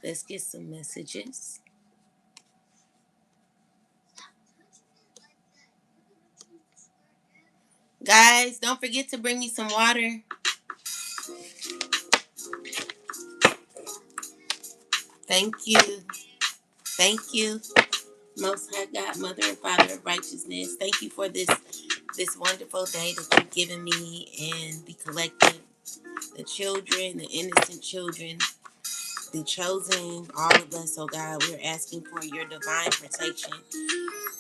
Let's get some messages. Guys, don't forget to bring me some water. Thank you. Thank you. Most High God, Mother and Father of Righteousness. Thank you for this wonderful day that you've given me and the collective, the children, the innocent children, the chosen, all of us, oh God. We're asking for your divine protection.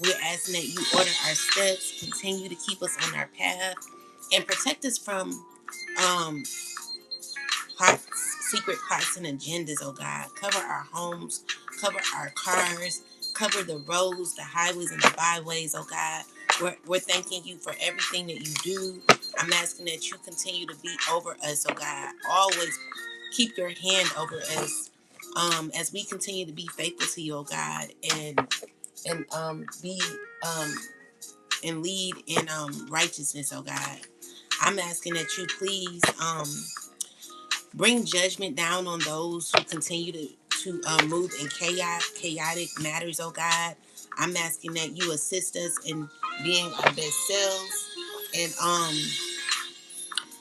We're asking that you order our steps, continue to keep us on our path, and protect us from um plots, secret plots and agendas, oh God. Cover our homes, cover our cars, cover the roads, the highways, and the byways, oh God. We're thanking you for everything that you do. I'm asking that you continue to be over us, oh God. Always keep your hand over us as we continue to be faithful to you, oh God, and be um, and lead in righteousness, oh God. I'm asking that you please bring judgment down on those who continue to move in chaotic matters, oh God. I'm asking that you assist us in being our best selves and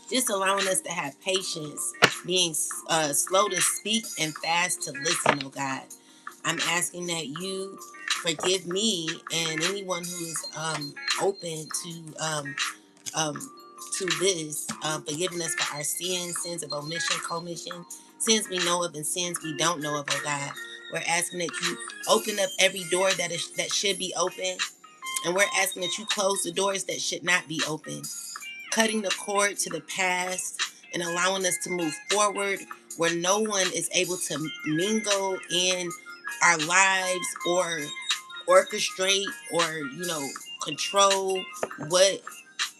just allowing us to have patience, being slow to speak and fast to listen, oh God. I'm asking that you forgive me and anyone who is open um, to this, forgiving us for our sins of omission, commission, sins we know of and sins we don't know of, oh God. We're asking that you open up every door that should be open, and we're asking that you close the doors that should not be open, cutting the cord to the past and allowing us to move forward where no one is able to mingle in our lives or orchestrate or control what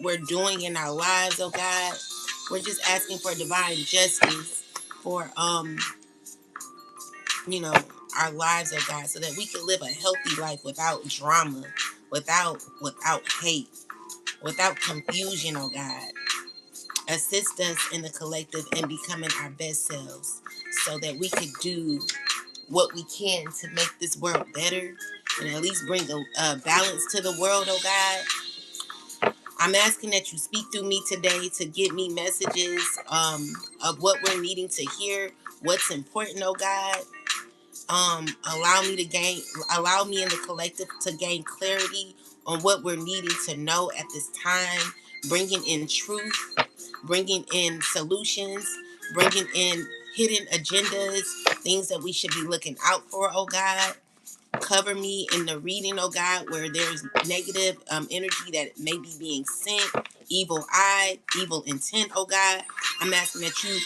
we're doing in our lives, oh God. We're just asking for divine justice for you know our lives, oh God, so that we can live a healthy life without drama, without hate, without confusion, oh God. Assist us in the collective in becoming our best selves so that we could do what we can to make this world better and at least bring a balance to the world, oh God. I'm asking that you speak through me today to give me messages of what we're needing to hear, what's important, oh God. Allow me to allow me and the collective to gain clarity on what we're needing to know at this time, bringing in truth, bringing in solutions, bringing in hidden agendas, things that we should be looking out for, oh God. Cover me in the reading, oh God, where there's negative energy that may be being sent, evil eye, evil intent, oh God. I'm asking that you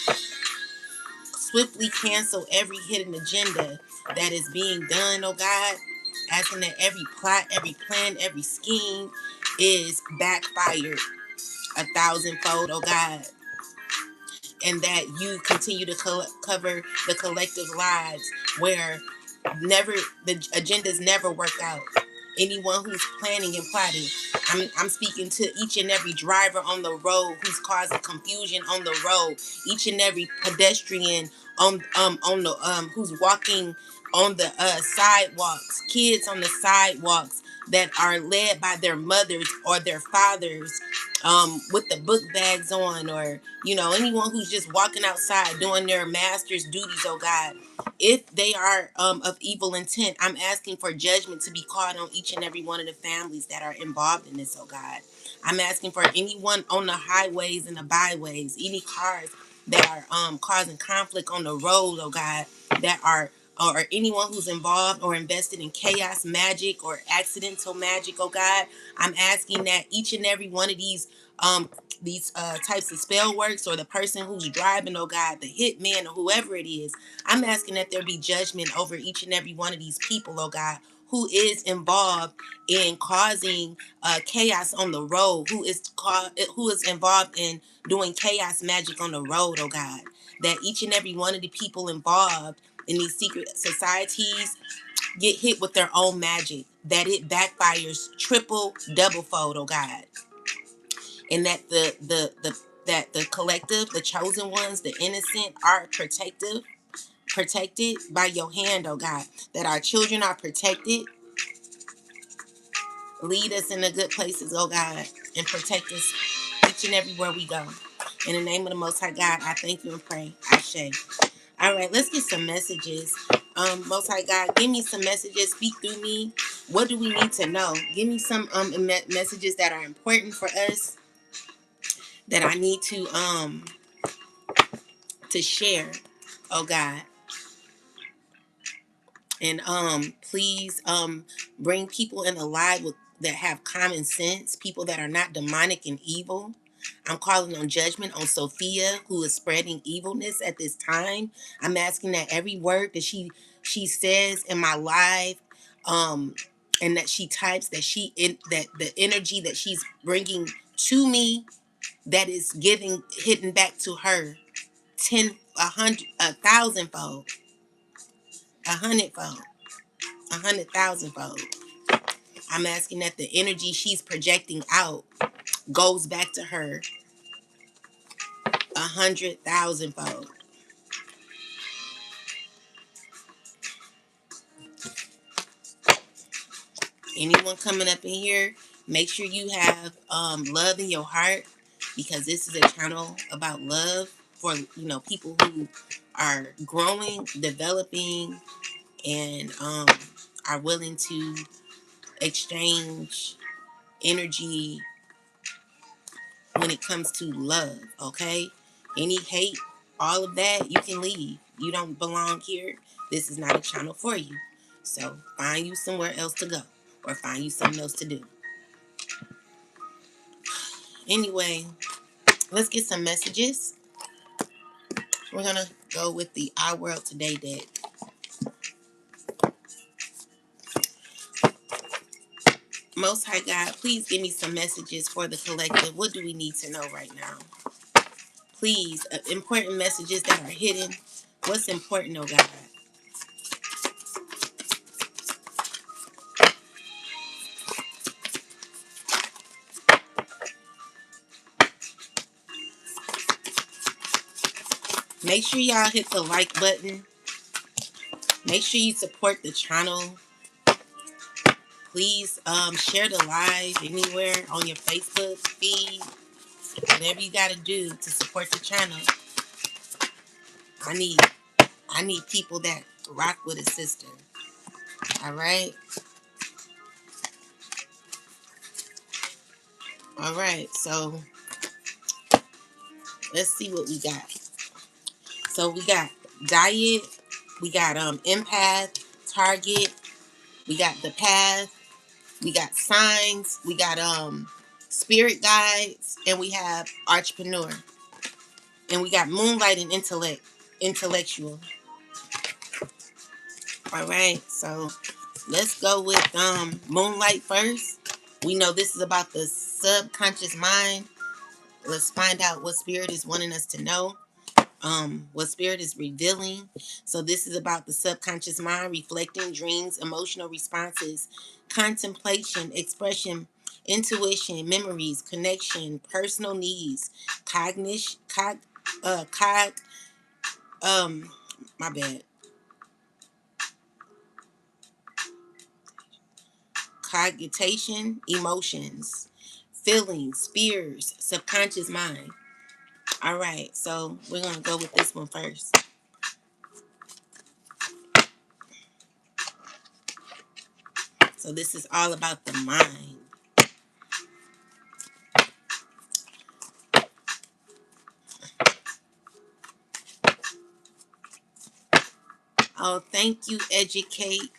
swiftly cancel every hidden agenda that is being done, oh God. Asking that every plot, every plan, every scheme is backfired a thousandfold, oh God. And that you continue to cover the collective lives where never the agendas never work out. Anyone who's planning and plotting, I'm speaking to each and every driver on the road who's causing confusion on the road, each and every pedestrian on the who's walking on the sidewalks, kids on the sidewalks that are led by their mothers or their fathers with the book bags on, or anyone who's just walking outside doing their master's duties, oh God. If they are of evil intent, I'm asking for judgment to be called on each and every one of the families that are involved in this, oh God. I'm asking for anyone on the highways and the byways, any cars that are causing conflict on the road, oh God, that are or anyone who's involved or invested in chaos magic or accidental magic, oh God. I'm asking that each and every one of these types of spell works, or the person who's driving, oh God, the hitman or whoever it is, I'm asking that there be judgment over each and every one of these people, oh God, who is involved in causing chaos on the road, who is involved in doing chaos magic on the road, oh God. That each and every one of the people involved in these secret societies get hit with their own magic, that it backfires triple, double fold, oh God. And that the collective, the chosen ones, the innocent are protective, protected by your hand, oh God, that our children are protected. Lead us in the good places, oh God, and protect us each and everywhere we go. In the name of the Most High God, I thank you and pray. Ashe. All right, let's get some messages. Most High God, give me some messages. Speak through me. What do we need to know? Give me some messages that are important for us that I need to share. Oh God. And please bring people in the live that have common sense, people that are not demonic and evil. I'm calling on judgment on Sophia, who is spreading evilness at this time. I'm asking that every word that she says in my live, and that she types, that the energy that she's bringing to me, that is giving hidden back to her 10, 100, 1,000-fold, 100-fold, 100,000-fold. I'm asking that the energy she's projecting out goes back to her 100,000-fold. Anyone coming up in here, make sure you have love in your heart, because this is a channel about love for people who are growing, developing, and are willing to exchange energy when it comes to love. Okay, any hate, all of that, you can leave. You don't belong here. This is not a channel for you. So find you somewhere else to go, or find you something else to do. Anyway, let's get some messages. We're gonna go with the Our World Today deck. Most High God, please give me some messages for the collective. What do we need to know right now? Please, important messages that are hidden. What's important, oh God? Make sure y'all hit the like button. Make sure you support the channel. Please share the live anywhere on your Facebook feed. Whatever you got to do to support the channel. I need people that rock with a sister. All right. All right. So let's see what we got. So we got diet. We got empath, target. We got the path. We got signs. We got spirit guides, and we have entrepreneur. And we got moonlight and intellectual. All right, so let's go with moonlight first. We know this is about the subconscious mind. Let's find out what spirit is wanting us to know. What spirit is revealing. So this is about the subconscious mind, reflecting dreams, emotional responses, contemplation, expression, intuition, memories, connection, personal needs, cognition, my bad, cogitation, emotions, feelings, fears, subconscious mind. All right, so we're gonna go with this one first. So this is all about the mind. Oh, thank you, Educate.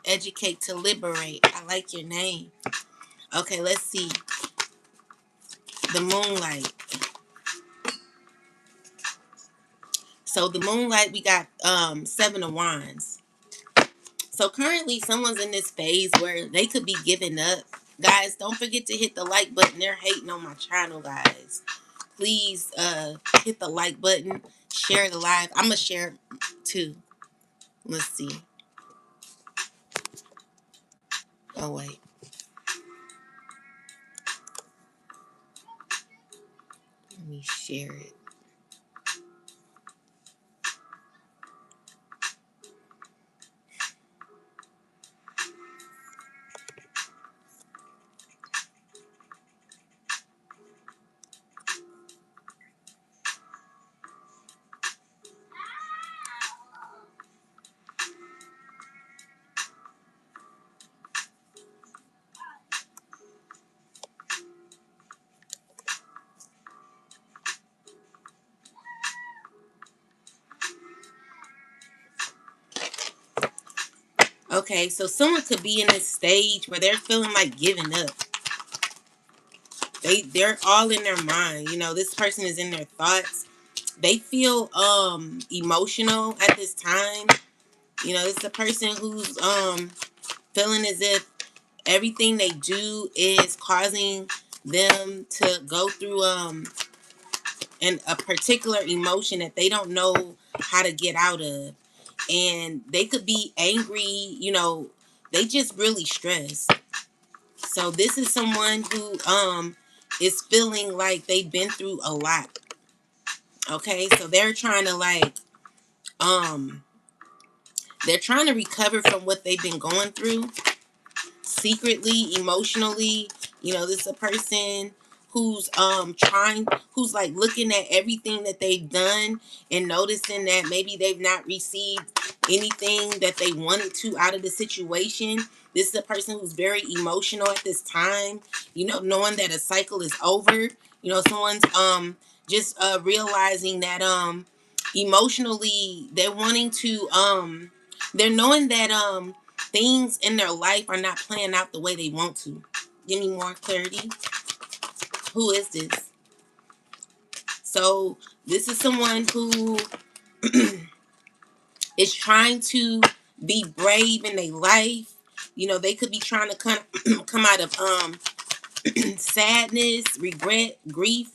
Educate to liberate. I like your name. Okay, let's see. The moonlight. So the moonlight, we got 7 of wands. So currently someone's in this phase where they could be giving up. Guys, don't forget to hit the like button. They're hating on my channel, guys. Please hit the like button. Share the live. I'm gonna share it too. Let's see. Oh wait. Let me share it. Okay, so someone could be in this stage where they're feeling like giving up. They're all in their mind. You know, this person is in their thoughts. They feel emotional at this time. You know, it's a person who's feeling as if everything they do is causing them to go through a particular emotion that they don't know how to get out of. And they could be angry, you know, they just really stressed. So this is someone who is feeling like they've been through a lot. Okay, so they're trying to um they're trying to recover from what they've been going through secretly, emotionally. You know, this is a person who's who's like looking at everything that they've done and noticing that maybe they've not received anything that they wanted to out of the situation. This is a person who's very emotional at this time, you know, knowing that a cycle is over. You know, someone's just realizing that emotionally they're wanting to they're knowing that things in their life are not playing out the way they want to. Give me more clarity. Who is this? So this is someone who is trying to be brave in their life. You know, they could be trying to come out of sadness, regret, grief.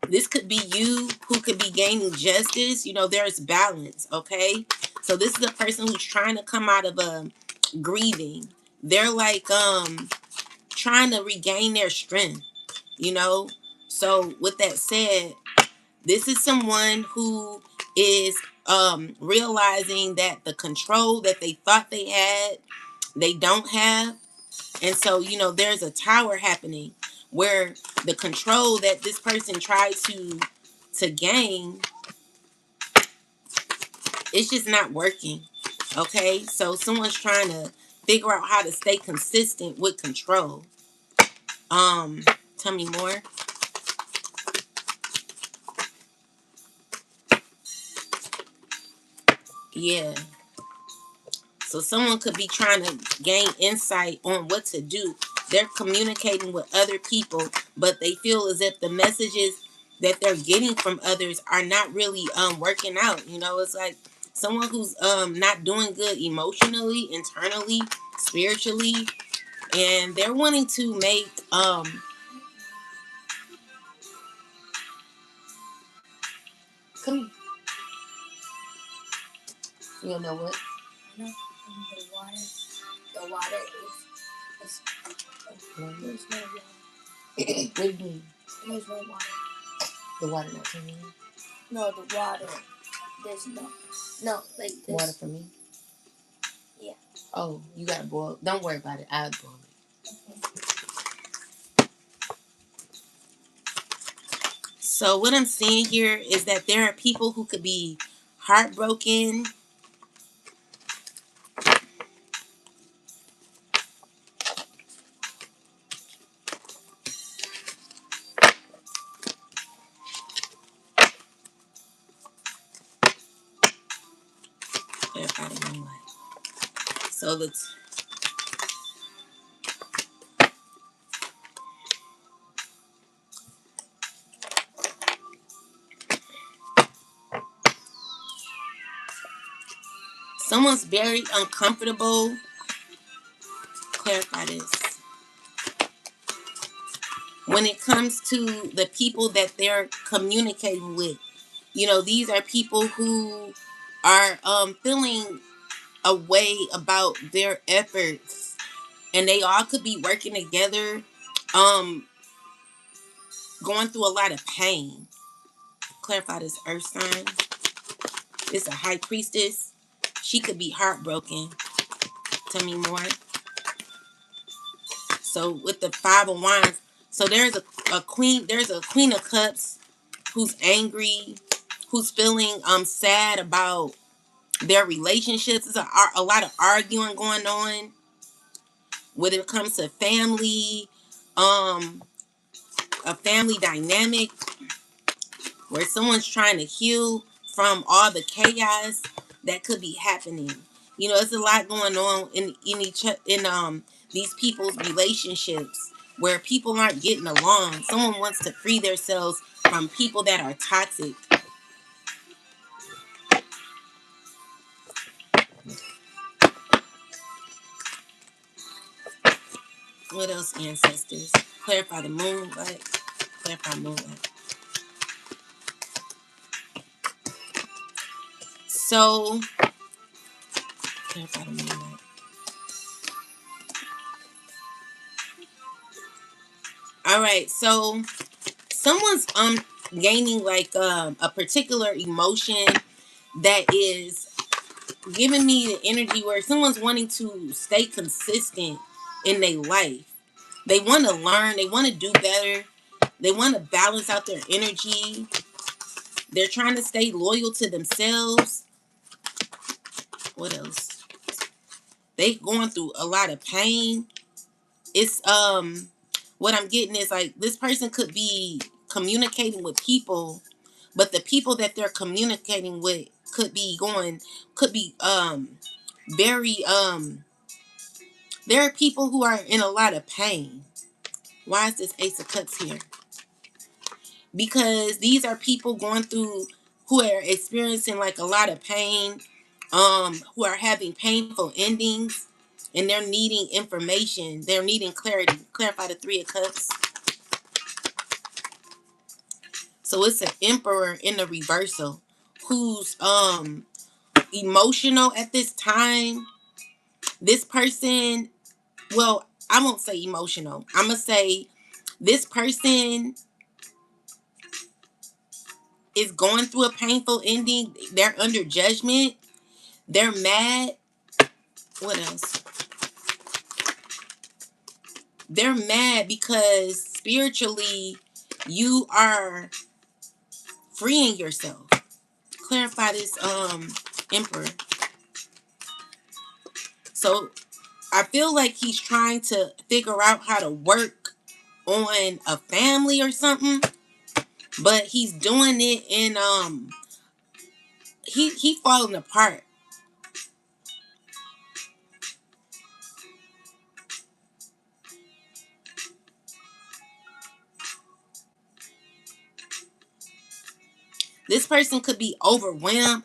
This could be you who could be gaining justice. You know, there's balance, okay? So this is a person who's trying to come out of grieving. They're like trying to regain their strength, you know? So with that said, this is someone who is realizing that the control that they thought they had, they don't have. And so, you know, there's a tower happening where the control that this person tried to gain, it's just not working. Okay? So someone's trying to figure out how to stay consistent with control. Tell me more. Yeah. So someone could be trying to gain insight on what to do. They're communicating with other people, but they feel as if the messages that they're getting from others are not really working out. You know, it's like someone who's not doing good emotionally, internally, spiritually, and they're wanting to make come you don't know what? No, the water. The water is there's no water. What do you mean? There's no water. The water not coming in? No, the water. There's no like this. Water for me? Yeah. Oh, you gotta boil. Don't worry about it. I'll boil it. Okay. So what I'm seeing here is that there are people who could be heartbroken. So let's. Someone's very uncomfortable. Clarify this. When it comes to the people that they're communicating with, you know, these are people who are feeling a way about their efforts, and they all could be working together. Um, going through a lot of pain. Clarify this earth sign. It's a high priestess. She could be heartbroken. Tell me more. So with the 5 of Wands, so there's a queen. There's a Queen of Cups who's angry, who's feeling sad about their relationships. There's a lot of arguing going on when it comes to family, a family dynamic where someone's trying to heal from all the chaos that could be happening. You know, there's a lot going on in these people's relationships where people aren't getting along. Someone wants to free themselves from people that are toxic. What else, ancestors? Clarify the moonlight. Clarify moonlight. So, clarify the moonlight. All right, so someone's gaining like a particular emotion that is giving me the energy where someone's wanting to stay consistent in their life. They want to learn, they want to do better, they want to balance out their energy. They're trying to stay loyal to themselves. What else? They going through a lot of pain. It's what I'm getting is like this person could be communicating with people, but the people that they're communicating with could be very there are people who are in a lot of pain. Why is this Ace of Cups here? Because these are people going through who are experiencing like a lot of pain, who are having painful endings, and they're needing information. They're needing clarity. Clarify the 3 of Cups. So it's an Emperor in the reversal who's emotional at this time. This person, well, I won't say emotional. I'm gonna say this person is going through a painful ending. They're under judgment. They're mad. What else? They're mad because spiritually you are freeing yourself. Clarify this Emperor. So I feel like he's trying to figure out how to work on a family or something, but he's doing it in he falling apart. This person could be overwhelmed,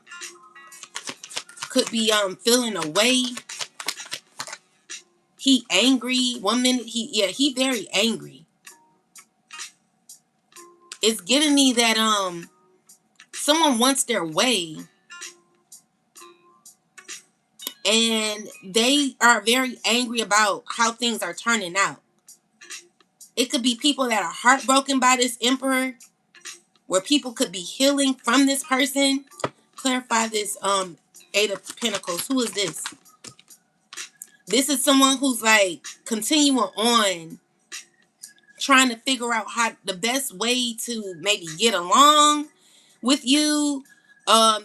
could be feeling away. He angry. 1 minute he very angry. It's giving me that someone wants their way and they are very angry about how things are turning out. It could be people that are heartbroken by this Emperor, where people could be healing from this person. Clarify this 8 of Pentacles. Who is this? This is someone who's like continuing on trying to figure out how the best way to maybe get along with you.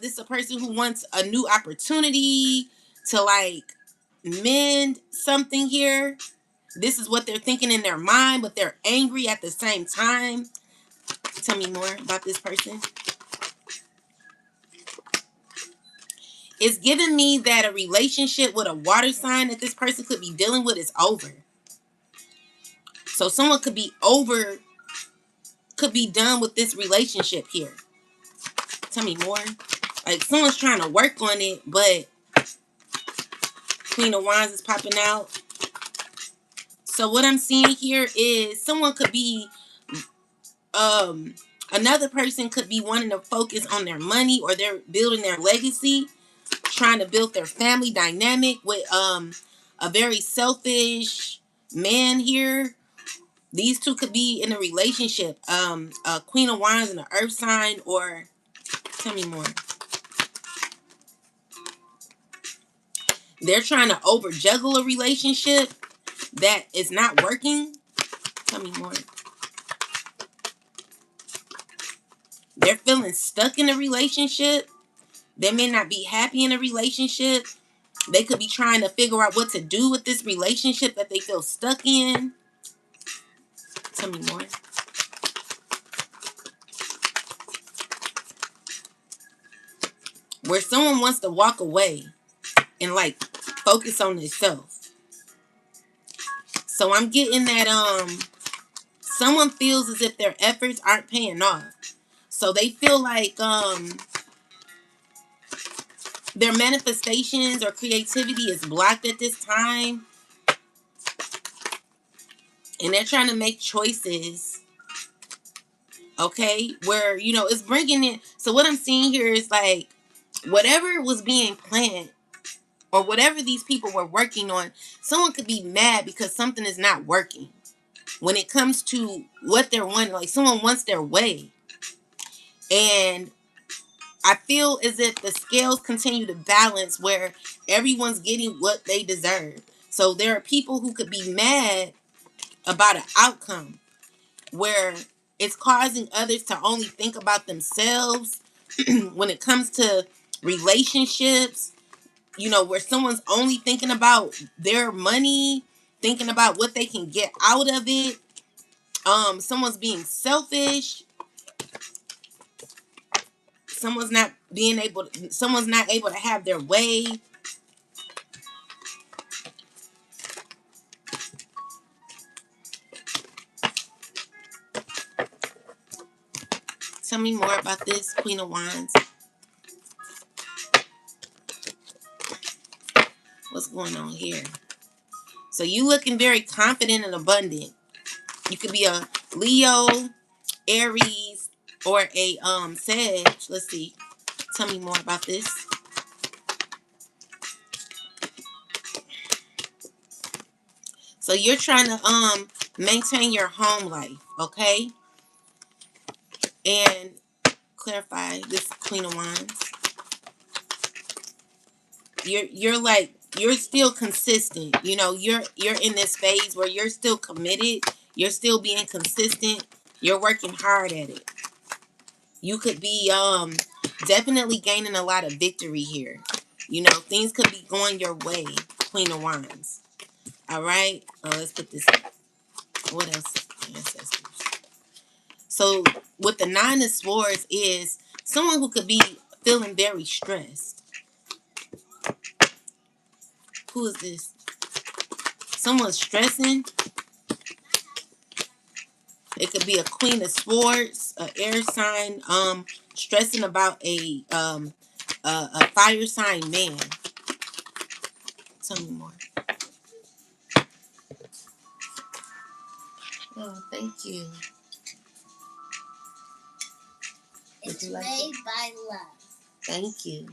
This is a person who wants a new opportunity to like mend something here. This is what they're thinking in their mind, but they're angry at the same time. Tell me more about this person. It's giving me that a relationship with a water sign that this person could be dealing with is over. So someone could be done with this relationship here. Tell me more. Like someone's trying to work on it, but Queen of Wands is popping out. So what I'm seeing here is someone could be, another person could be wanting to focus on their money or they're building their legacy, trying to build their family dynamic with a very selfish man here These two could be in a relationship. A Queen of Wands and an Earth sign, or tell me more. They're trying to over juggle a relationship that is not working. Tell me more. They're feeling stuck in a relationship. They may not be happy in a relationship. They could be trying to figure out what to do with this relationship that they feel stuck in. Tell me more. Where someone wants to walk away and like focus on themselves. So I'm getting that someone feels as if their efforts aren't paying off. So they feel like their manifestations or creativity is blocked at this time. And they're trying to make choices, okay, where, you know, it's bringing in. So what I'm seeing here is like whatever was being planned or whatever these people were working on, someone could be mad because something is not working. When it comes to what they're wanting, like someone wants their way. And I feel as if the scales continue to balance where everyone's getting what they deserve. So there are people who could be mad about an outcome where it's causing others to only think about themselves when it comes to relationships, you know, where someone's only thinking about their money, thinking about what they can get out of it. Someone's being selfish. Someone's not able to have their way. Tell me more about this, Queen of Wands. What's going on here? So you looking very confident and abundant. You could be a Leo, Aries, or a Sag. Let's see. Tell me more about this. So you're trying to maintain your home life, okay? And clarify this, Queen of Wands. You're still consistent. You know, you're in this phase where you're still committed. You're still being consistent. You're working hard at it. You could be definitely gaining a lot of victory here. You know, things could be going your way, Queen of Wands. All right. Let's put this. What else? Ancestors. So with the Nine of Swords is someone who could be feeling very stressed. Who is this? Someone's stressing. It could be a Queen of Swords, an air sign, stressing about a fire sign man. Tell me more. Oh, thank you. It's made by love. Thank you.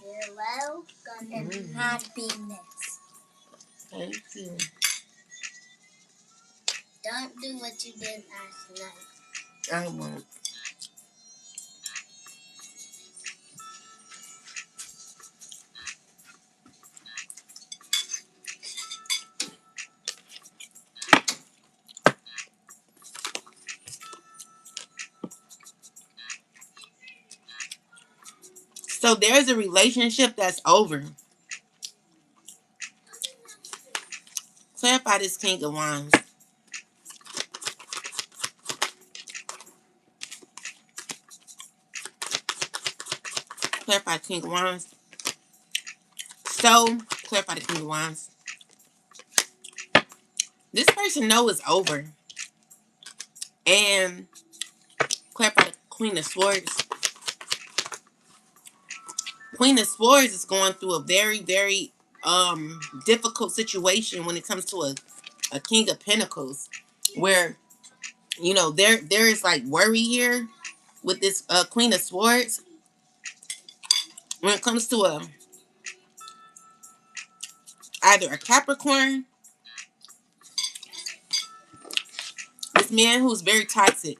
You're welcome and happiness. Thank you. Don't do what you did last night. I won't. So there's a relationship that's over. Clarify this, King of Wands. Clarify King of Wands. So, clarify the King of Wands. This person knows it's over. And clarify the Queen of Swords. Queen of Swords is going through a very, very difficult situation when it comes to a King of Pentacles. Where, you know, there is like worry here with this Queen of Swords. When it comes to either a Capricorn man who's very toxic.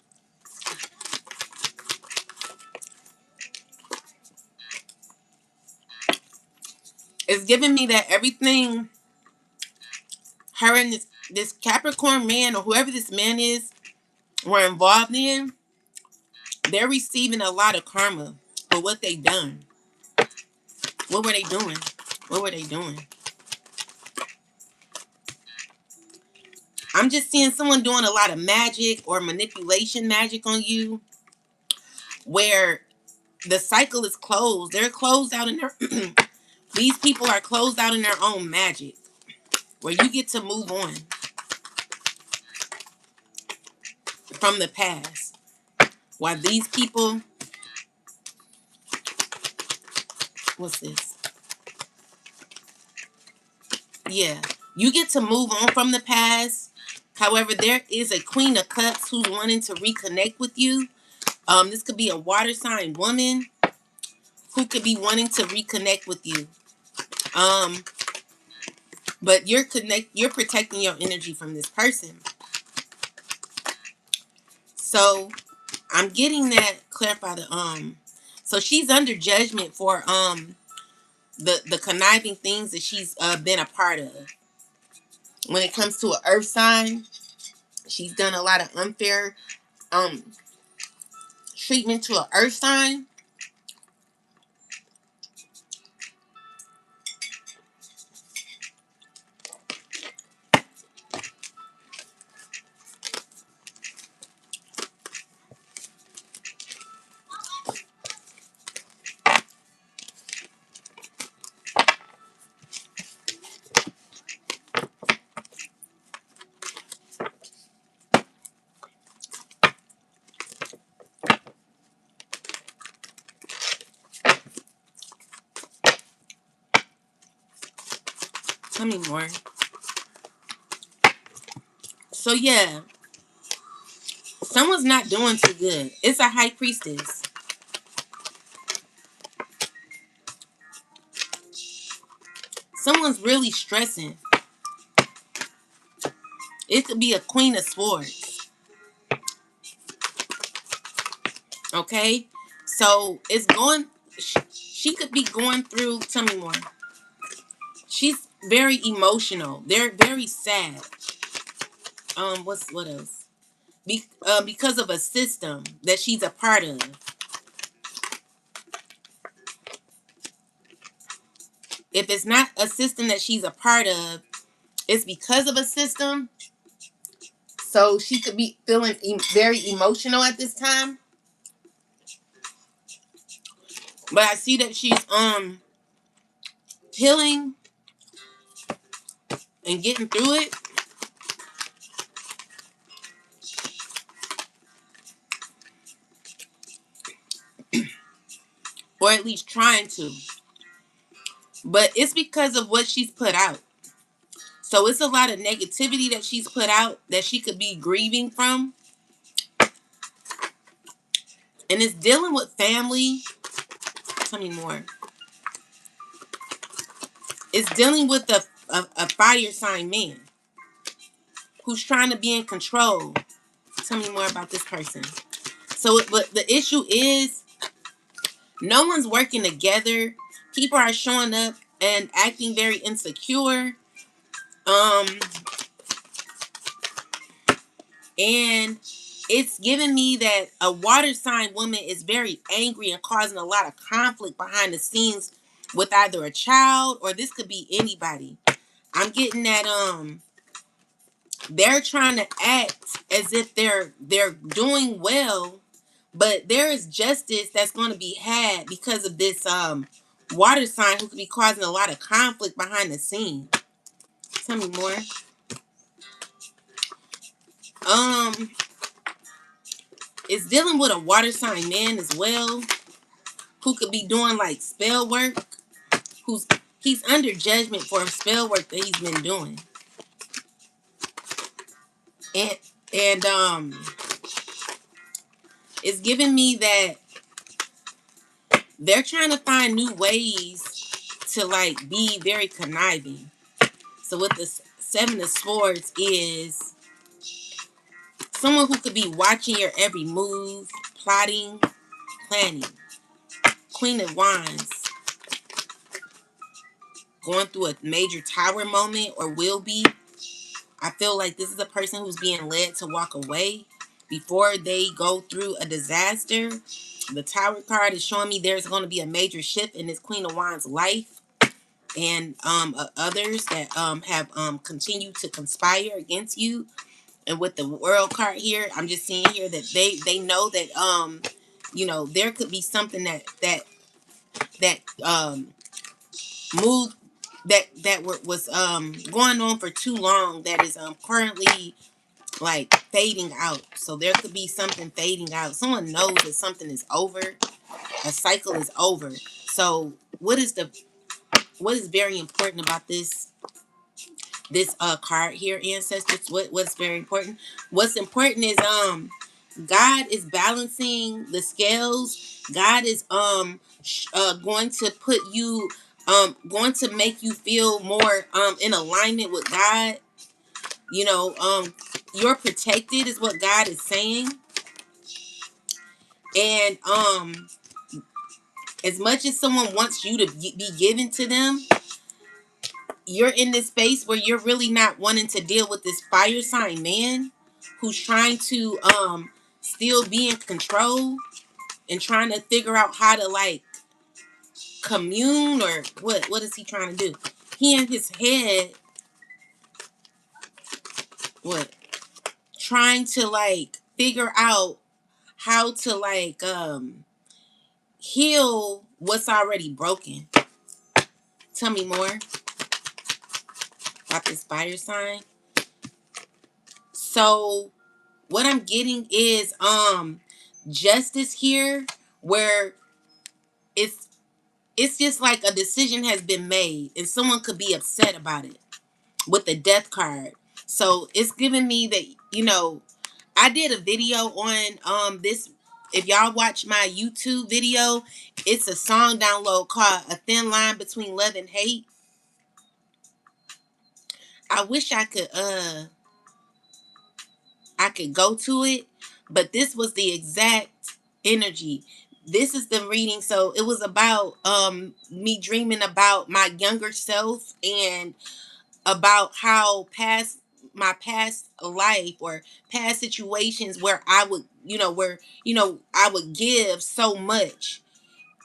It's giving me that everything her and this Capricorn man or whoever this man is were involved in, they're receiving a lot of karma for what they done. What were they doing? What were they doing? I'm just seeing someone doing a lot of magic or manipulation magic on you where the cycle is closed. They're closed out in their these people are closed out in their own magic where you get to move on from the past. While these people, what's this? Yeah, you get to move on from the past. However, there is a Queen of Cups who's wanting to reconnect with you. This could be a water sign woman who could be wanting to reconnect with you. Um, but you're protecting your energy from this person. So I'm getting that clarify the so she's under judgment for the conniving things that she's been a part of. When it comes to an earth sign, she's done a lot of unfair um treatment to an earth sign. Tell me more. So yeah, someone's not doing too good. It's a high priestess. Someone's really stressing. It could be a Queen of Swords. Okay? So it's going, she could be going through, tell me more. She's very emotional. They're very sad. What else? Because of a system that she's a part of. If it's not a system that she's a part of, it's because of a system. So she could be feeling very emotional at this time. But I see that she's healing and getting through it. Or at least trying to. But it's because of what she's put out. So it's a lot of negativity that she's put out that she could be grieving from. And it's dealing with family. Tell me more. It's dealing with a fire sign man who's trying to be in control. Tell me more about this person. So, but the issue is no one's working together. People are showing up and acting very insecure. Um, and it's giving me that a water sign woman is very angry and causing a lot of conflict behind the scenes with either a child or this could be anybody. I'm getting that they're trying to act as if they're doing well, but there is justice that's going to be had because of this water sign who could be causing a lot of conflict behind the scene. Tell me more. Um, it's dealing with a water sign man as well who could be doing like spell work. Who's he's under judgment for spell work that he's been doing. And it's giving me that they're trying to find new ways to like be very conniving. So what the Seven of Swords is someone who could be watching your every move, plotting, planning. Queen of Wands, going through a major tower moment or will be. I feel like this is a person who's being led to walk away before they go through a disaster. The Tower card is showing me there's going to be a major shift in this Queen of Wands life, and others that have continued to conspire against you. And with the World card here, I'm just seeing here that they know that there could be something that moved was going on for too long that is currently like fading out. So there could be something fading out. Someone knows that something is over. A cycle is over. So what is very important about this card here, ancestors? What's very important? What's important is God is balancing the scales. God is going to put you going to make you feel more in alignment with God. You know, you're protected is what God is saying. And as much as someone wants you to be given to them, you're in this space where you're really not wanting to deal with this fire sign man who's trying to still be in control and trying to figure out how to like commune, or what is he trying to do? He in his head, what, trying to like figure out how to like heal what's already broken. Tell me more about this fire sign. So what I'm getting is justice here, where it's it's just like a decision has been made and someone could be upset about it with the death card. So it's giving me that, I did a video on this. If y'all watch my YouTube video, it's a song download called A Thin Line Between Love and Hate. I wish I could go to it, but this was the exact energy. This is the reading. So it was about me dreaming about my younger self and about how my past life or past situations where I would, I would give so much,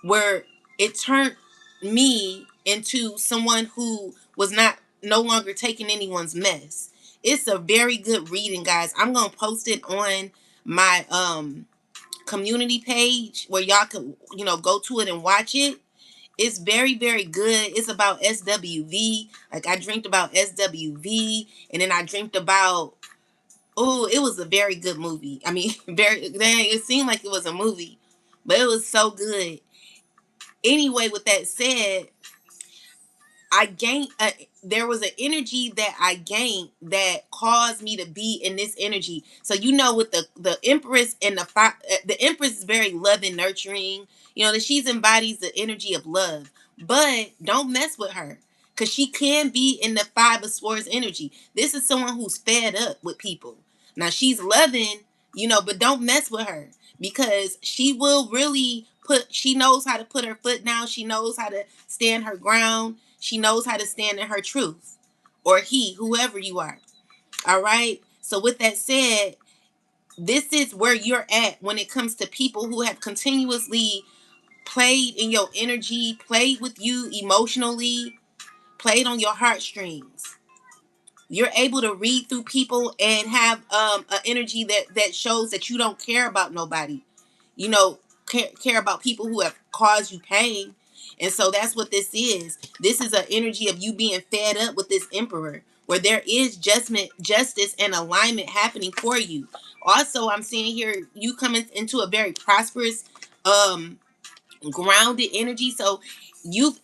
where it turned me into someone who was not no longer taking anyone's mess. It's a very good reading, guys. I'm gonna post it on my community page where y'all can, go to it and watch it. It's very, very good. It's about SWV. Like I dreamed about SWV, and then I dreamed about, oh, it was a very good movie. I mean, very, dang, it seemed like it was a movie, but it was so good. Anyway, with that said, I gained. There was an energy that I gained that caused me to be in this energy. So with the Empress and the Empress is very loving, nurturing. That she's embodies the energy of love, but don't mess with her because she can be in the Five of Swords energy. This is someone who's fed up with people. Now she's loving, but don't mess with her because she will really put. She knows how to put her foot down. She knows how to stand her ground. She knows how to stand in her truth, or he, whoever you are. All right. So with that said, this is where you're at when it comes to people who have continuously played in your energy, played with you emotionally, played on your heartstrings. You're able to read through people and have an energy that shows that you don't care about nobody. Care about people who have caused you pain. And so that's what this is. This is an energy of you being fed up with this emperor, where there is justice and alignment happening for you. Also, I'm seeing here you coming into a very prosperous, grounded energy. So you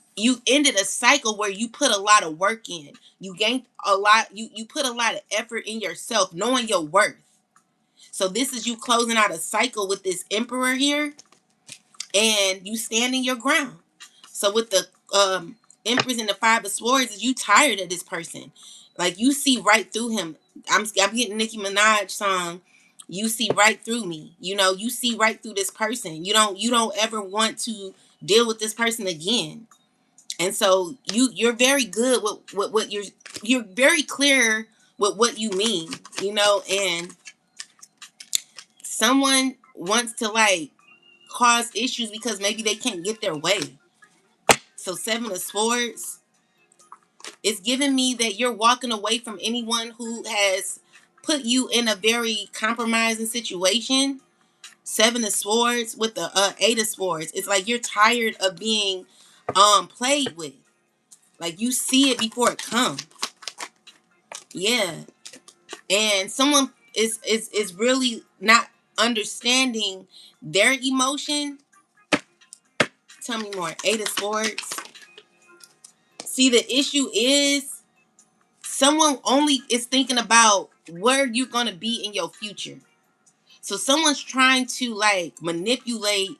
ended a cycle where you put a lot of work in. You gained a lot. You put a lot of effort in yourself, knowing your worth. So this is you closing out a cycle with this emperor here, and you standing your ground. So with the Empress and the Five of Swords, is you tired of this person? Like you see right through him. I'm getting Nicki Minaj song. You see right through me. You see right through this person. You don't ever want to deal with this person again. And so you're very good with what you're very clear with what you mean, and someone wants to like cause issues because maybe they can't get their way. So Seven of Swords is giving me that you're walking away from anyone who has put you in a very compromising situation. Seven of Swords with the Eight of Swords. It's like you're tired of being played with. Like you see it before it comes. Yeah. And someone is really not understanding their emotion. Tell me more. Eight of Swords. See, the issue is someone only is thinking about where you're going to be in your future. So someone's trying to like manipulate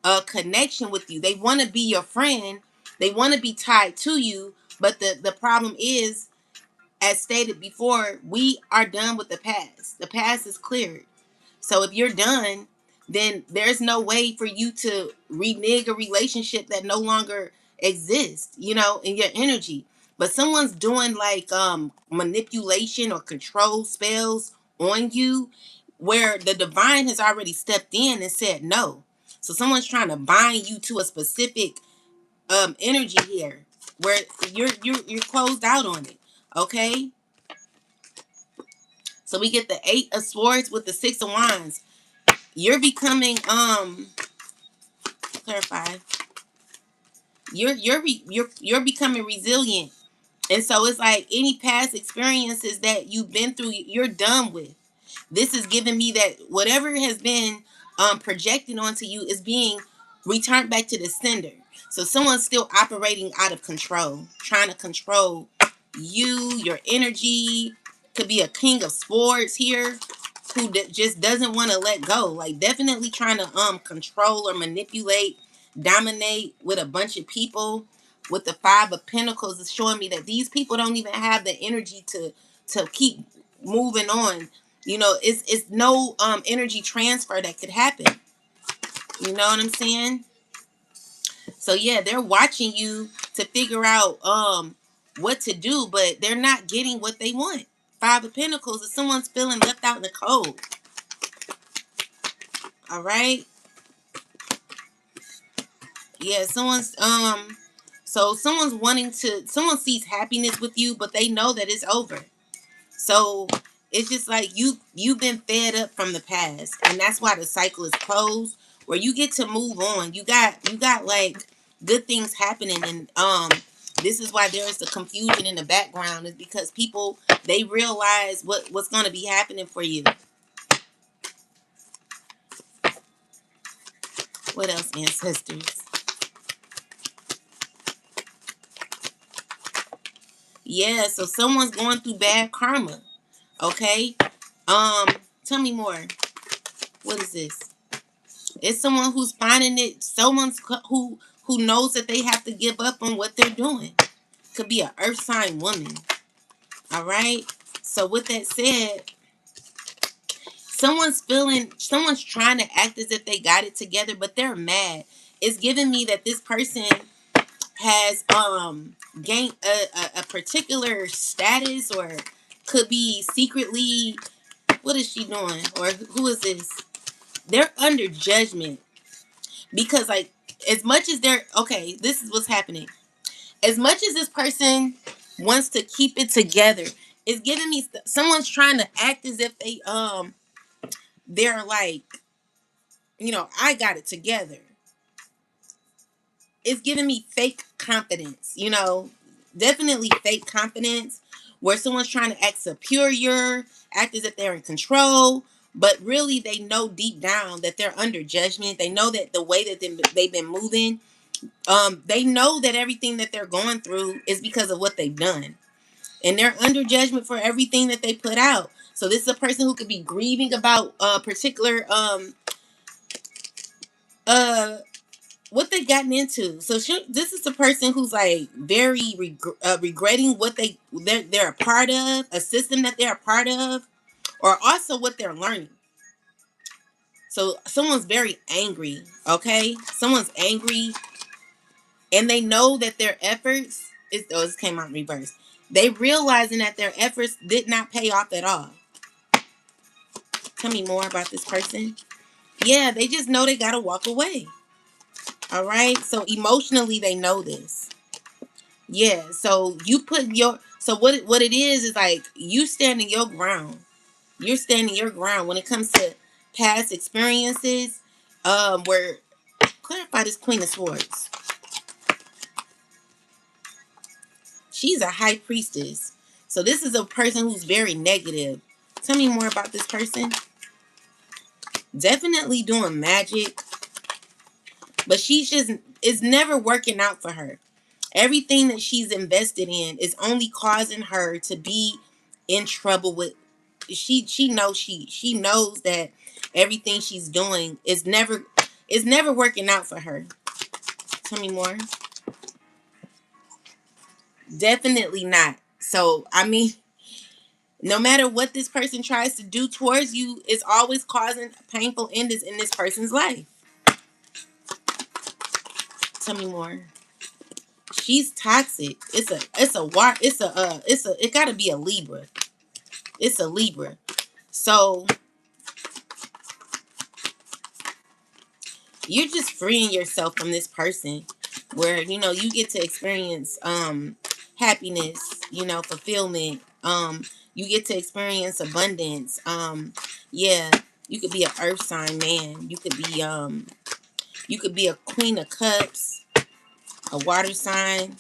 a connection with you. They want to be your friend. They want to be tied to you. But the problem is, as stated before, we are done with the past. The past is cleared. So if you're done, then there's no way for you to renege a relationship that no longer exists, in your energy. But someone's doing like manipulation or control spells on you where the divine has already stepped in and said no. So someone's trying to bind you to a specific energy here where you're closed out on it. Okay? So we get the Eight of Swords with the Six of Wands. You're becoming clarify. You're becoming resilient. And so it's like any past experiences that you've been through, you're done with. This is giving me that whatever has been projected onto you is being returned back to the sender. So someone's still operating out of control, trying to control you, your energy. Could be a king of swords here who just doesn't want to let go. Like definitely trying to control or manipulate, dominate with a bunch of people. With the Five of Pentacles is showing me that these people don't even have the energy to keep moving on. It's no energy transfer that could happen. You know what I'm saying? So yeah, they're watching you to figure out what to do, but they're not getting what they want. Five of Pentacles is someone's feeling left out in the cold. All right. Yeah, someone's wanting to, someone sees happiness with you, but they know that it's over. So it's just like you've been fed up from the past, and that's why the cycle is closed, where you get to move on. You got like good things happening, and this is why there is the confusion in the background, is because people, they realize what's going to be happening for you. What else, ancestors? Yeah, so someone's going through bad karma. Okay. Tell me more. What is this? It's someone who's finding it. Who knows that they have to give up on what they're doing. Could be an earth sign woman. All right. So with that said, someone's trying to act as if they got it together, but they're mad. It's giving me that this person has gained a particular status, or could be secretly, what is she doing, or who is this? They're under judgment because, like, as much as they're okay, this is what's happening. As much as this person wants to keep it together, it's giving me someone's trying to act as if they're like, I got it together. It's giving me fake confidence, definitely fake confidence, where someone's trying to act superior, act as if they're in control, but really they know deep down that they're under judgment. They know that the way that they've been moving, they know that everything that they're going through is because of what they've done, and they're under judgment for everything that they put out. So this is a person who could be grieving about a particular uh what they've gotten into. So this is a person who's like very regretting what they're a part of, a system that they're a part of, or also what they're learning. So someone's very angry, okay? Someone's angry and they know that their efforts this came out in reverse. They realizing that their efforts did not pay off at all. Tell me more about this person. Yeah, they just know they gotta walk away. All right. So emotionally, they know this. Yeah. So you put your what it is like you standing your ground. You're standing your ground when it comes to past experiences. Where clarify this Queen of Swords. She's a high priestess. So this is a person who's very negative. Tell me more about this person. Definitely doing magic, but she's just it's never working out for her. Everything that she's invested in is only causing her to be in trouble with she knows that everything she's doing is never working out for her. Tell me more. Definitely not. So I mean, no matter what this person tries to do towards you, it's always causing painful endings in this person's life. Tell me more. She's toxic. It gotta be a Libra. It's a Libra. So you're just freeing yourself from this person where you get to experience happiness, fulfillment, you get to experience abundance. Yeah, you could be an earth sign man. You could be a Queen of Cups, a water sign.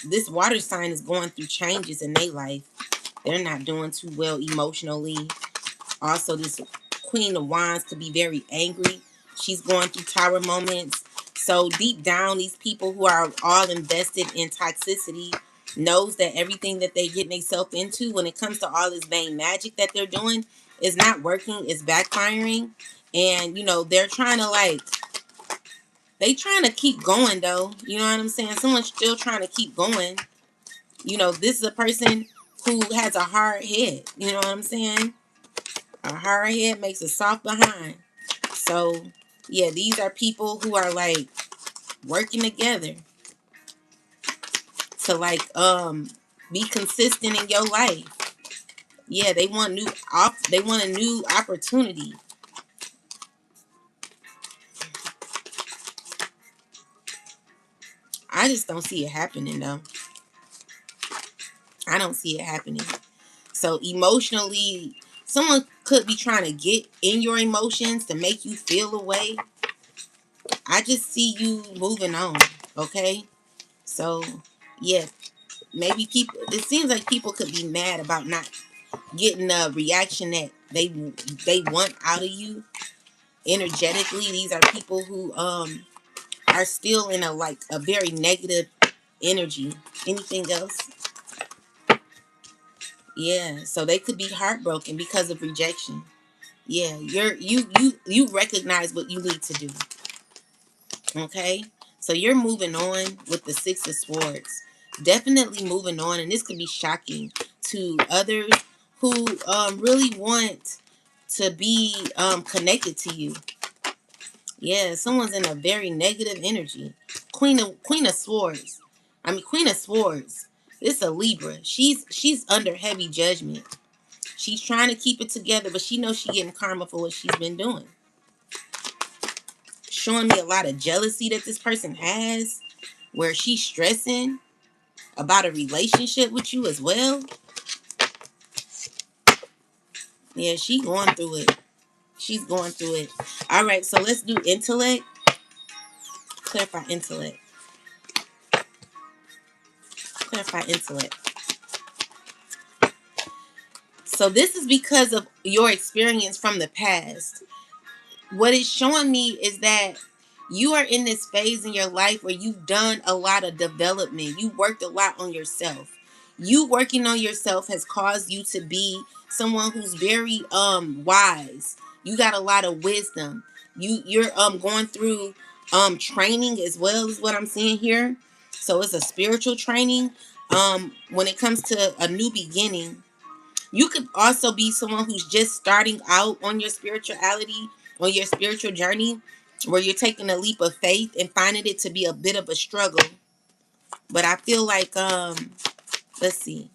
This water sign is going through changes in their life. They're not doing too well emotionally. Also, this Queen of Wands could be very angry. She's going through tower moments. So deep down, these people who are all invested in toxicity knows that everything that they getting themselves into when it comes to all this vain magic that they're doing is not working. It's backfiring. And, they're trying to they trying to keep going though. You know what I'm saying? Someone's still trying to keep going. This is a person who has a hard head. You know what I'm saying? A hard head makes a soft behind. So, yeah, these are people who are working together to be consistent in your life. Yeah, they want a new opportunity. I just don't see it happening though. I don't see it happening. So emotionally, someone could be trying to get in your emotions to make you feel a way. I just see you moving on, okay? So, yeah, maybe people it seems like people could be mad about not getting a reaction that they want out of you energetically. These are people who are still in a very negative energy. Anything else? Yeah, so they could be heartbroken because of rejection. Yeah, you recognize what you need to do. Okay? So you're moving on with the Six of Swords. Definitely moving on, and this could be shocking to others who really want to be connected to you. Yeah, someone's in a very negative energy. Queen of Swords. I mean Queen of Swords. This is a Libra. She's under heavy judgment. She's trying to keep it together, but she knows she's getting karma for what she's been doing. Showing me a lot of jealousy that this person has, where she's stressing about a relationship with you as well. Yeah, she's going through it. She's going through it. All right, so let's do intellect. Clarify intellect. Clarify intellect. So this is because of your experience from the past. What it's showing me is that you are in this phase in your life where you've done a lot of development. You worked a lot on yourself. You working on yourself has caused you to be someone who's very wise. You got a lot of wisdom. You're going through training as well as what I'm seeing here. So it's a spiritual training when it comes to a new beginning. You could also be someone who's just starting out on your spirituality, on your spiritual journey, where you're taking a leap of faith and finding it to be a bit of a struggle. But I feel like let's see,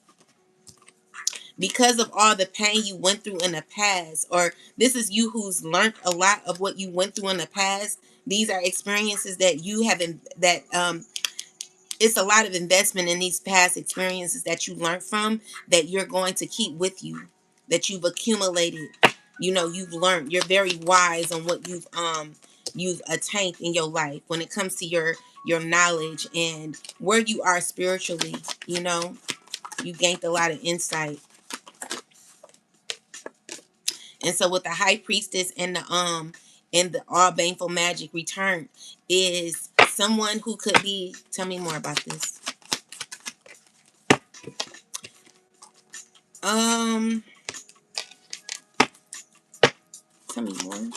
because of all the pain you went through in the past, or this is you who's learned a lot of what you went through in the past. These are experiences that you have that it's a lot of investment in these past experiences that you learned from, that you're going to keep with you, that you've accumulated. You know, you've learned. You're very wise on what you've attained in your life when it comes to your knowledge and where you are spiritually. You know, you gained a lot of insight. And so with the high priestess and the all baneful magic return is someone who could be, tell me more about this. Um Tell me more.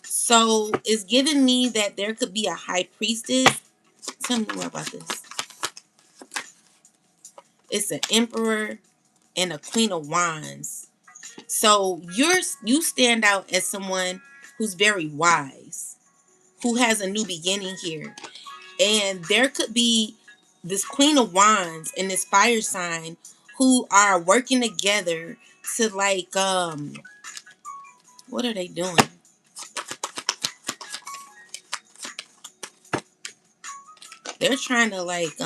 So it's giving me that there could be a high priestess. Tell me more about this. It's an emperor and a queen of wands. So you stand out as someone who's very wise, who has a new beginning here. And there could be this queen of wands and this fire sign who are working together to like what are they doing? They're trying to like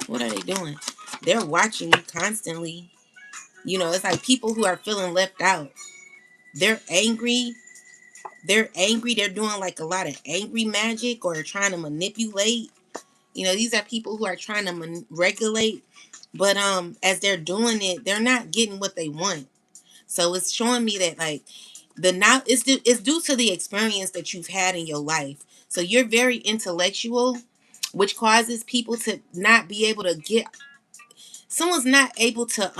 what are they doing? They're watching you constantly. You know, it's like people who are feeling left out. They're angry. They're angry. They're doing like a lot of angry magic or trying to manipulate. You know, these are people who are trying to regulate, but as they're doing it, they're not getting what they want. So it's showing me that like the now it's due to the experience that you've had in your life. So you're very intellectual, which causes people to not be able to get, someone's not able to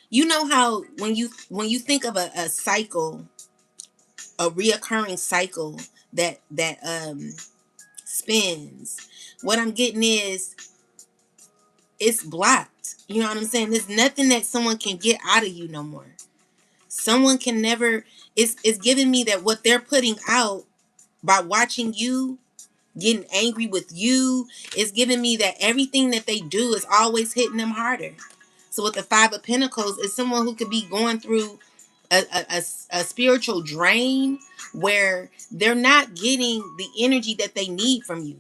you know how when you think of a cycle, a reoccurring cycle that spins, what I'm getting is it's blocked. You know what I'm saying? There's nothing that someone can get out of you no more. Someone can never, it's giving me that what they're putting out by watching you getting angry with you is giving me that everything that they do is always hitting them harder. So with the Five of Pentacles, it's someone who could be going through a spiritual drain where they're not getting the energy that they need from you.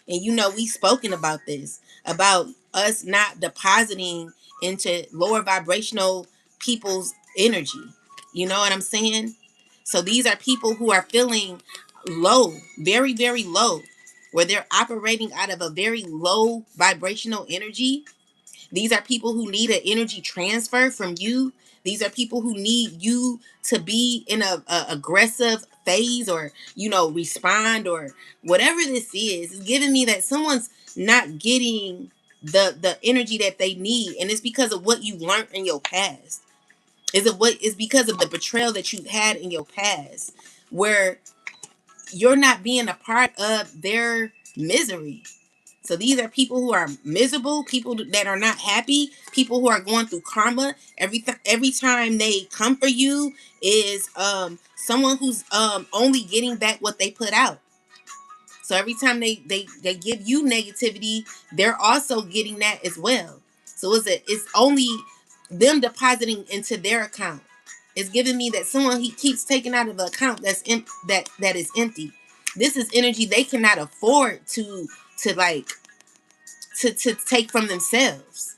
And you know, we've spoken about this, about us not depositing into lower vibrational people's energy. You know what I'm saying? So these are people who are feeling low, very, very low, where they're operating out of a very low vibrational energy. These are people who need an energy transfer from you. These are people who need you to be in a aggressive phase, or you know, respond, or whatever this is. It's giving me that someone's not getting the energy that they need, and it's because of what you learned in your past. Is because of the betrayal that you've had in your past, where you're not being a part of their misery. So these are people who are miserable, people that are not happy, people who are going through karma. Every time they come for you is someone who's only getting back what they put out. So every time they give you negativity, they're also getting that as well. So it's only them depositing into their account. It's giving me that someone he keeps taking out of the account that is empty. This is energy they cannot afford to like to take from themselves.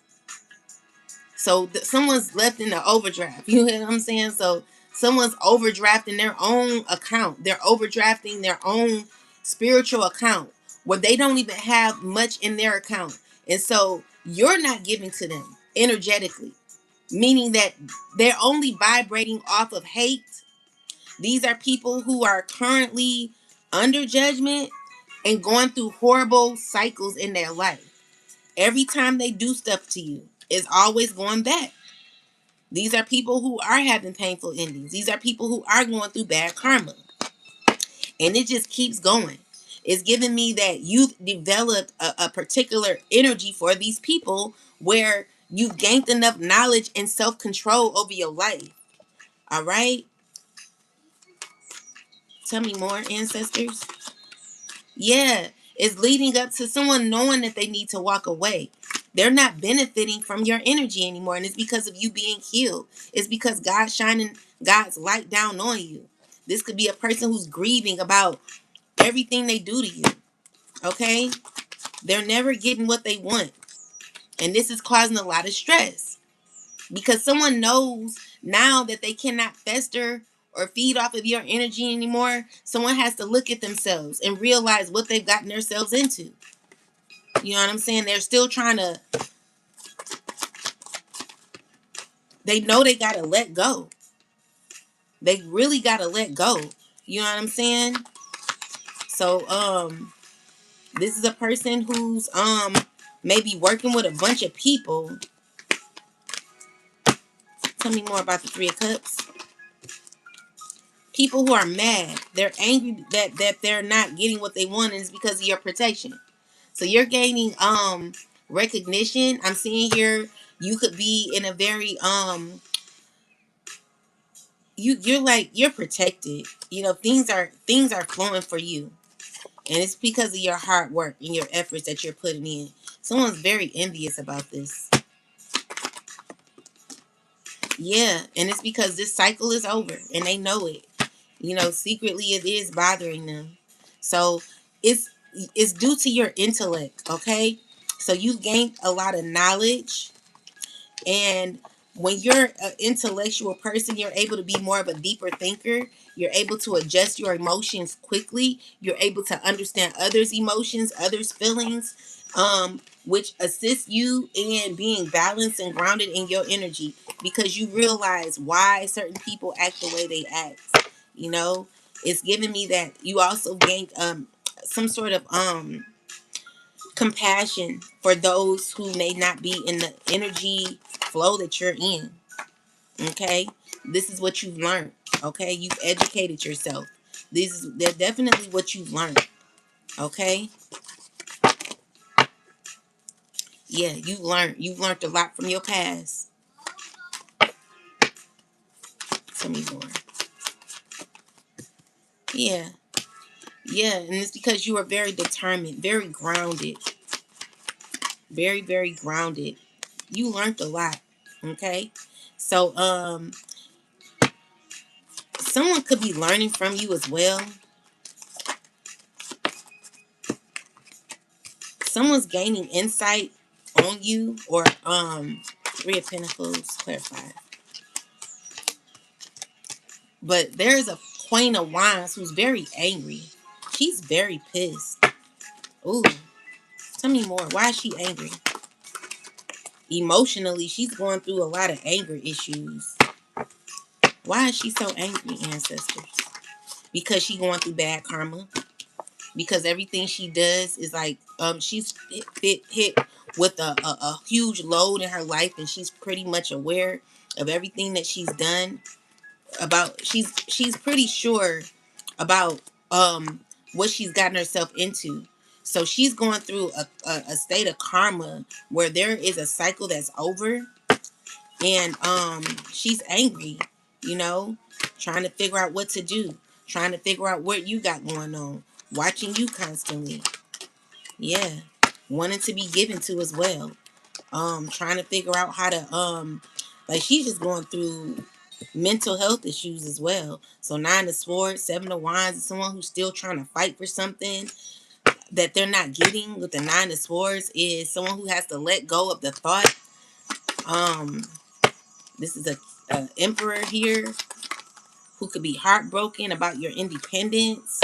So someone's left in the overdraft. You know what I'm saying? So someone's overdrafting their own account. They're overdrafting their own spiritual account where they don't even have much in their account. And so you're not giving to them energetically, meaning that they're only vibrating off of hate. These are people who are currently under judgment and going through horrible cycles in their life. Every time they do stuff to you, it's always going back. These are people who are having painful endings. These are people who are going through bad karma. And it just keeps going. It's giving me that you've developed a particular energy for these people where You've gained enough knowledge and self-control over your life. All right? Tell me more, ancestors. Yeah, it's leading up to someone knowing that they need to walk away. They're not benefiting from your energy anymore, and it's because of you being healed. It's because God's shining God's light down on you. This could be a person who's grieving about everything they do to you. Okay? They're never getting what they want. And this is causing a lot of stress because someone knows now that they cannot fester or feed off of your energy anymore. Someone has to look at themselves and realize what they've gotten themselves into. You know what I'm saying? They're still trying to, they know they got to let go. They really got to let go. You know what I'm saying? So, this is a person who's, maybe working with a bunch of people. Tell me more about the Three of Cups. People who are mad. They're angry that they're not getting what they want, and it's because of your protection. So you're gaining recognition. I'm seeing here you could be in a very you're like you're protected. You know, things are flowing for you. And it's because of your hard work and your efforts that you're putting in. Someone's very envious about this. Yeah, and it's because this cycle is over and they know it. You know, secretly it is bothering them. So it's it's due to your intellect, okay? So you've gained a lot of knowledge, and when you're an intellectual person, you're able to be more of a deeper thinker. You're able to adjust your emotions quickly. You're able to understand others' emotions, others' feelings, which assists you in being balanced and grounded in your energy because you realize why certain people act the way they act. You know, it's giving me that you also gained some sort of compassion for those who may not be in the energy flow that you're in. Okay, this is what you've learned. Okay, you've educated yourself. They're definitely what you've learned. Okay, yeah, you've learned a lot from your past. Tell me more. Yeah, yeah, and it's because you are very determined, very grounded, very grounded. You learned a lot. Okay, so someone could be learning from you as well. Someone's gaining insight on you, or Three of Pentacles, clarify. But there's a Queen of Wands who's very angry. She's very pissed. Ooh, tell me more. Why is she angry? Emotionally, she's going through a lot of anger issues. Why is she so angry, ancestors? Because she's going through bad karma. Because everything she does is like she's hit with a huge load in her life, and she's pretty much aware of everything that she's done. About she's pretty sure about what she's gotten herself into. So she's going through a state of karma where there is a cycle that's over, and she's angry, you know, trying to figure out what to do, trying to figure out what you got going on, watching you constantly. Yeah, wanting to be given to as well. Trying to figure out how to like she's just going through mental health issues as well. So Nine of Swords, Seven of Wands is someone who's still trying to fight for something that they're not getting. With the Nine of Swords is someone who has to let go of the thought. Um, this is a Emperor here who could be heartbroken about your independence,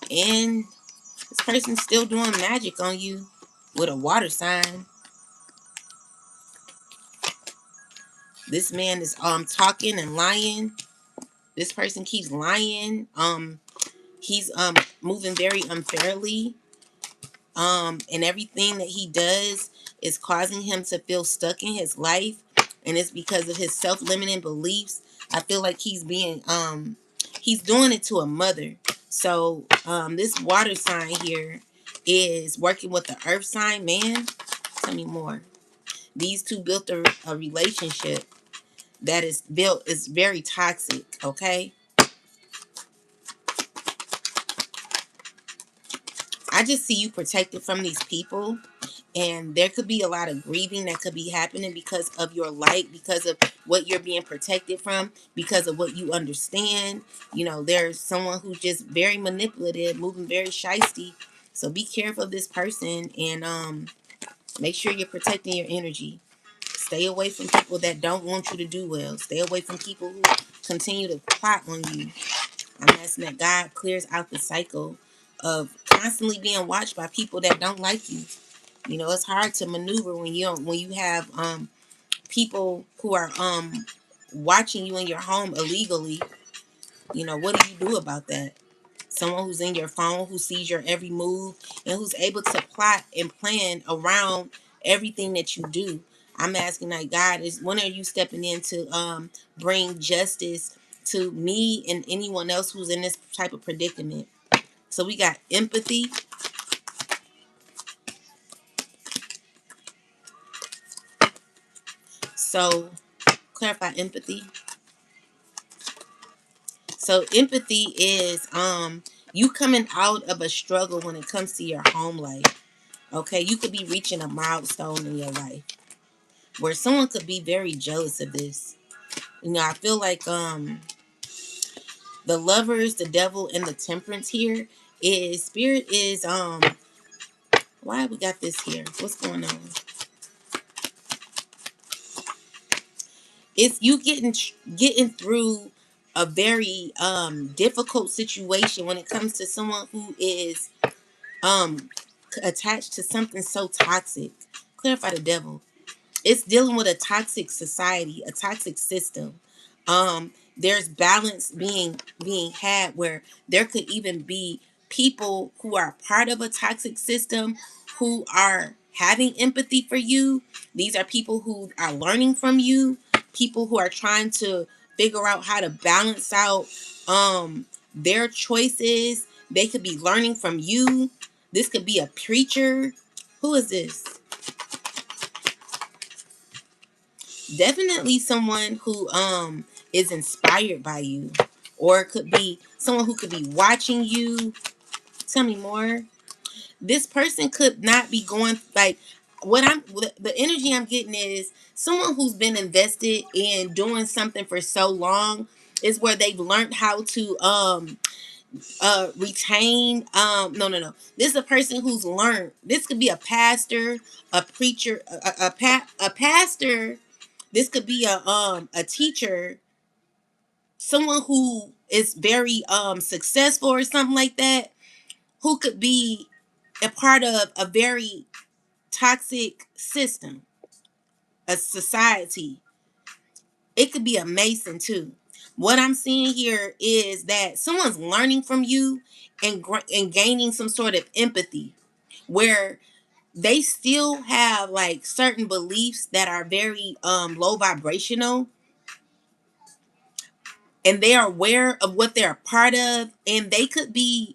and this person's still doing magic on you with a water sign. This man is talking and lying. This person keeps lying. He's moving very unfairly. And everything that he does is causing him to feel stuck in his life, and it's because of his self-limiting beliefs. I feel like he's doing it to a mother. So this water sign here is working with the earth sign man. Tell me more. These two built a relationship that is very toxic, okay? I just see you protected from these people, and there could be a lot of grieving that could be happening because of your light, because of what you're being protected from, because of what you understand. You know, there's someone who's just very manipulative, moving very shisty. So be careful of this person, and make sure you're protecting your energy. Stay away from people that don't want you to do well. Stay away from people who continue to plot on you. I'm asking that God clears out the cycle of constantly being watched by people that don't like you. You know, it's hard to maneuver when you have people who are watching you in your home illegally. You know, what do you do about that? Someone who's in your phone, who sees your every move, and who's able to plot and plan around everything that you do. I'm asking like God, is when are you stepping in to bring justice to me and anyone else who's in this type of predicament? So we got empathy. So clarify empathy. So empathy is you coming out of a struggle when it comes to your home life. Okay, you could be reaching a milestone in your life where someone could be very jealous of this. You know, I feel like the lovers, the devil, and the temperance here is spirit is why we got this here? What's going on? It's you getting through a very difficult situation when it comes to someone who is um attached to something so toxic. Clarify the devil. It's dealing with a toxic society, a toxic system. There's balance being had where there could even be people who are part of a toxic system who are having empathy for you. These are people who are learning from you, people who are trying to figure out how to balance out their choices. They could be learning from you. This could be a preacher. Who is this? Definitely someone who is inspired by you, or it could be someone who could be watching you. Tell me more. This person could not be going like the energy I'm getting is someone who's been invested in doing something for so long, is where they've learned how to retain no, this is a person who's learned. This could be a pastor, a preacher, a pastor. This could be a teacher, someone who is very successful or something like that, who could be a part of a very toxic system, a society. It could be a mason too. What I'm seeing here is that someone's learning from you and gaining some sort of empathy, where they still have like certain beliefs that are very low vibrational, and they are aware of what they're a part of, and they could be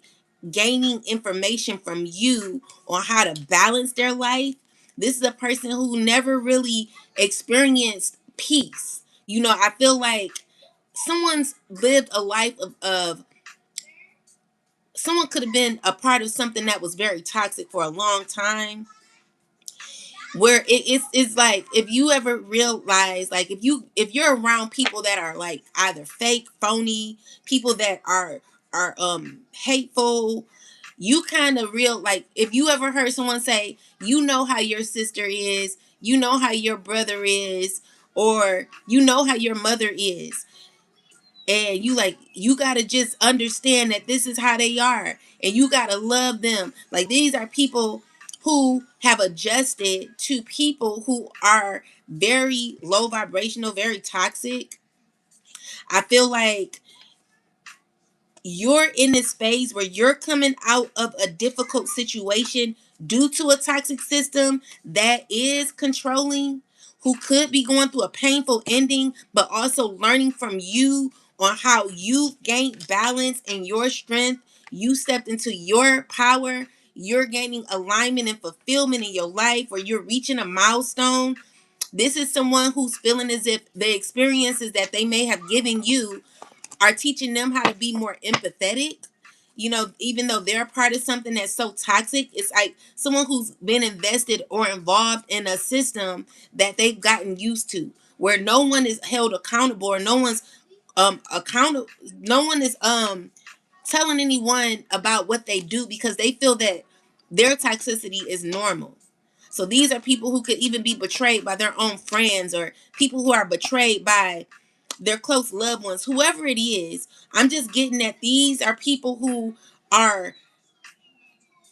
gaining information from you on how to balance their life. This is a person who never really experienced peace. You know, I feel like someone's lived a life of someone could have been a part of something that was very toxic for a long time, where it's like, if you ever realize, like, if you're around people that are like either fake, phony, people that are hateful, you kind of real, like, if you ever heard someone say, you know how your sister is, you know how your brother is, or you know how your mother is, and you like, you got to just understand that this is how they are, and you got to love them. Like, these are people who have adjusted to people who are very low vibrational, very toxic. I feel like you're in this phase where you're coming out of a difficult situation due to a toxic system that is controlling, who could be going through a painful ending, but also learning from you on how you gained balance and your strength. You stepped into your power. you're gaining alignment and fulfillment in your life, or you're reaching a milestone. This is someone who's feeling as if the experiences that they may have given you are teaching them how to be more empathetic. You know, even though they're a part of something that's so toxic, it's like someone who's been invested or involved in a system that they've gotten used to, where no one is held accountable, or no one's accountable, no one is telling anyone about what they do, because they feel that their toxicity is normal. So these are people who could even be betrayed by their own friends, or people who are betrayed by their close loved ones, whoever it is. I'm just getting that these are people who are,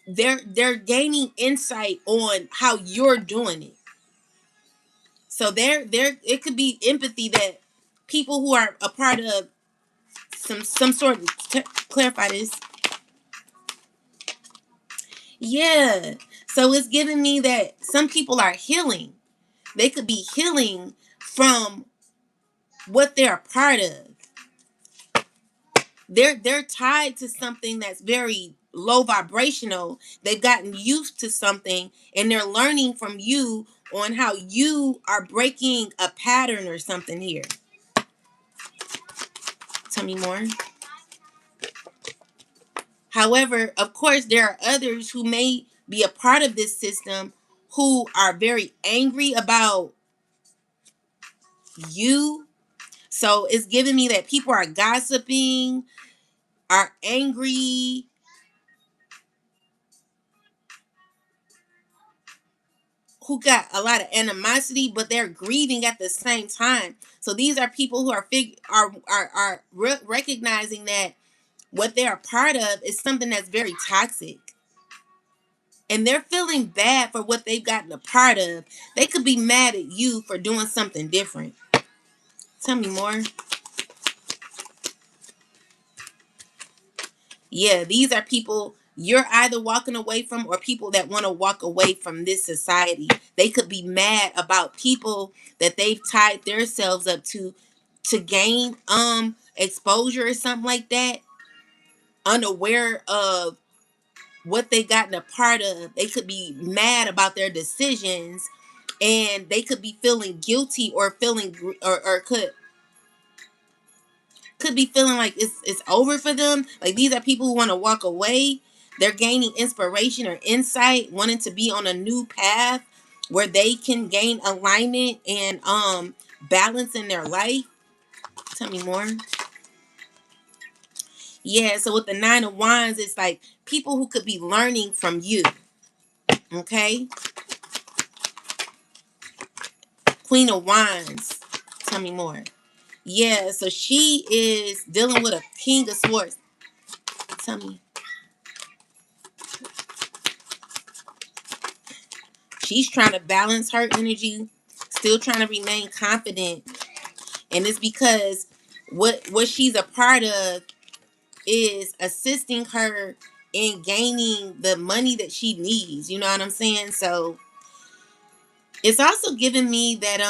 they're gaining insight on how you're doing it. So there it could be empathy that people who are a part of some sort of clarify this. Yeah. So it's giving me that some people are healing. They could be healing from what they're a part of. They're tied to something that's very low vibrational. They've gotten used to something, and they're learning from you on how you are breaking a pattern or something here. Tell me more. However, of course, there are others who may be a part of this system who are very angry about you. So it's giving me that people are gossiping, are angry, who got a lot of animosity, but they're grieving at the same time. So these are people who are recognizing that what they're a part of is something that's very toxic, and they're feeling bad for what they've gotten a part of. They could be mad at you for doing something different. Tell me more. Yeah, these are people you're either walking away from, or people that want to walk away from this society. They could be mad about people that they've tied themselves up to gain exposure or something like that, unaware of what they gotten a part of. They could be mad about their decisions, and they could be feeling guilty, or feeling or could be feeling like it's over for them. Like these are people who want to walk away. They're gaining inspiration or insight, wanting to be on a new path where they can gain alignment and balance in their life. Tell me more. Yeah, so with the 9 of Wands, it's like people who could be learning from you. Okay? Queen of Wands. Tell me more. Yeah, so she is dealing with a King of Swords. Tell me. She's trying to balance her energy, still trying to remain confident. And it's because what she's a part of is assisting her in gaining the money that she needs. You know what I'm saying? So it's also giving me that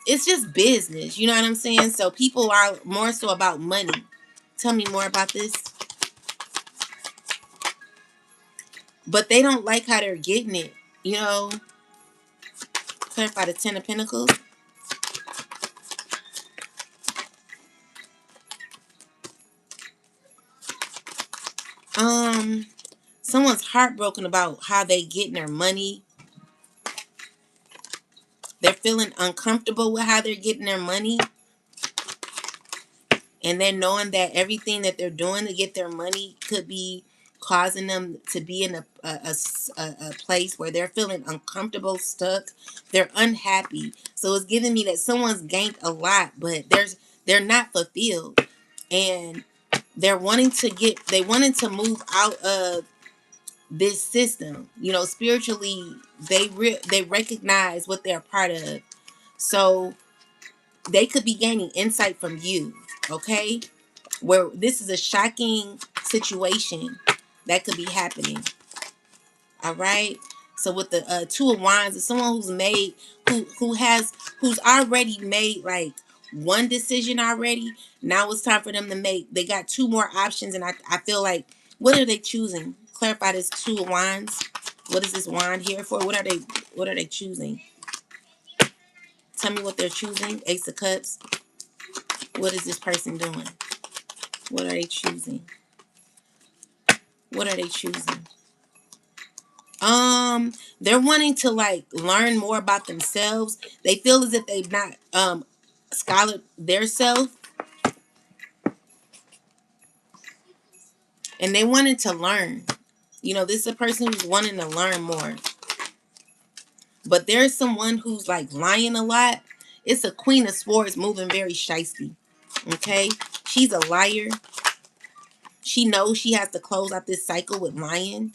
it's just business. You know what I'm saying? So people are more so about money. Tell me more about this. But they don't like how they're getting it. You know, clarify the 10 of Pentacles. Um, Someone's heartbroken about how they getting their money. They're feeling uncomfortable with how they're getting their money. And then knowing that everything that they're doing to get their money could be causing them to be in a place where they're feeling uncomfortable, stuck. They're unhappy. So it's giving me that someone's gained a lot, but they're not fulfilled. And they wanted to move out of this system. You know, spiritually, they recognize what they're part of. So they could be gaining insight from you. Okay, where this is a shocking situation that could be happening. All right. So with the 2 of Wands, it's someone who's made who's already made like one decision already. Now it's time for them to make. They got two more options, and I feel like, what are they choosing? clarify this Two of Wands. What is this wand here for? What are they? What are they choosing? Tell me what they're choosing. Ace of Cups. What is this person doing? What are they choosing? What are they choosing? They're wanting to like learn more about themselves. They feel as if they've not scholared their self, and they wanted to learn. You know, this is a person who's wanting to learn more. But there's someone who's like lying a lot. It's a Queen of Swords moving very shisty. Okay? She's a liar. She knows she has to close out this cycle with lying.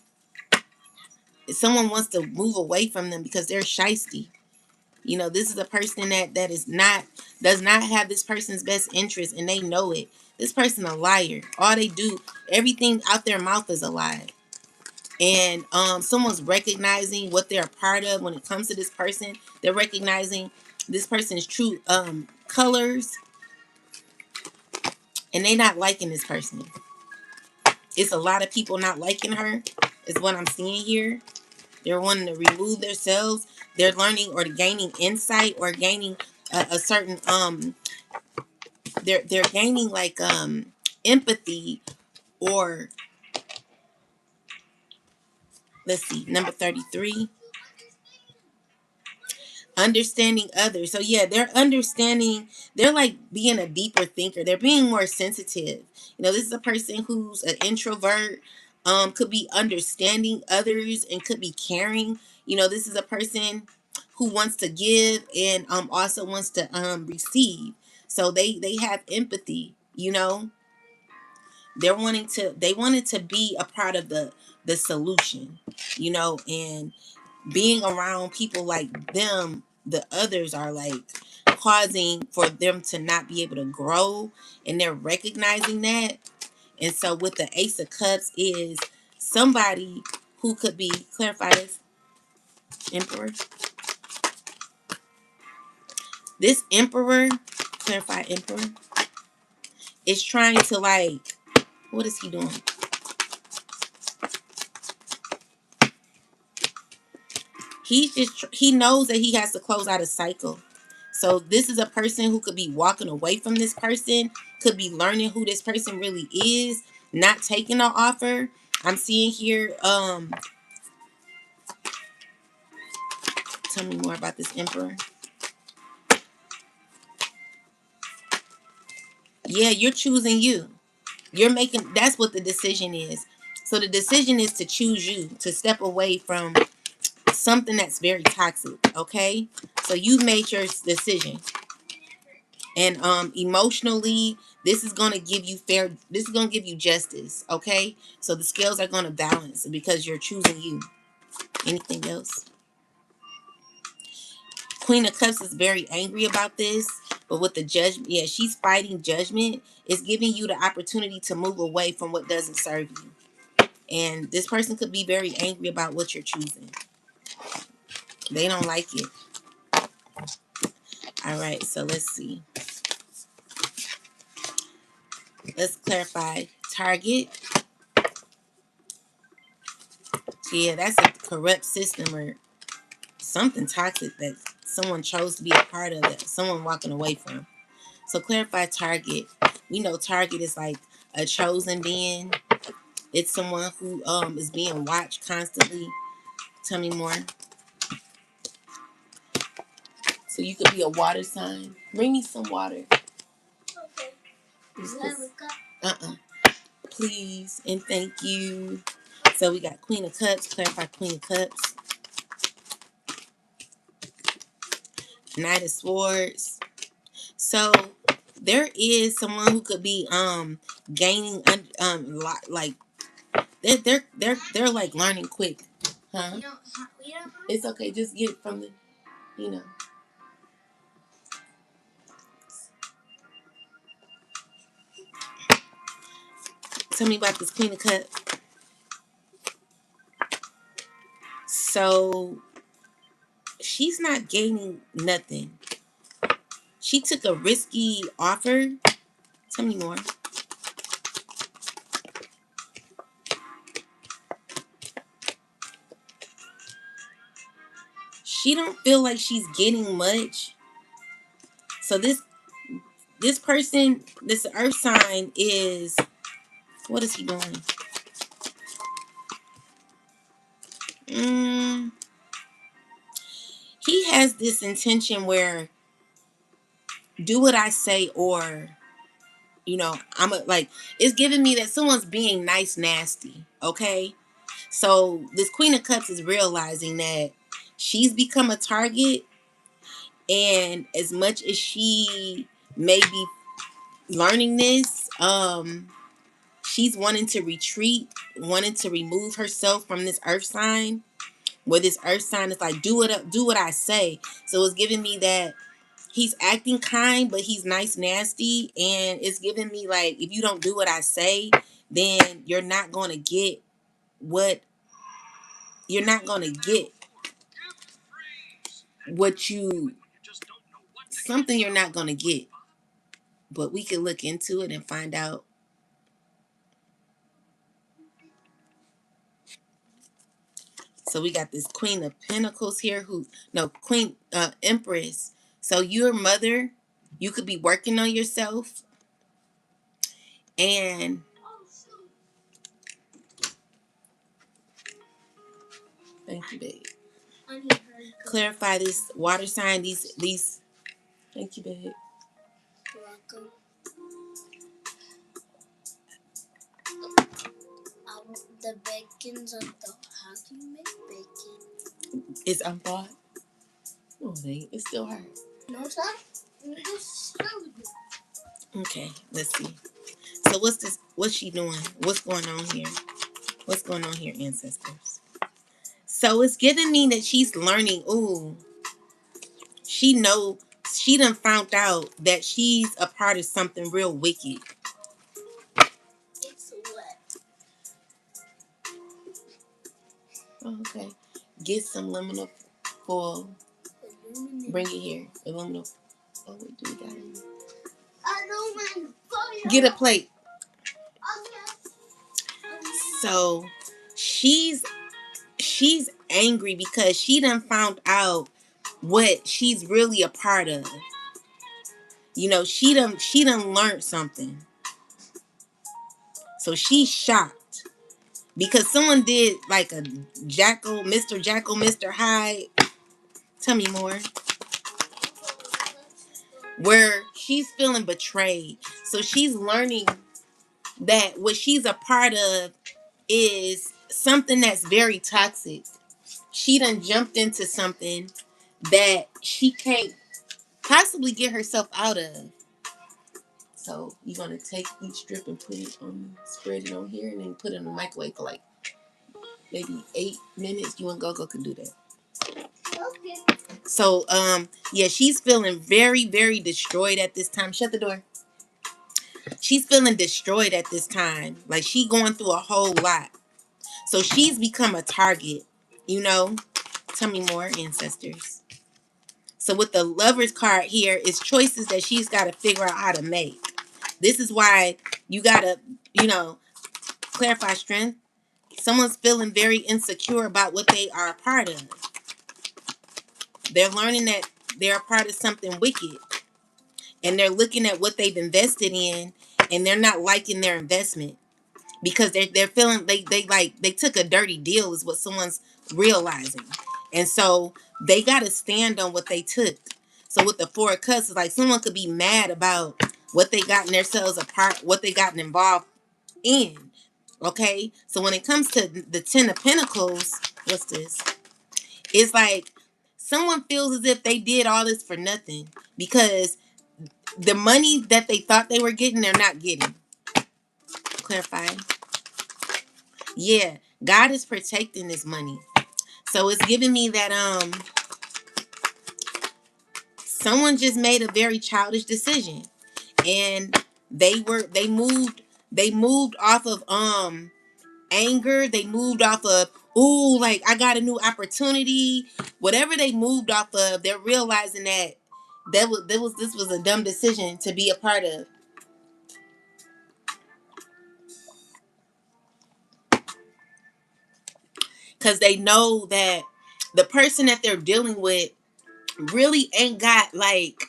If someone wants to move away from them because they're shisty. You know, this is a person that is not, does not have this person's best interest, and they know it. This person a liar. All they do, everything out their mouth is a lie. And someone's recognizing what they're a part of when it comes to this person. They're recognizing this person's true colors, and they not liking this person. It's a lot of people not liking her, is what I'm seeing here. They're wanting to remove themselves. They're learning or gaining insight or gaining a certain they're gaining like empathy, or let's see, number 33, understanding others. So yeah, they're understanding, they're like being a deeper thinker. They're being more sensitive. You know, this is a person who's an introvert, could be understanding others and could be caring. You know, this is a person who wants to give and also wants to receive. So they have empathy, you know. They wanted to be a part of the solution, you know, and being around people like them, the others are like causing for them to not be able to grow, and they're recognizing that. And so with the Ace of Cups is somebody who could be, clarify this, Emperor. This Emperor, clarify Emperor, is trying to like, what is he doing? He knows that he has to close out a cycle. So this is a person who could be walking away from this person, could be learning who this person really is, not taking an offer. I'm seeing here, tell me more about this Emperor. Yeah, you're choosing you. You're making, that's what the decision is. So the decision is to choose you, to step away from something that's very toxic, okay? So you made your decision. And emotionally, this is going to give you fair, this is going to give you justice, okay? So the scales are going to balance because you're choosing you. Anything else? Queen of Cups is very angry about this, but with the judgment, yeah, she's fighting judgment. It's giving you the opportunity to move away from what doesn't serve you. And this person could be very angry about what you're choosing. They don't like it. All right, so let's see. Let's clarify target. Yeah, that's a corrupt system or something toxic that someone chose to be a part of, that someone walking away from. So clarify target. We know target is like a chosen being. It's someone who is being watched constantly. Tell me more. So you could be a water sign. Bring me some water. Okay. Uh-uh. Please and thank you. So we got Queen of Cups. Clarify Queen of Cups. Knight of Swords. So there is someone who could be gaining like they're like learning quick. Huh? It's okay, just get it from the, you know. Tell me about this Queen of Cups. So she's not gaining nothing. She took a risky offer. Tell me more. she don't feel like she's getting much. So this person, this earth sign is, what is he doing? Mm, he has this intention where do what I say, or like, it's giving me that someone's being nice nasty. Okay, so this Queen of Cups is realizing that she's become a target, and as much as she may be learning this, she's wanting to retreat, wanting to remove herself from this earth sign, where this earth sign is like, do what I say. So it's giving me that he's acting kind, but he's nice nasty, and it's giving me like, if you don't do what I say, then what you're not going to get what you something you're not going to get. But we can look into it and find out. So we got this Queen of Pentacles here, Queen Empress. So your mother, you could be working on yourself, and thank you, babe. Clarify this water sign. These. Thank you, babe. You're welcome. The bacon's on the. How do you make bacon? It's unthawed. No, it ain't. It's still hard. No, it's not. Just Okay, let's see. So what's this? What's she doing? What's going on here? What's going on here, ancestors? So it's giving me that she's learning. Ooh, she know she done found out that she's a part of something real wicked. It's wet. Oh, okay. Get some aluminum foil. Bring it here. Aluminum. Oh, wait, do we got it? Aluminum foil. Get a plate. So she's angry because she done found out what she's really a part of. She done learned something. So she's shocked because someone did like a Jackal, Mr. Hyde. Tell me more. Where she's feeling betrayed. So she's learning that what she's a part of is something that's very toxic. She done jumped into something that she can't possibly get herself out of. So you're gonna take each strip and spread it on here, and then put it in the microwave for like maybe 8 minutes. You and Gogo can do that. Okay. So yeah, she's feeling very, very destroyed at this time. Shut the door. She's feeling destroyed at this time. Like she going through a whole lot. So she's become a target. You know. Tell me more, ancestors. So with the Lover's card here is choices that she's got to figure out how to make. This is why you got to, clarify strength. Someone's feeling very insecure about what they are a part of. They're learning that they're a part of something wicked. And they're looking at what they've invested in, and they're not liking their investment. Because they're feeling they took a dirty deal is what someone's realizing. And so they got to stand on what they took. So with the Four of Cups, it's like someone could be mad about what they gotten themselves apart, what they gotten involved in. Okay, so when it comes to the Ten of Pentacles, what's this? It's like someone feels as if they did all this for nothing, because the money that they thought they were getting, they're not getting. Clarify. Yeah, God is protecting this money. So it's giving me that someone just made a very childish decision, and they moved off of anger. They moved off of, ooh, like I got a new opportunity. Whatever they moved off of, they're realizing that this was a dumb decision to be a part of. Because they know that the person that they're dealing with really ain't got like,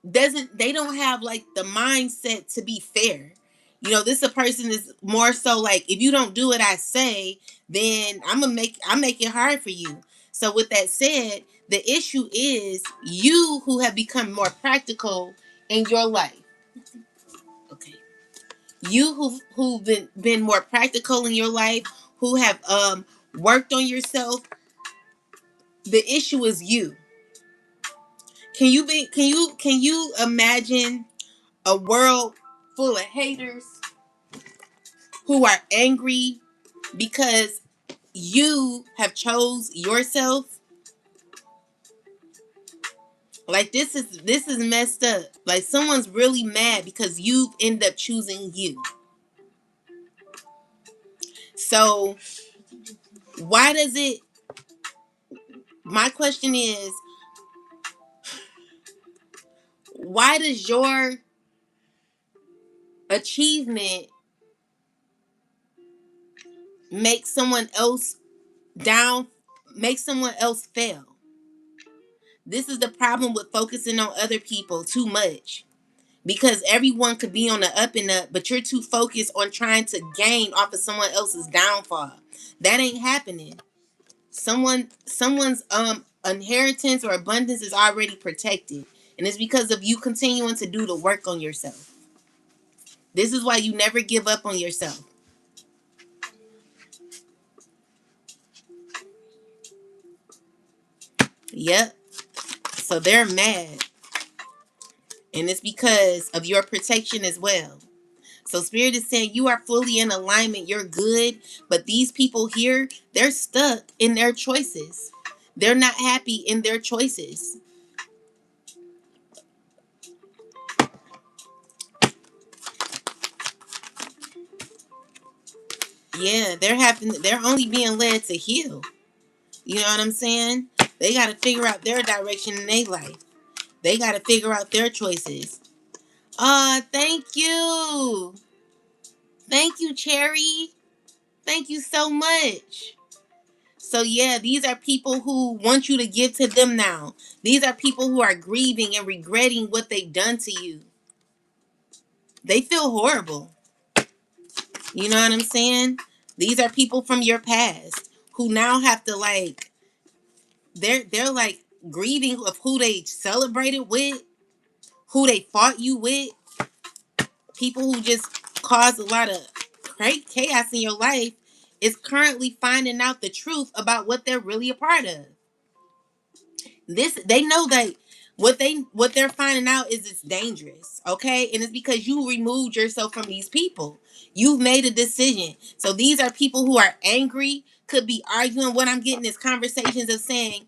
doesn't, they don't have like the mindset to be fair. You know, this a person is more so like, if you don't do what I say, then I make it hard for you. So with that said, the issue is you who have become more practical in your life. Okay. You who've been more practical in your life, who have worked on yourself. The issue is you. Can you imagine a world full of haters who are angry because you have chose yourself? Like, this is messed up. Like, someone's really mad because you end up choosing you. So why does it, my question is, why does your achievement make someone else down, make someone else fail? This is the problem with focusing on other people too much, because everyone could be on the up and up, but you're too focused on trying to gain off of someone else's downfall. That ain't happening. Someone's inheritance or abundance is already protected, and it's because of you continuing to do the work on yourself. This is why you never give up on yourself. Yep. So they're mad, and it's because of your protection as well. So Spirit is saying you are fully in alignment. You're good. But these people here, they're stuck in their choices. They're not happy in their choices. Yeah, they're only being led to heal. You know what I'm saying? They got to figure out their direction in their life. They got to figure out their choices. Thank you. Thank you, Cherry. Thank you so much. So yeah, these are people who want you to give to them now. These are people who are grieving and regretting what they've done to you. They feel horrible. You know what I'm saying? These are people from your past who now have to like, they're like grieving of who they celebrated with, who they fought you with, people who just caused a lot of chaos in your life is currently finding out the truth about what they're really a part of. This, they know that what they're finding out is it's dangerous, okay? And it's because you removed yourself from these people. You've made a decision. So these are people who are angry, could be arguing. What I'm getting is conversations of saying,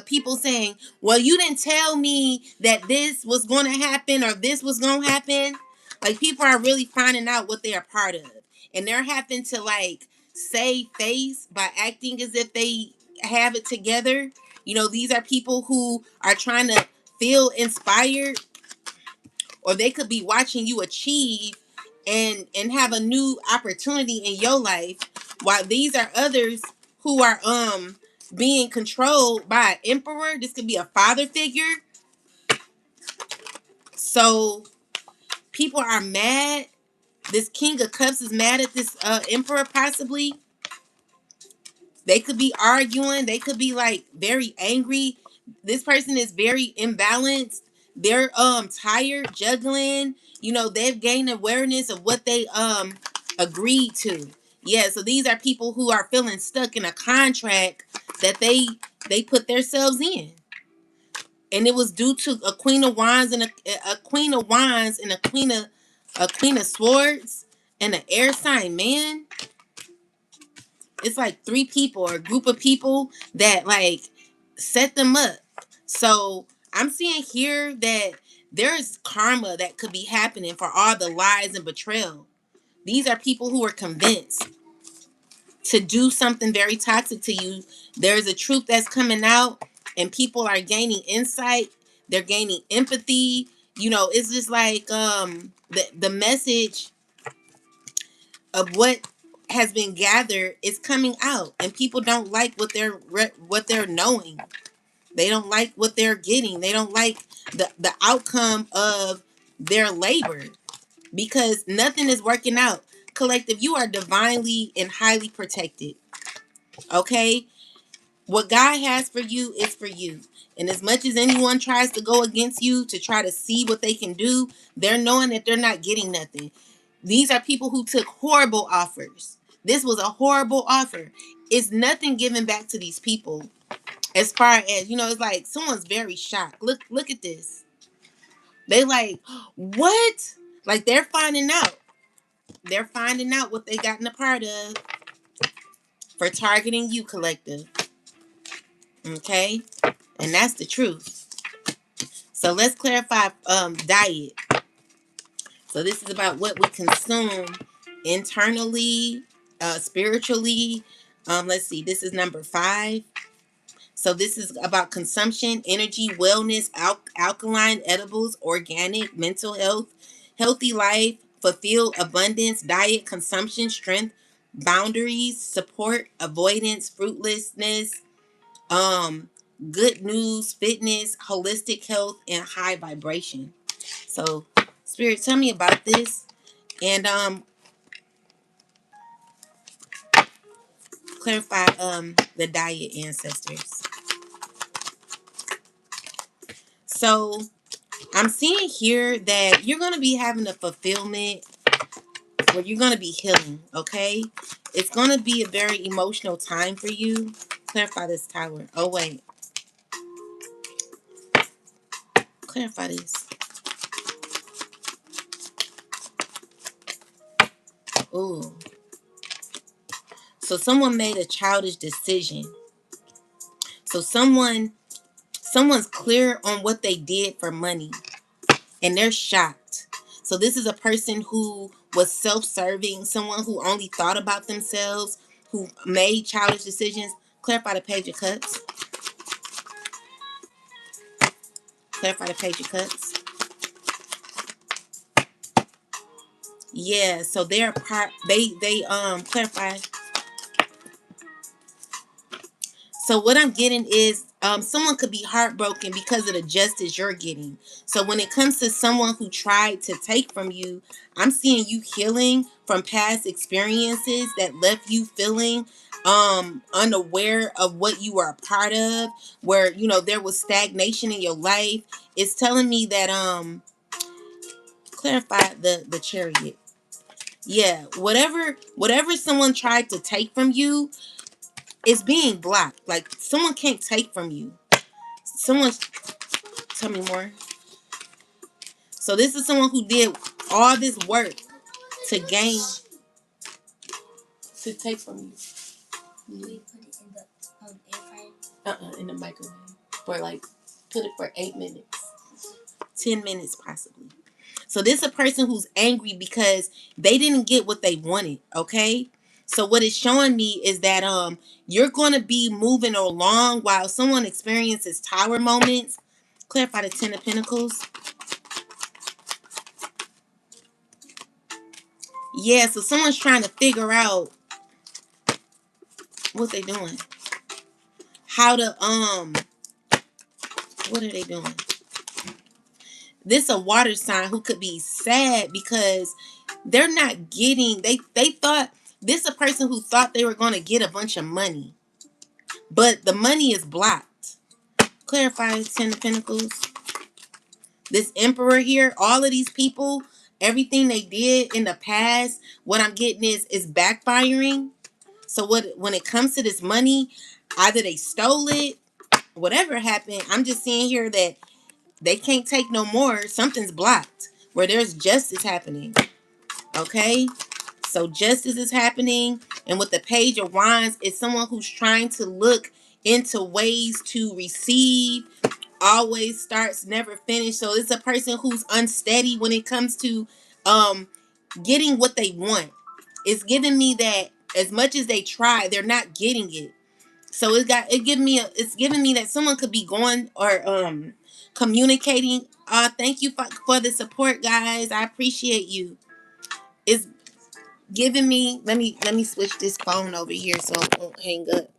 people saying, well, you didn't tell me that this was going to happen or this was going to happen. Like, people are really finding out what they are part of, and they're having to like save face by acting as if they have it together. You know, these are people who are trying to feel inspired, or they could be watching you achieve and have a new opportunity in your life, while these are others who are being controlled by an emperor. This could be a father figure. So people are mad. This King of Cups is mad at this emperor, possibly. They could be arguing. They could be like very angry. This person is very imbalanced. They're tired, juggling. You know, they've gained awareness of what they agreed to. Yeah, so these are people who are feeling stuck in a contract that they put themselves in. And it was due to a Queen of Wands and a Queen of Wands and a Queen of Swords and an air sign man. It's like three people or a group of people that like set them up. So I'm seeing here that there's karma that could be happening for all the lies and betrayal. These are people who are convinced to do something very toxic to you. There's a truth that's coming out, and people are gaining insight. They're gaining empathy. You know, it's just like the message of what has been gathered is coming out, and people don't like what they're knowing. They don't like what they're getting. They don't like the outcome of their labor, because nothing is working out. Collective, you are divinely and highly protected. Okay? What God has for you is for you. And as much as anyone tries to go against you to try to see what they can do, they're knowing that they're not getting nothing. These are people who took horrible offers. This was a horrible offer. It's nothing given back to these people. As far as, it's like someone's very shocked. Look at this. They like, what? Like they're finding out. They're finding out what they gotten a part of for targeting you, collective. Okay? And that's the truth. So let's clarify diet. So this is about what we consume internally, spiritually. Let's see. This is number 5. So this is about consumption, energy, wellness, alkaline edibles, organic, mental health, healthy life, fulfilled abundance, diet, consumption, strength, boundaries, support, avoidance, fruitlessness, um, good news, fitness, holistic health, and high vibration. So, Spirit, tell me about this, and clarify the diet ancestors. So I'm seeing here that you're going to be having a fulfillment where you're going to be healing, okay? It's going to be a very emotional time for you. Clarify this, tower. Oh, wait. Clarify this. Ooh. So someone made a childish decision. So someone's clear on what they did for money, and they're shocked. So this is a person who was self-serving, someone who only thought about themselves, who made childish decisions. Clarify the Page of Cups. Clarify the Page of Cups. Yeah, so they're part. They clarify. So what I'm getting is someone could be heartbroken because of the justice you're getting. So when it comes to someone who tried to take from you, I'm seeing you healing from past experiences that left you feeling unaware of what you were a part of, where there was stagnation in your life. It's telling me that clarify the Chariot. Yeah, whatever someone tried to take from you is being blocked. Like someone can't take from you. Someone tell me more. So this is someone who did all this work to gain to take from you. We put it in the air fryer. In the microwave for like put it for 8 minutes, 10 minutes possibly. So this is a person who's angry because they didn't get what they wanted. Okay. So what it's showing me is that you're gonna be moving along while someone experiences tower moments. Clarify the 10 of Pentacles. Yeah, so someone's trying to figure out what they doing. How to what are they doing? This a water sign who could be sad because they're not getting they thought this a person who thought they were going to get a bunch of money, but the money is blocked. Clarify 10 of Pentacles. This Emperor here, all of these people, everything they did in the past, what I'm getting is backfiring. So when it comes to this money, either they stole it, whatever happened, I'm just seeing here that they can't take no more. Something's blocked where there's justice happening. Okay? So justice is happening. And with the Page of Wands, it's someone who's trying to look into ways to receive. Always starts, never finish. So it's a person who's unsteady when it comes to getting what they want. It's giving me that as much as they try, they're not getting it. So it's giving me that someone could be going or communicating. Thank you for the support, guys. I appreciate you. It's giving me, let me switch this phone over here so it won't hang up.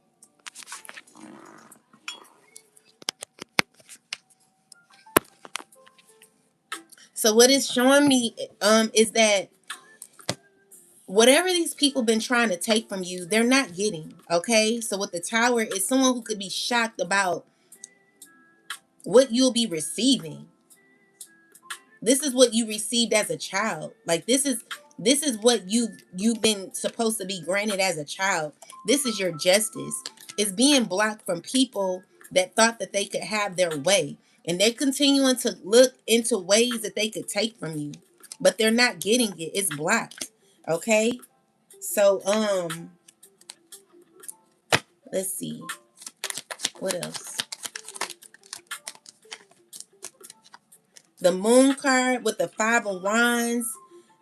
So what it's showing me is that whatever these people been trying to take from you, they're not getting. Okay? So with the tower is someone who could be shocked about what you'll be receiving. This is what you received as a child. Like this is what you've been supposed to be granted as a child. This is your justice. It's being blocked from people that thought that they could have their way, and they're continuing to look into ways that they could take from you, but they're not getting it. It's blocked. Okay? So let's see. What else? The moon card with the 5 of wands.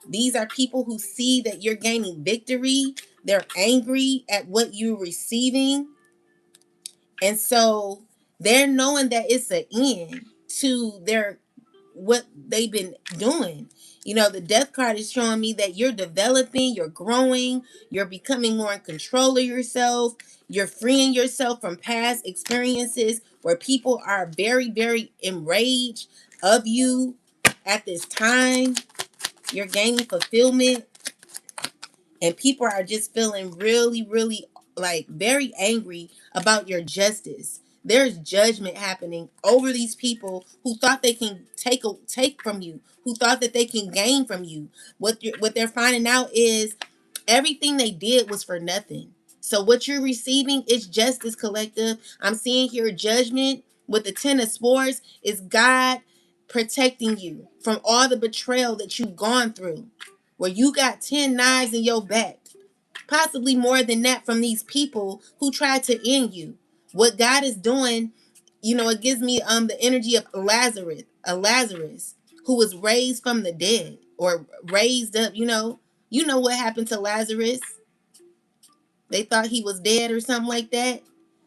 These are people who see that you're gaining victory. They're angry at what you're receiving. And so they're knowing that it's an end to their what they've been doing. You know, the death card is showing me that you're developing, you're growing, you're becoming more in control of yourself, you're freeing yourself from past experiences where people are very, very enraged of you at this time. You're gaining fulfillment, and people are just feeling really, really like very angry about your justice. There's judgment happening over these people who thought they can take from you, who thought that they can gain from you. What they're finding out is everything they did was for nothing. So what you're receiving is justice, collective. I'm seeing here judgment with the 10 of swords is God protecting you from all the betrayal that you've gone through, where you got 10 knives in your back, possibly more than that, from these people who tried to end you. What God is doing, it gives me the energy of Lazarus who was raised from the dead or raised up. You know what happened to Lazarus. They thought he was dead or something like that.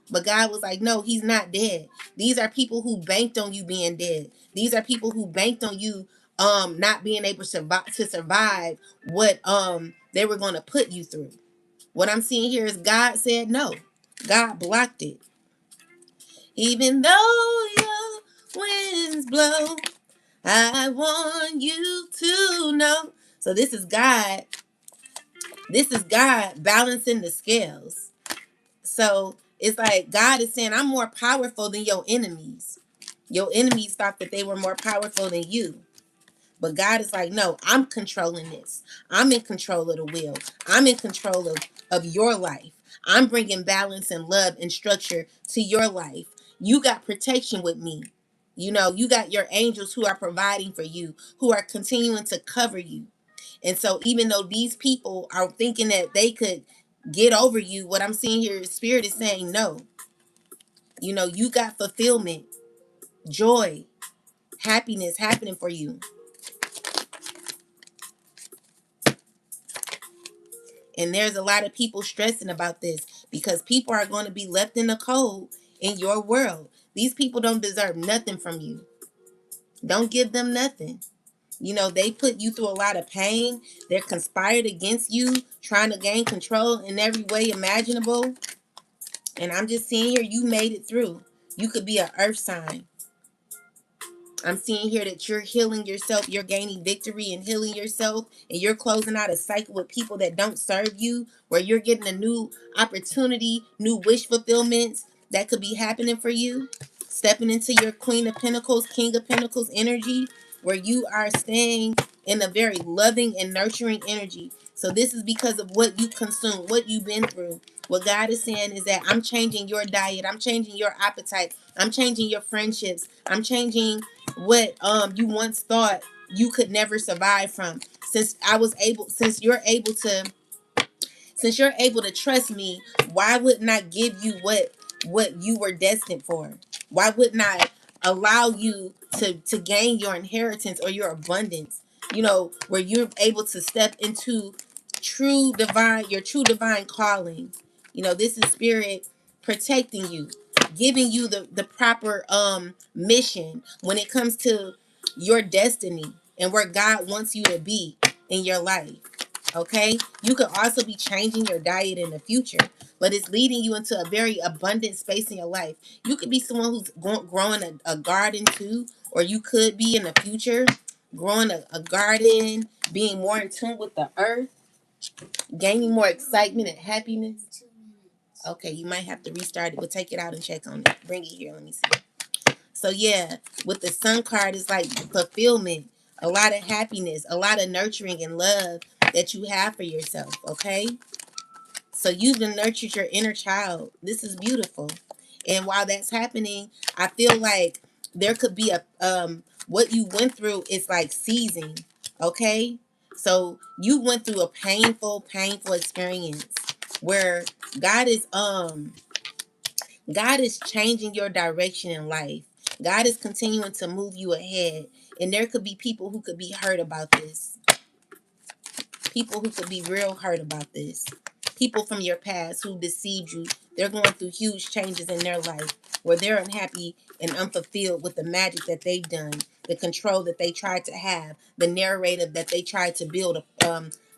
But God was like, no, he's not dead. These are people who banked on you being dead. These are people who banked on you not being able to survive what they were going to put you through. What I'm seeing here is God said no. God blocked it. Even though your winds blow, I want you to know. So this is God. This is God balancing the scales. So it's like God is saying, I'm more powerful than your enemies. Your enemies thought that they were more powerful than you. But God is like, no, I'm controlling this. I'm in control of the will. I'm in control of your life. I'm bringing balance and love and structure to your life. You got protection with me. You got your angels who are providing for you, who are continuing to cover you. And so even though these people are thinking that they could get over you, what I'm seeing here is Spirit is saying no. You got fulfillment, joy, happiness happening for you. And there's a lot of people stressing about this because people are going to be left in the cold in your world. These people don't deserve nothing from you. Don't give them nothing. They put you through a lot of pain. They're conspired against you, trying to gain control in every way imaginable. And I'm just seeing here, you made it through. You could be an earth sign. I'm seeing here that you're healing yourself. You're gaining victory and healing yourself. And you're closing out a cycle with people that don't serve you, where you're getting a new opportunity, new wish fulfillments that could be happening for you. Stepping into your Queen of Pentacles, King of Pentacles energy, where you are staying in a very loving and nurturing energy. So this is because of what you consume, what you've been through. What God is saying is that I'm changing your diet. I'm changing your appetite. I'm changing your friendships. I'm changing what you once thought you could never survive from. Since you're able to trust me, why wouldn't I give you what you were destined for? Why wouldn't I allow you to gain your inheritance or your abundance? Where you're able to step into your true divine calling. This is Spirit protecting you, giving you the proper mission when it comes to your destiny and where God wants you to be in your life. Okay, you could also be changing your diet in the future, but it's leading you into a very abundant space in your life. You could be someone who's growing a garden too, or you could be in the future growing a garden, being more in tune with the earth, gaining more excitement and happiness. Okay, you might have to restart it. We'll take it out and check on it. Bring it here. Let me see. So yeah, with the sun card, it's like fulfillment, a lot of happiness, a lot of nurturing and love that you have for yourself. Okay, so you've nurtured your inner child. This is beautiful, and while that's happening, I feel like there could be a what you went through is like seizing. Okay, so you went through a painful experience where God is God is changing your direction in life. God is continuing to move you ahead. And there could be people who could be hurt about this. People who could be real hurt about this. People from your past who deceived you. They're going through huge changes in their life where they're unhappy and unfulfilled with the magic that they've done, the control that they tried to have, the narrative that they tried to build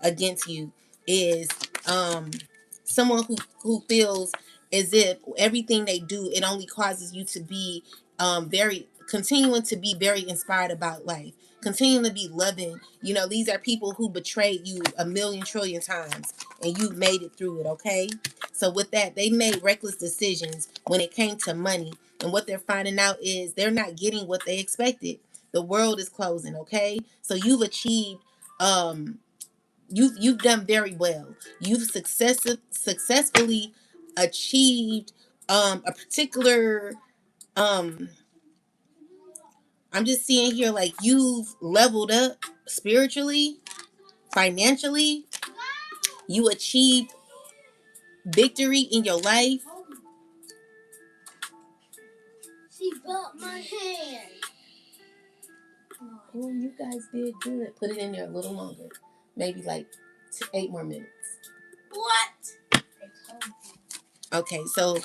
against you is someone who feels as if everything they do, it only causes you to be very continuing to be very inspired about life, continuing to be loving. You know, these are people who betrayed you a million trillion times and you made it through it. Okay, so with that, they made reckless decisions when it came to money, and what they're finding out is they're not getting what they expected. The world is closing. Okay, so you've achieved you've done very well. You've successfully achieved a particular um I'm just seeing here like you've leveled up spiritually, financially, you achieved victory in your life. She bumped my hand. Oh, you guys did good. Put it in there a little longer. Maybe like 8 more minutes. What? Okay, so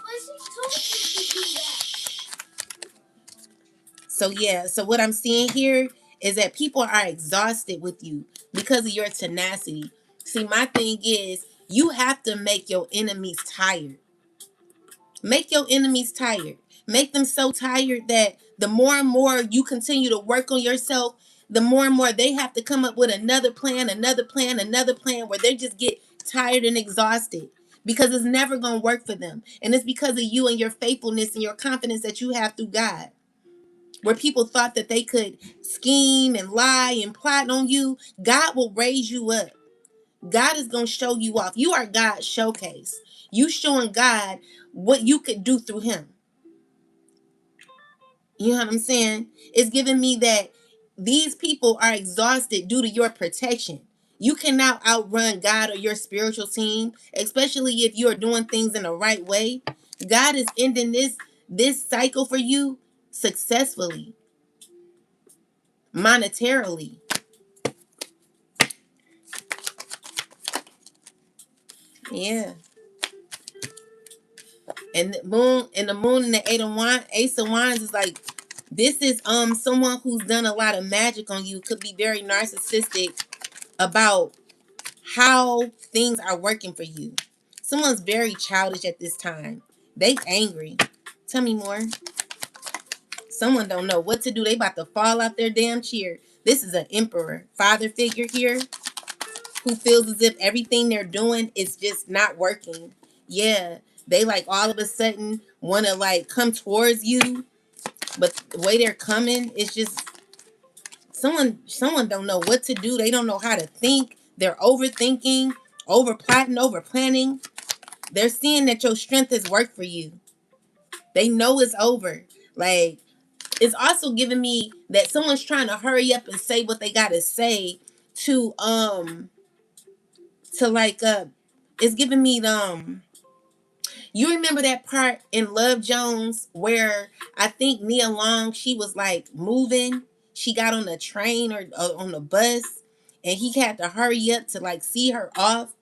so what I'm seeing here is that people are exhausted with you because of your tenacity. See, my thing is you have to make your enemies tired. Make your enemies tired. Make them so tired that the more and more you continue to work on yourself, the more and more they have to come up with another plan, another plan where they just get tired and exhausted because it's never going to work for them. And it's because of you and your faithfulness and your confidence that you have through God. Where people thought that they could scheme and lie and plot on you, God will raise you up. God is going to show you off. You are God's showcase. You showing God what you could do through him. You know what I'm saying? It's giving me that these people are exhausted due to your protection. You cannot outrun God or your spiritual team, especially if you're doing things in the right way. God is ending this cycle for you successfully, monetarily. Yeah. And the moon and the ace of wands is like this is someone who's done a lot of magic on you, could be very narcissistic about how things are working for you. Someone's very childish at this time. They angry. Tell me more. Someone don't know what to do. They about to fall out their damn chair. This is an emperor, father figure here, who feels as if everything they're doing is just not working. Yeah, they like all of a sudden want to like come towards you, but the way they're coming is just someone don't know what to do. They don't know how to think. They're overthinking, over plotting, over planning. They're seeing that your strength has worked for you. They know it's over. Like it's also giving me that someone's trying to hurry up and say what they gotta say to to like it's giving me you remember that part in Love Jones where I think Nia Long, she was like moving. She got on the train or on the bus and he had to hurry up to like see her off.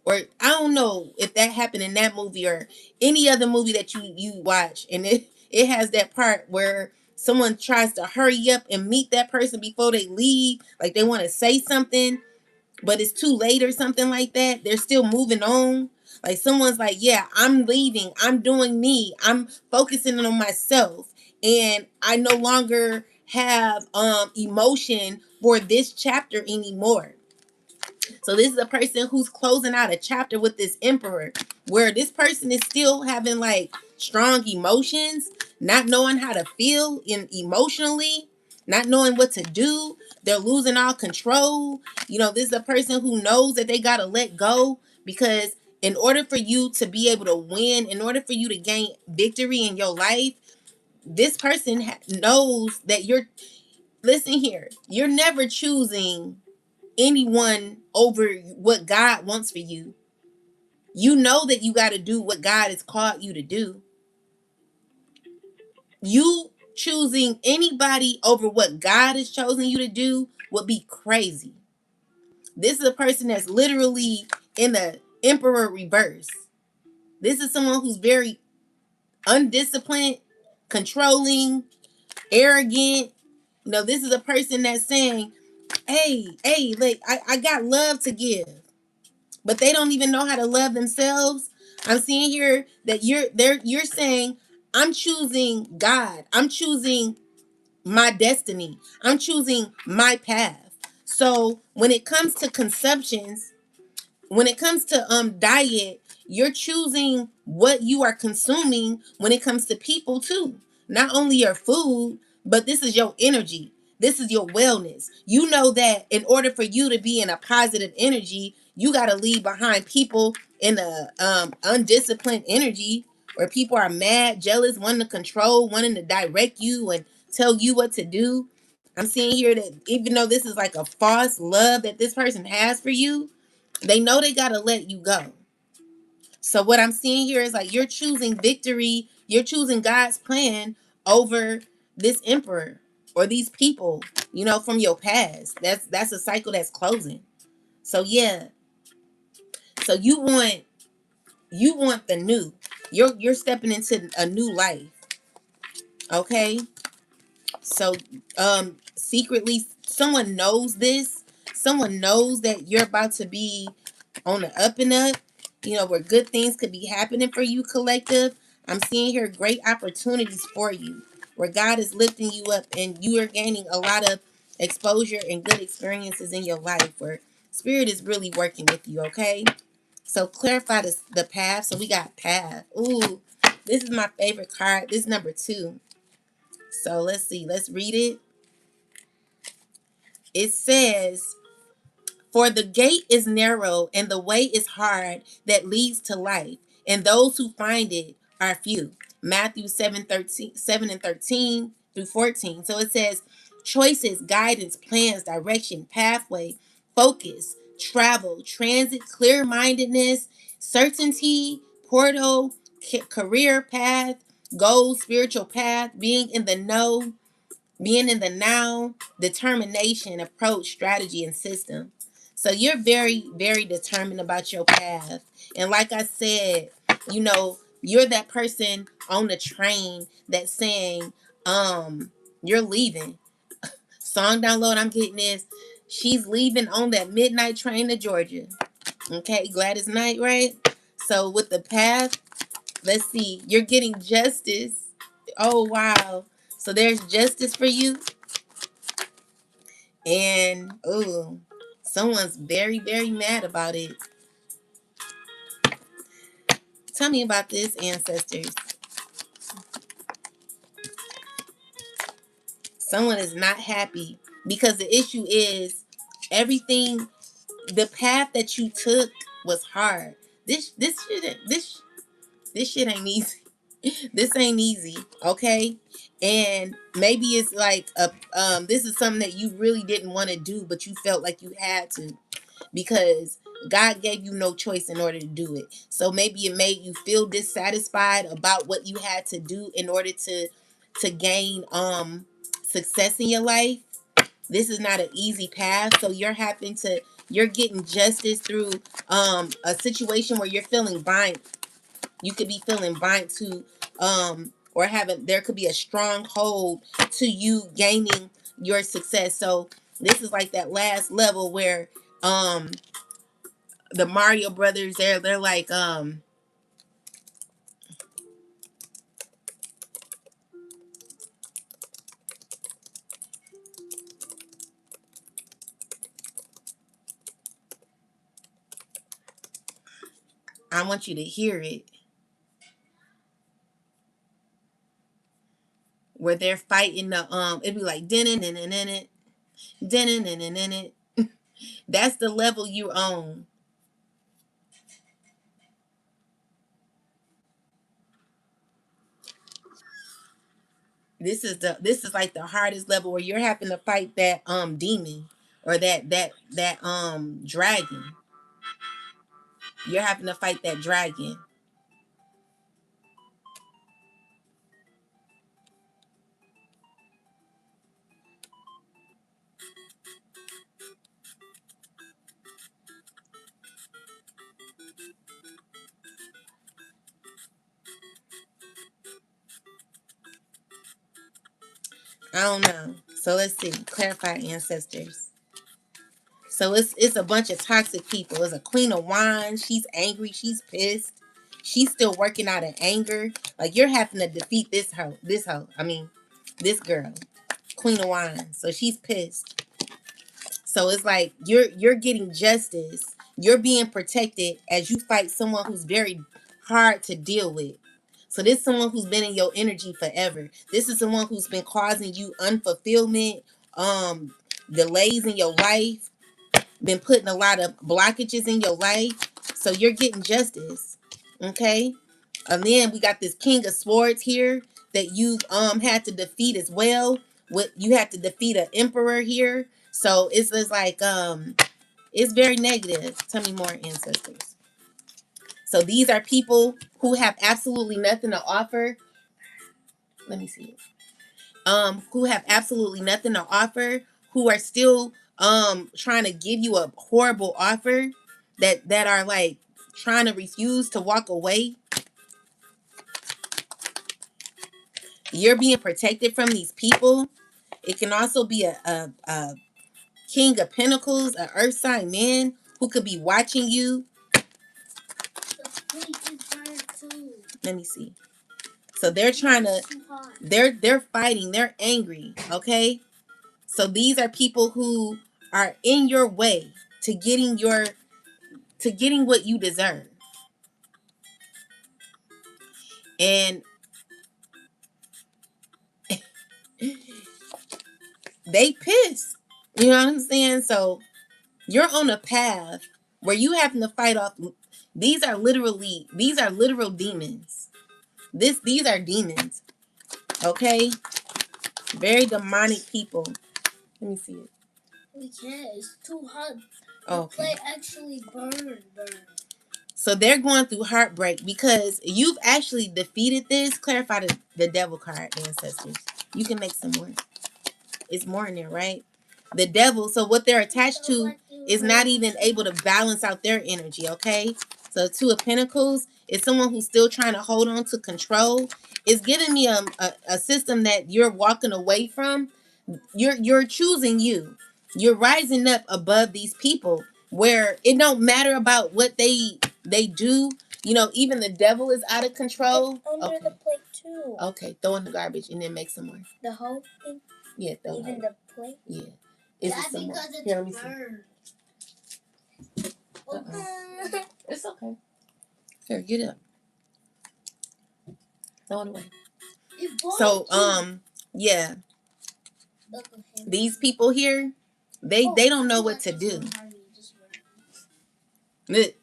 Or I don't know if that happened in that movie or any other movie that you watch. And it has that part where someone tries to hurry up and meet that person before they leave. Like they want to say something but it's too late or something like that. They're still moving on. Like someone's like, yeah, I'm leaving. I'm doing me. I'm focusing on myself. And I no longer have emotion for this chapter anymore. So this is a person who's closing out a chapter with this emperor, where this person is still having like strong emotions, not knowing how to feel in emotionally, not knowing what to do. They're losing all control. This is a person who knows that they gotta let go, because in order for you to be able to win, in order for you to gain victory in your life, this person knows that listen here, you're never choosing anyone over what God wants for you. You know that you got to do what God has called you to do. You choosing anybody over what God has chosen you to do would be crazy. This is a person that's literally in the emperor reverse. This is someone who's very undisciplined, controlling, arrogant. This is a person that's saying, hey, like I got love to give, but they don't even know how to love themselves. I'm seeing here that you're saying, I'm choosing God. I'm choosing my destiny. I'm choosing my path. So when it comes to conceptions, when it comes to diet, you're choosing what you are consuming when it comes to people too. Not only your food, but this is your energy. This is your wellness. You know that in order for you to be in a positive energy, you got to leave behind people in a undisciplined energy, where people are mad, jealous, wanting to control, wanting to direct you and tell you what to do. I'm seeing here that even though this is like a false love that this person has for you, they know they got to let you go. So what I'm seeing here is like you're choosing victory, you're choosing God's plan over this emperor or these people, from your past. That's a cycle that's closing. So yeah. So you want the new. You're stepping into a new life. Okay? So secretly someone knows this. Someone knows that you're about to be on the up and up, where good things could be happening for you, collective. I'm seeing here great opportunities for you, where God is lifting you up and you are gaining a lot of exposure and good experiences in your life, where spirit is really working with you. Okay, so clarify the path. So we got path. Ooh, this is my favorite card. This is number 2. So let's see, let's read it. It says, for the gate is narrow and the way is hard that leads to life, and those who find it are few. Matthew 7:13 through 14. So it says, choices, guidance, plans, direction, pathway, focus, travel, transit, clear mindedness, certainty, portal, career path, goals, spiritual path, being in the now, determination, approach, strategy, and system. So you're very, very determined about your path. And like I said, you're that person on the train that's saying, you're leaving. Song download I'm getting is, she's leaving on that midnight train to Georgia. Okay, Gladys Knight, right? So with the path, let's see, you're getting justice. Oh wow. So there's justice for you. And oh, someone's very, very mad about it. Tell me about this, ancestors. Someone is not happy because the issue is everything. The path that you took was hard. This shit ain't easy. This ain't easy, okay? And maybe it's like this is something that you really didn't want to do, but you felt like you had to, because God gave you no choice in order to do it. So maybe it made you feel dissatisfied about what you had to do in order to gain success in your life. This is not an easy path. So you're getting justice through a situation where you're feeling bind. You could be feeling bind to or having, there could be a strong hold to you gaining your success. So this is like that last level where um the Mario brothers, they're like I want you to hear it, where they're fighting the it'd be like din in it, din in it. That's the level you own. This is like the hardest level where you're having to fight that demon or that dragon. You're having to fight that dragon. I don't know. So let's see. Clarify ancestors. So it's a bunch of toxic people. It's a queen of wands. She's angry. She's pissed. She's still working out of anger. Like you're having to defeat this hoe. This hoe. I mean, this girl. Queen of wands. So she's pissed. So it's like you're getting justice. You're being protected as you fight someone who's very hard to deal with. So this is someone who's been in your energy forever. This is someone who's been causing you unfulfillment, um, delays in your life, been putting a lot of blockages in your life. So you're getting justice. Okay? And then we got this King of Swords here that you've had to defeat as well. With you had to defeat an emperor here. So it's like it's very negative. Tell me more, ancestors. So these are people who have absolutely nothing to offer. Let me see it. Who have absolutely nothing to offer, who are still trying to give you a horrible offer, that are like trying to refuse to walk away. You're being protected from these people. It can also be a King of Pentacles, an Earth sign man who could be watching you. Let me see. So they're trying to they're fighting, they're angry, okay? So these are people who are in your way to getting what you deserve. And they pissed. You know what I'm saying? So you're on a path where you having to fight off these are literal demons. These are demons. Okay? Very demonic people. Let me see it. We can't. It's too hot. The okay. plate actually burned. So they're going through heartbreak because you've actually defeated this. Clarify the devil card, ancestors. You can make some more. It's more in there, right? The devil. So what they're attached to is not even able to balance out their energy, okay? So Two of Pentacles is someone who's still trying to hold on to control. It's giving me a system that you're walking away from. You're choosing you. You're rising up above these people where it don't matter about what they do. You know, even the devil is out of control. It's under the plate too. Okay, throw in the garbage and then make some more. The whole thing? Yeah, even the plate? Yeah. Is That's it because it's here, let me burned. See. It's okay. Here, get up. Throw it away. So, yeah. These people here, they don't know what to do. Look.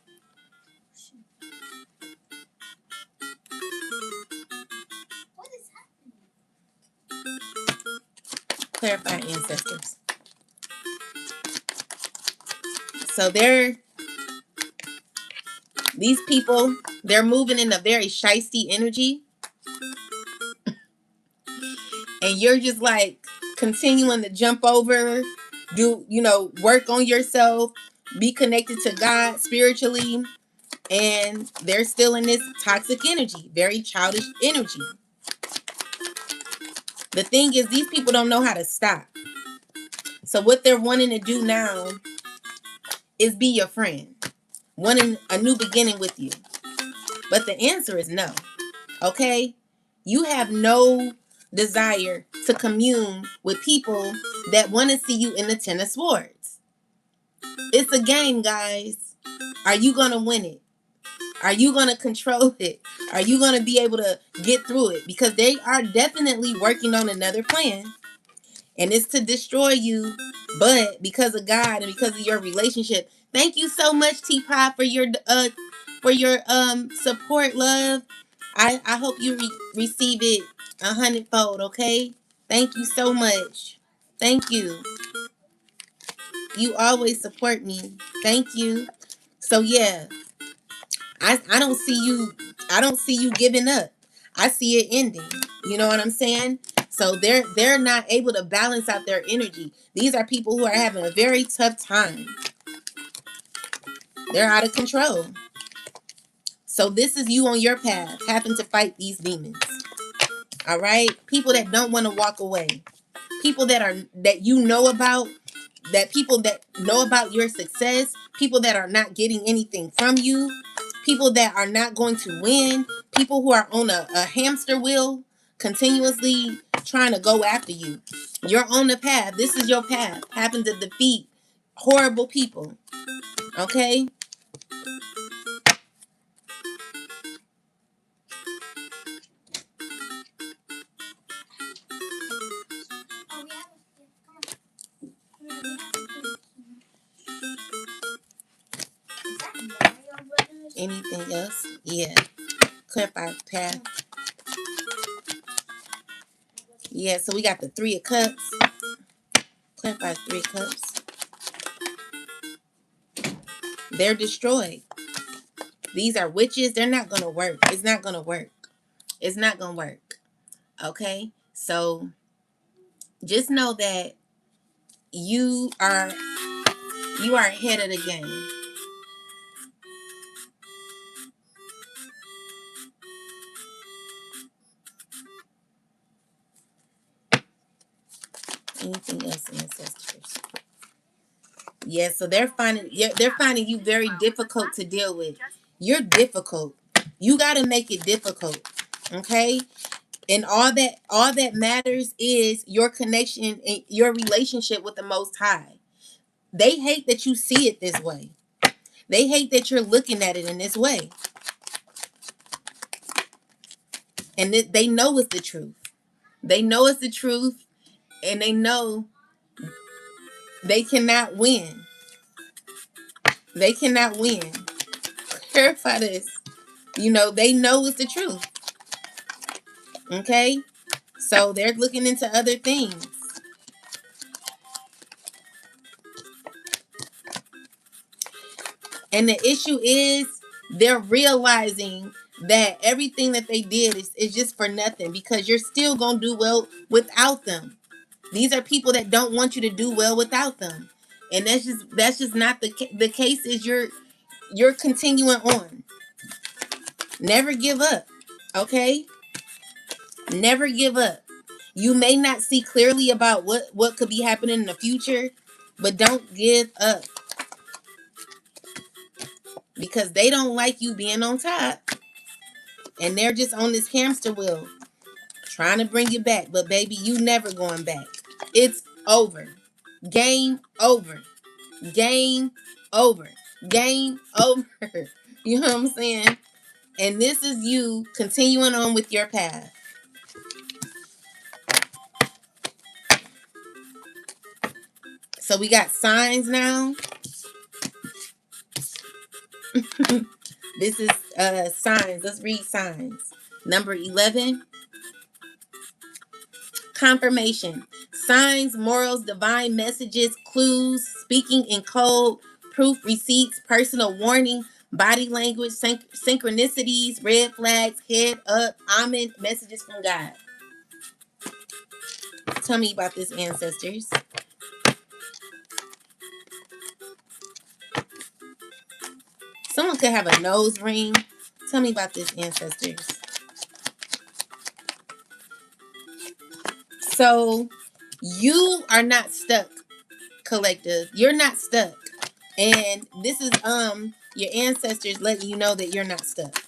What is happening? Clarify ancestors. So these people, they're moving in a very shisty energy. And you're just like continuing to jump over, work on yourself, be connected to God spiritually. And they're still in this toxic energy, very childish energy. The thing is, these people don't know how to stop. So what they're wanting to do now is be your friend, wanting a new beginning with you. But the answer is no. Okay? You have no desire to commune with people that want to see you in the Ten of Swords. It's a game, guys. Are you going to win it? Are you going to control it? Are you going to be able to get through it? Because they are definitely working on another plan, and it's to destroy you. But because of God and because of your relationship, thank you so much, Teapot, for your support, love. I hope you receive it 100-fold. Okay, thank you so much. Thank you. You always support me. Thank you. So yeah, I don't see you. I don't see you giving up. I see it ending. You know what I'm saying? So they're not able to balance out their energy. These are people who are having a very tough time. They're out of control. So this is you on your path, having to fight these demons. All right? People that don't want to walk away. People that you know about, that people that know about your success, people that are not getting anything from you, people that are not going to win, people who are on a hamster wheel continuously trying to go after you. You're on the path. This is your path. Happen to defeat horrible people. Okay? Anything else? Yeah. Clarify path. Yeah, so we got the Three of Cups. Clarify Three of Cups. They're destroyed. These are witches. They're not going to work. It's not going to work. It's not going to work. Okay? So just know that you are ahead of the game. Anything else, ancestors? Yeah, so they're finding you very difficult to deal with. You're difficult. You got to make it difficult. Okay? And all that matters is your connection and your relationship with the Most High. They hate that you see it this way. They hate that you're looking at it in this way. And they know it's the truth. They know it's the truth, and they know they cannot win. They cannot win. Clarify this. They know it's the truth. Okay? So they're looking into other things. And the issue is they're realizing that everything that they did is just for nothing, because you're still going to do well without them. These are people that don't want you to do well without them. And that's just not the case. Is you're continuing on. Never give up. Okay? Never give up. You may not see clearly about what could be happening in the future, but don't give up, because they don't like you being on top, and they're just on this hamster wheel trying to bring you back. But baby, you never going back. It's over. Game over. Game over. Game over. You know what I'm saying? And this is you continuing on with your path. So we got signs now. This is signs. Let's read signs. Number 11. Confirmation. Signs, morals, divine messages, clues, speaking in code, proof, receipts, personal warning, body language, synchronicities, red flags, head up, amen, messages from God. Tell me about this, ancestors. Someone could have a nose ring. Tell me about this, ancestors. So you are not stuck, collective. You're not stuck. And this is your ancestors letting you know that you're not stuck.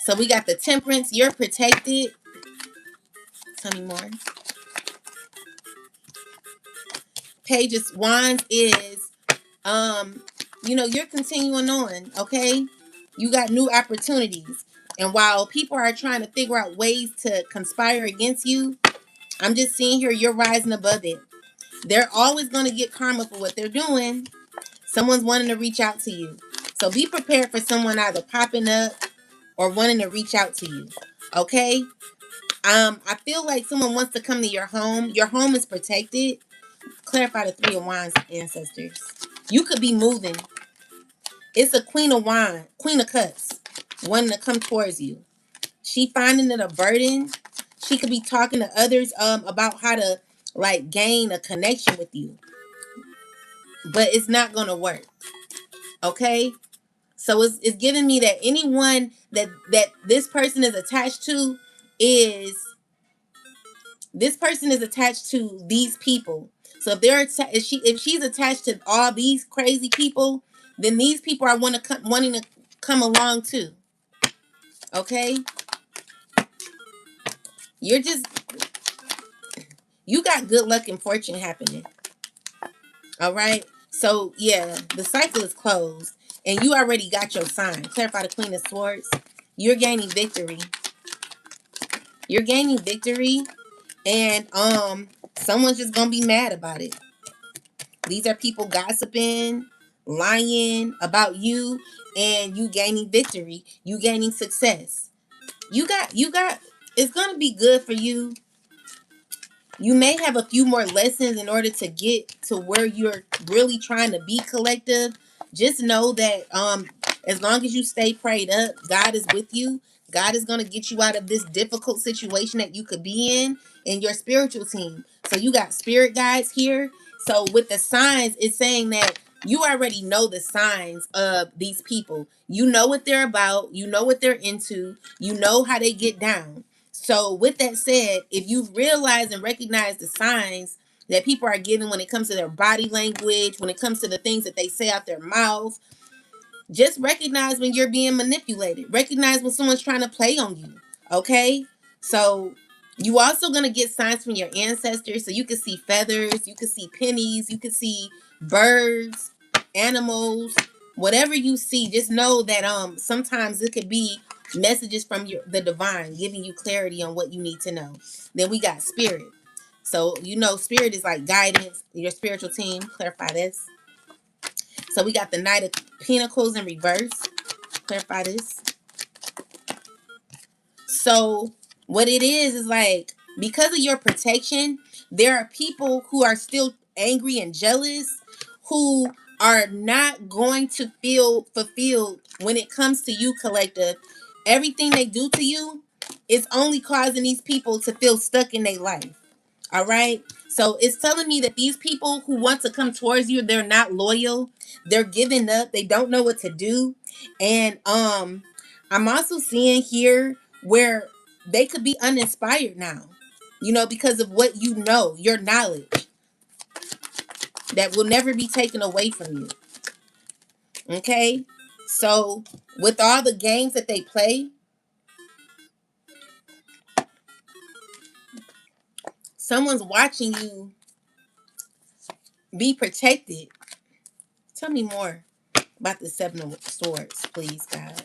So we got the Temperance, you're protected. Tell me more. Page of Wands is you're continuing on, okay? You got new opportunities. And while people are trying to figure out ways to conspire against you, I'm just seeing here you're rising above it. They're always going to get karma for what they're doing. Someone's wanting to reach out to you. So be prepared for someone either popping up or wanting to reach out to you. Okay? I feel like someone wants to come to your home. Your home is protected. Clarify the Three of Wands, ancestors. You could be moving. It's a Queen of Wands, Queen of Cups, wanting to come towards you. She finding it a burden. She could be talking to others about how to like gain a connection with you, but it's not gonna work. Okay, so it's giving me that anyone that this person is attached to is this person is attached to these people. So if she's attached to all these crazy people, then these people are wanting to come along too. Okay, you're just you got good luck and fortune happening. All right. So yeah, the cycle is closed, and you already got your sign. Clarify the Queen of Swords. You're gaining victory. You're gaining victory, and someone's just gonna be mad about it. These are people gossiping, lying about you, and you gaining victory. You gaining success. You got. It's gonna be good for you. You may have a few more lessons in order to get to where you're really trying to be collective. Just know that as long as you stay prayed up, God is with you. God is going to get you out of this difficult situation that you could be in your spiritual team. So you got spirit guides here. So with the signs, it's saying that you already know the signs of these people. You know what they're about. You know what they're into. You know how they get down. So, with that said, if you've realized and recognized the signs that people are giving when it comes to their body language, when it comes to the things that they say out their mouth, just recognize when you're being manipulated. Recognize when someone's trying to play on you. Okay? So, you also going to get signs from your ancestors. So, you can see feathers, you can see pennies, you can see birds, animals, whatever you see. Just know that sometimes it could be messages from the divine giving you clarity on what you need to know. Then we got spirit. So, spirit is like guidance, your spiritual team. Clarify this. So, we got the Knight of Pentacles in reverse. Clarify this. So what it is like because of your protection, there are people who are still angry and jealous who are not going to feel fulfilled when it comes to you, collective. Everything they do to you is only causing these people to feel stuck in their life. All right. So it's telling me that these people who want to come towards you, they're not loyal. They're giving up. They don't know what to do. And I'm also seeing here where they could be uninspired now. Because of what your knowledge that will never be taken away from you. Okay? So with all the games that they play, someone's watching you be protected. Tell me more about the Seven of Swords, please, God.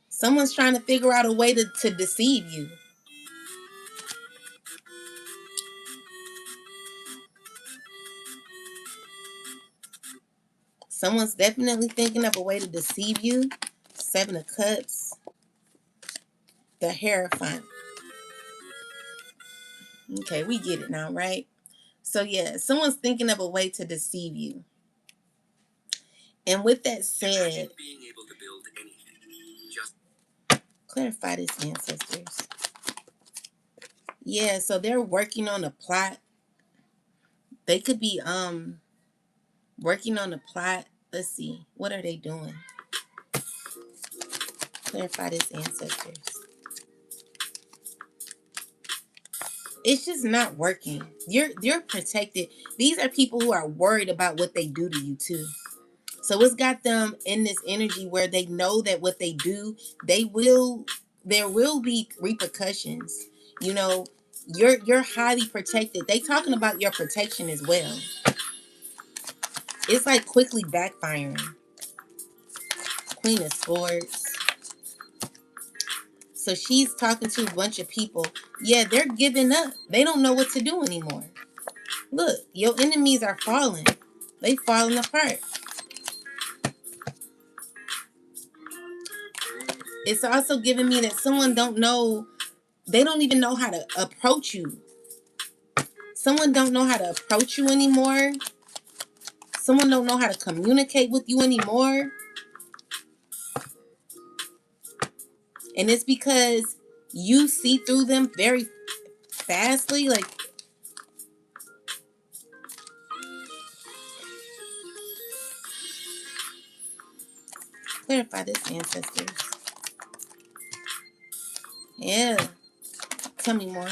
Someone's trying to figure out a way to deceive you. Someone's definitely thinking of a way to deceive you. Seven of Cups. The Hierophant. Okay, we get it now, right? So yeah, someone's thinking of a way to deceive you. And with that said, clarify this, ancestors. Yeah, so they're working on a plot. They could be working on a plot. Let's see. What are they doing? Clarify this, ancestors. It's just not working. You're protected. These are people who are worried about what they do to you too. So it's got them in this energy where they know that what they do, they will there will be repercussions. You know, you're highly protected. They talking about your protection as well. It's like quickly backfiring. Queen of Swords. So she's talking to a bunch of people. Yeah, they're giving up. They don't know what to do anymore. Look, your enemies are falling. They falling apart. It's also giving me that someone don't know, they don't even know how to approach you. Someone don't know how to approach you anymore. Someone don't know how to communicate with you anymore. And it's because you see through them very fastly. Like, clarify this, ancestors. Yeah. Tell me more.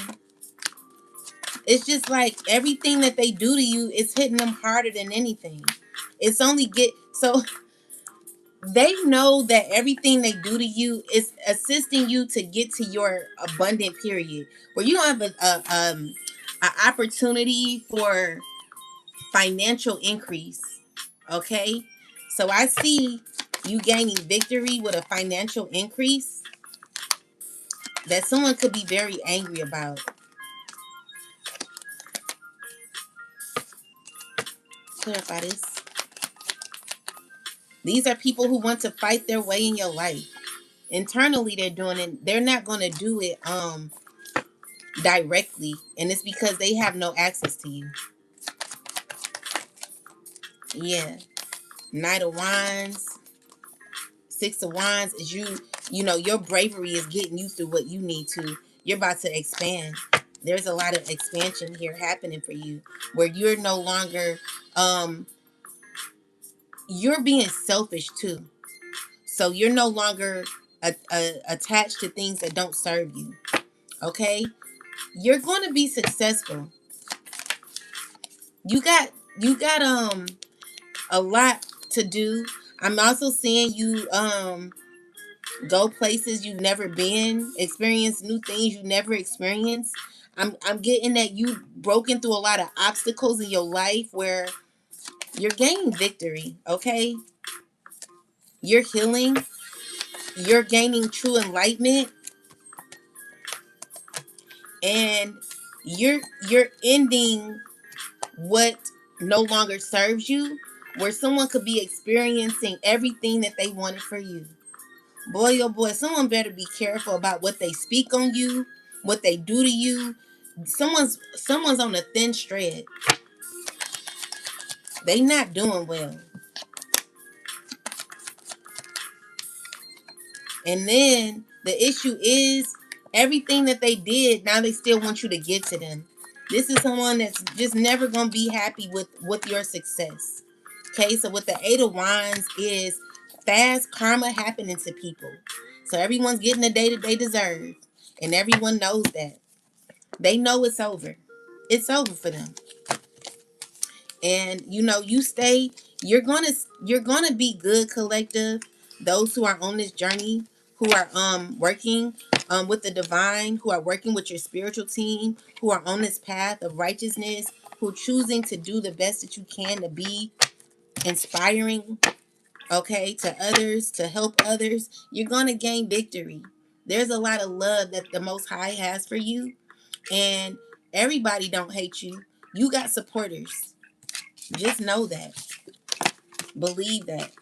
It's just like everything that they do to you is hitting them harder than anything. It's only get so they know that everything they do to you is assisting you to get to your abundant period where you don't have a opportunity for financial increase. Okay, so I see you gaining victory with a financial increase that someone could be very angry about. Clarify this. These are people who want to fight their way in your life. Internally, they're doing it. They're not going to do it directly, and it's because they have no access to you. Yeah. Knight of Wands, Six of Wands is you. You know your bravery is getting you through what you need to. You're about to expand. There's a lot of expansion here happening for you, where you're no longer you're being selfish too. So you're no longer attached to things that don't serve you. Okay, you're going to be successful. You got you got a lot to do. I'm also seeing you go places you've never been, experience new things you never experienced. I'm getting that you've broken through a lot of obstacles in your life where you're gaining victory, okay? You're healing, you're gaining true enlightenment, and you're ending what no longer serves you, where someone could be experiencing everything that they wanted for you. Boy, oh boy, someone better be careful about what they speak on you, what they do to you. Someone's on a thin thread. They not doing well. And then the issue is everything that they did, now they still want you to give to them. This is someone that's just never gonna be happy with your success. Okay, so what the Eight of Wands is fast karma happening to people. So everyone's getting the day that they deserve. And everyone knows that. They know it's over. It's over for them. And you know, you stay, you're gonna be good, collective. Those who are on this journey, who are working with the divine, who are working with your spiritual team, who are on this path of righteousness, who are choosing to do the best that you can to be inspiring, okay, to others, to help others, you're gonna gain victory. There's a lot of love that the Most High has for you, and everybody don't hate you. You got supporters. Just know that. Believe that.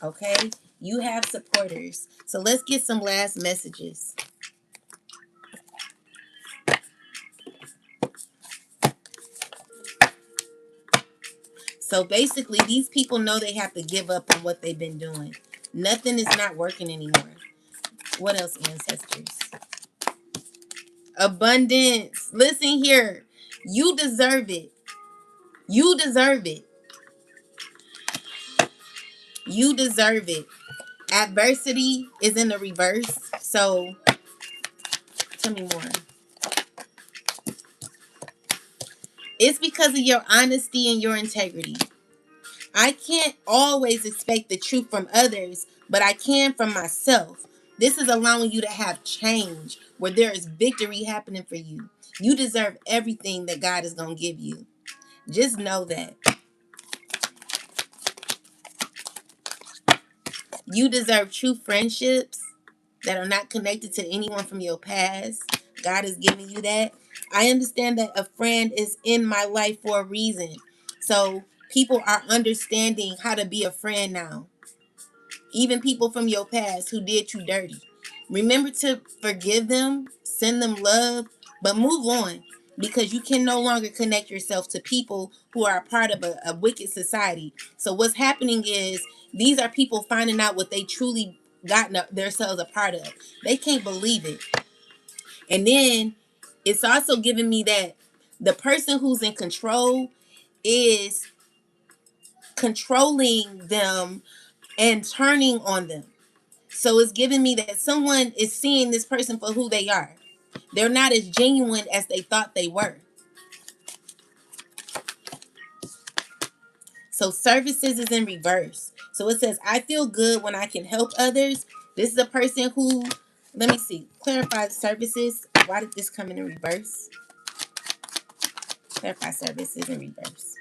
Okay? You have supporters. So let's get some last messages. So basically, these people know they have to give up on what they've been doing. Nothing is not working anymore. What else, ancestors? Abundance. Listen here. You deserve it. You deserve it. You deserve it. Adversity is in the reverse. So tell me more. It's because of your honesty and your integrity. I can't always expect the truth from others, but I can from myself. This is allowing you to have change where there is victory happening for you. You deserve everything that God is going to give you. Just know that. You deserve true friendships that are not connected to anyone from your past. God is giving you that. I understand that a friend is in my life for a reason. So people are understanding how to be a friend now. Even people from your past who did you dirty. Remember to forgive them, send them love, but move on because you can no longer connect yourself to people who are a part of a wicked society. So what's happening is these are people finding out what they truly gotten themselves a part of. They can't believe it. And then it's also giving me that the person who's in control is controlling them and turning on them. So it's giving me that someone is seeing this person for who they are. They're not as genuine as they thought they were. So services is in reverse. So it says, I feel good when I can help others. This is a person who, let me see, clarify services. Why did this come in reverse? Clarify services in reverse.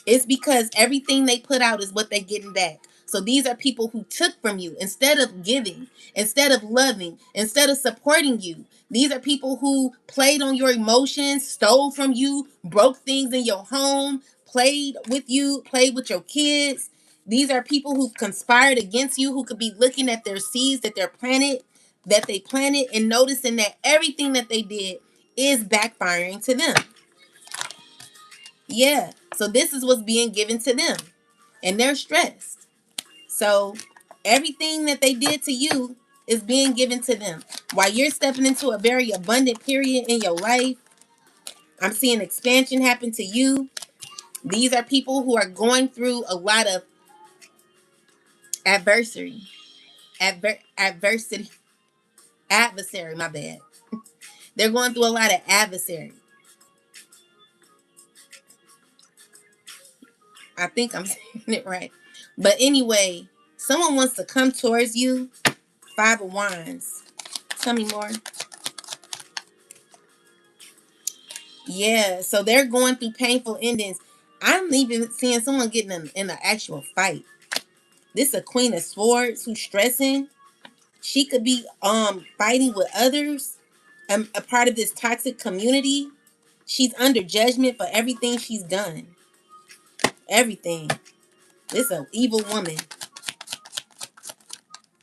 It's because everything they put out is what they're getting back. So these are people who took from you instead of giving, instead of loving, instead of supporting you. These are people who played on your emotions, stole from you, broke things in your home, played with you, played with your kids. These are people who've conspired against you, who could be looking at their seeds that they planted and noticing that everything that they did is backfiring to them. Yeah. So this is what's being given to them. And they're stressed. So everything that they did to you is being given to them. While you're stepping into a very abundant period in your life, I'm seeing expansion happen to you. These are people who are going through a lot of adversity. Adversity. Adversary, my bad. They're going through a lot of adversary. I think I'm saying it right. But anyway, someone wants to come towards you. 5 of Wands. Tell me more. Yeah, so they're going through painful endings. I'm even seeing someone getting in an actual fight. This is a Queen of Swords who's stressing. She could be fighting with others, a part of this toxic community. She's under judgment for everything she's done. Everything. This is an evil woman.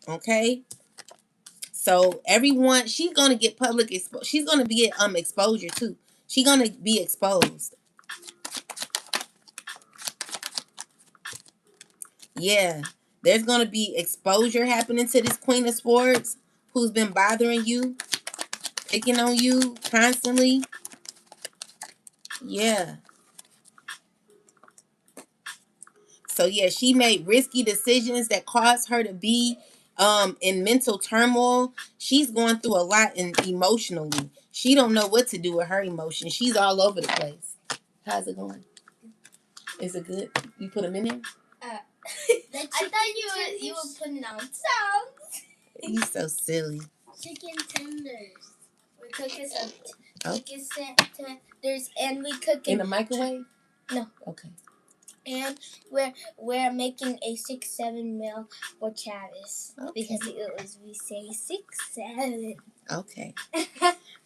Okay? So everyone, she's gonna get public she's gonna be exposure too. She's gonna be exposed. Yeah, there's gonna be exposure happening to this Queen of Swords who's been bothering you, picking on you constantly. Yeah. So yeah, she made risky decisions that caused her to be in mental turmoil. She's going through a lot emotionally. She don't know what to do with her emotions. She's all over the place. How's it going? Is it good? You put them in there? Uh, I thought you were putting on songs. You so silly. Chicken tenders. We cook it some chicken tenders and we cook it in the microwave. No. Okay. And we're making a 6-7 meal for Travis. Okay. Because it was we say 6-7. Okay.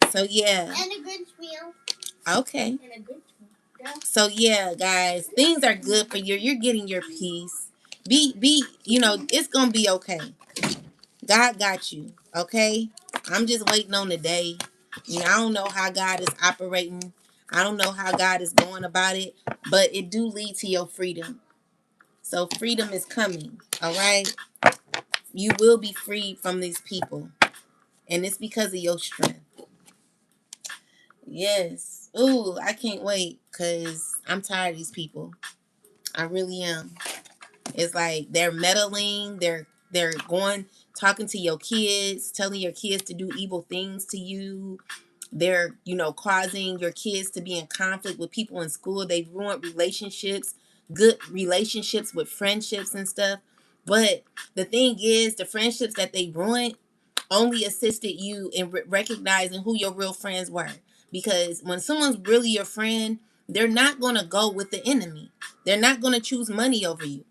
So yeah. And a good meal. Okay. And a good meal. So yeah, guys, things are good for you. You're getting your peace. Be it's gonna be okay. God got you. Okay. I'm just waiting on the day. I don't know how God is operating. I don't know how God is going about it, but it do lead to your freedom. So freedom is coming. All right. You will be freed from these people, and it's because of your strength. Yes. Ooh, I can't wait because I'm tired of these people. I really am. It's like they're meddling. They're going talking to your kids, telling your kids to do evil things to you. They're, causing your kids to be in conflict with people in school. They've ruined relationships, good relationships with friendships and stuff. But the thing is, the friendships that they ruined only assisted you in recognizing who your real friends were. Because when someone's really your friend, they're not going to go with the enemy. They're not going to choose money over you.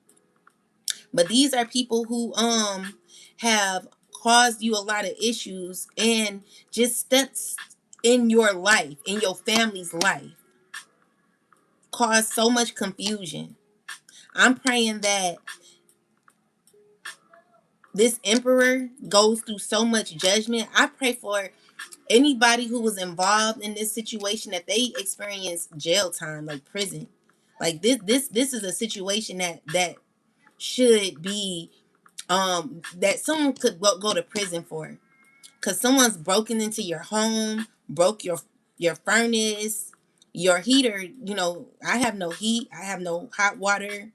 But these are people who have caused you a lot of issues and just steps in your life, in your family's life, cause so much confusion. I'm praying that this emperor goes through so much judgment. I pray for anybody who was involved in this situation that they experience jail time, like prison. Like this is a situation that should be that someone could go to prison for, because someone's broken into your home, broke your furnace, your heater. I have no heat, I have no hot water,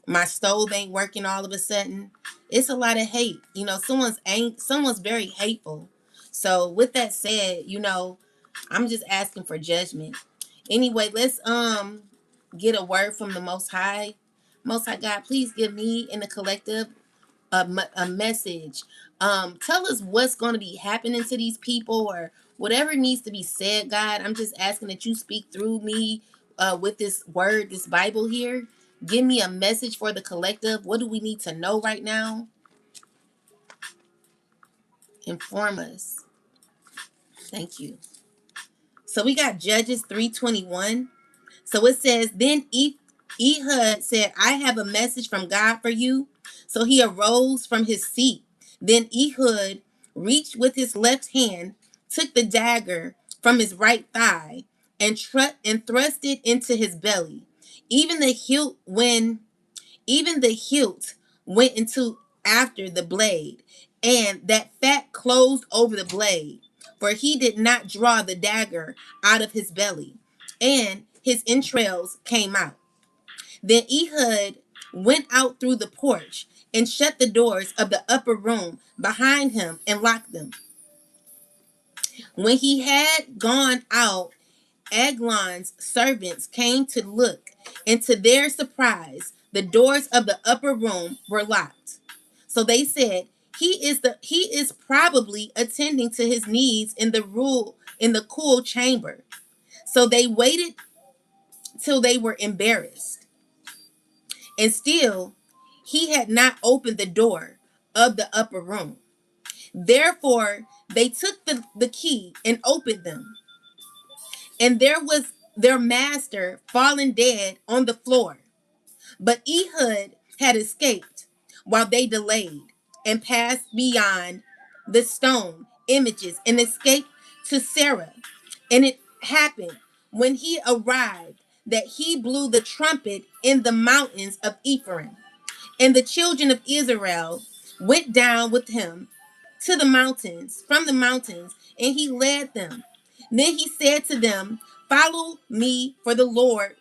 my stove ain't working all of a sudden. It's a lot of hate. Someone's very hateful. So with that said, I'm just asking for judgment. Anyway, let's get a word from the Most High. Most High God, please give me and the collective a message. Tell us what's going to be happening to these people, or whatever needs to be said, God. I'm just asking that you speak through me with this word, this Bible here. Give me a message for the collective. What do we need to know right now? Inform us. Thank you. So we got Judges 3:21. So it says, then Ehud said, I have a message from God for you. So he arose from his seat. Then Ehud reached with his left hand, took the dagger from his right thigh, and thrust it into his belly. Even the hilt when even the hilt went into after the blade, and that fat closed over the blade, for he did not draw the dagger out of his belly, and his entrails came out. Then Ehud went out through the porch and shut the doors of the upper room behind him and locked them. When he had gone out, Eglon's servants came to look, and to their surprise, the doors of the upper room were locked. So they said, he is probably attending to his needs in the cool chamber. So they waited till they were embarrassed. And still he had not opened the door of the upper room. Therefore they took the key and opened them. And there was their master fallen dead on the floor. But Ehud had escaped while they delayed, and passed beyond the stone images and escaped to Sarah. And it happened when he arrived that he blew the trumpet in the mountains of Ephraim. And the children of Israel went down with him to the mountains, from the mountains, and he led them. Then he said to them, follow me, for the Lord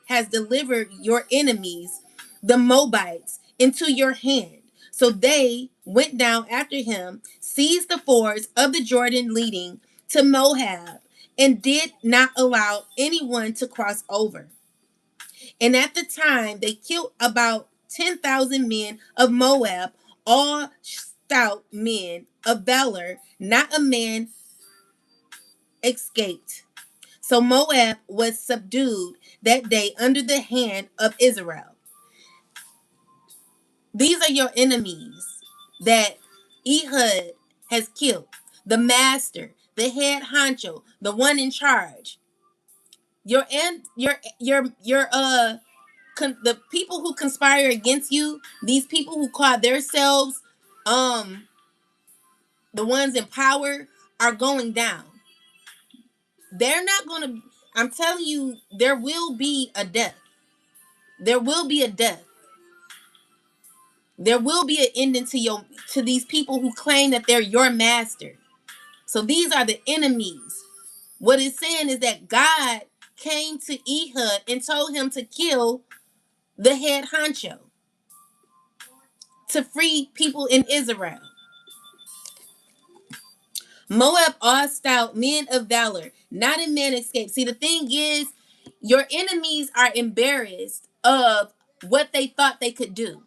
has delivered your enemies, the Moabites, into your hand. So they went down after him, seized the fords of the Jordan leading to Moab, and did not allow anyone to cross over. And at the time, they killed about 10,000 men of Moab, all stout men of valor. Not a man escaped. So Moab was subdued that day under the hand of Israel. These are your enemies that Ehud has killed. The master, the head honcho, the one in charge. The people who conspire against you, these people who call themselves um the ones in power, are going down. They're not going to, I'm telling you, there will be a death. There will be a death. There will be an ending to these people who claim that they're your master. So these are the enemies. What it's saying is that God came to Ehud and told him to kill the head honcho to free people in Israel. Moab all stout, men of valor, not a man escaped. See, the thing is, your enemies are embarrassed of what they thought they could do.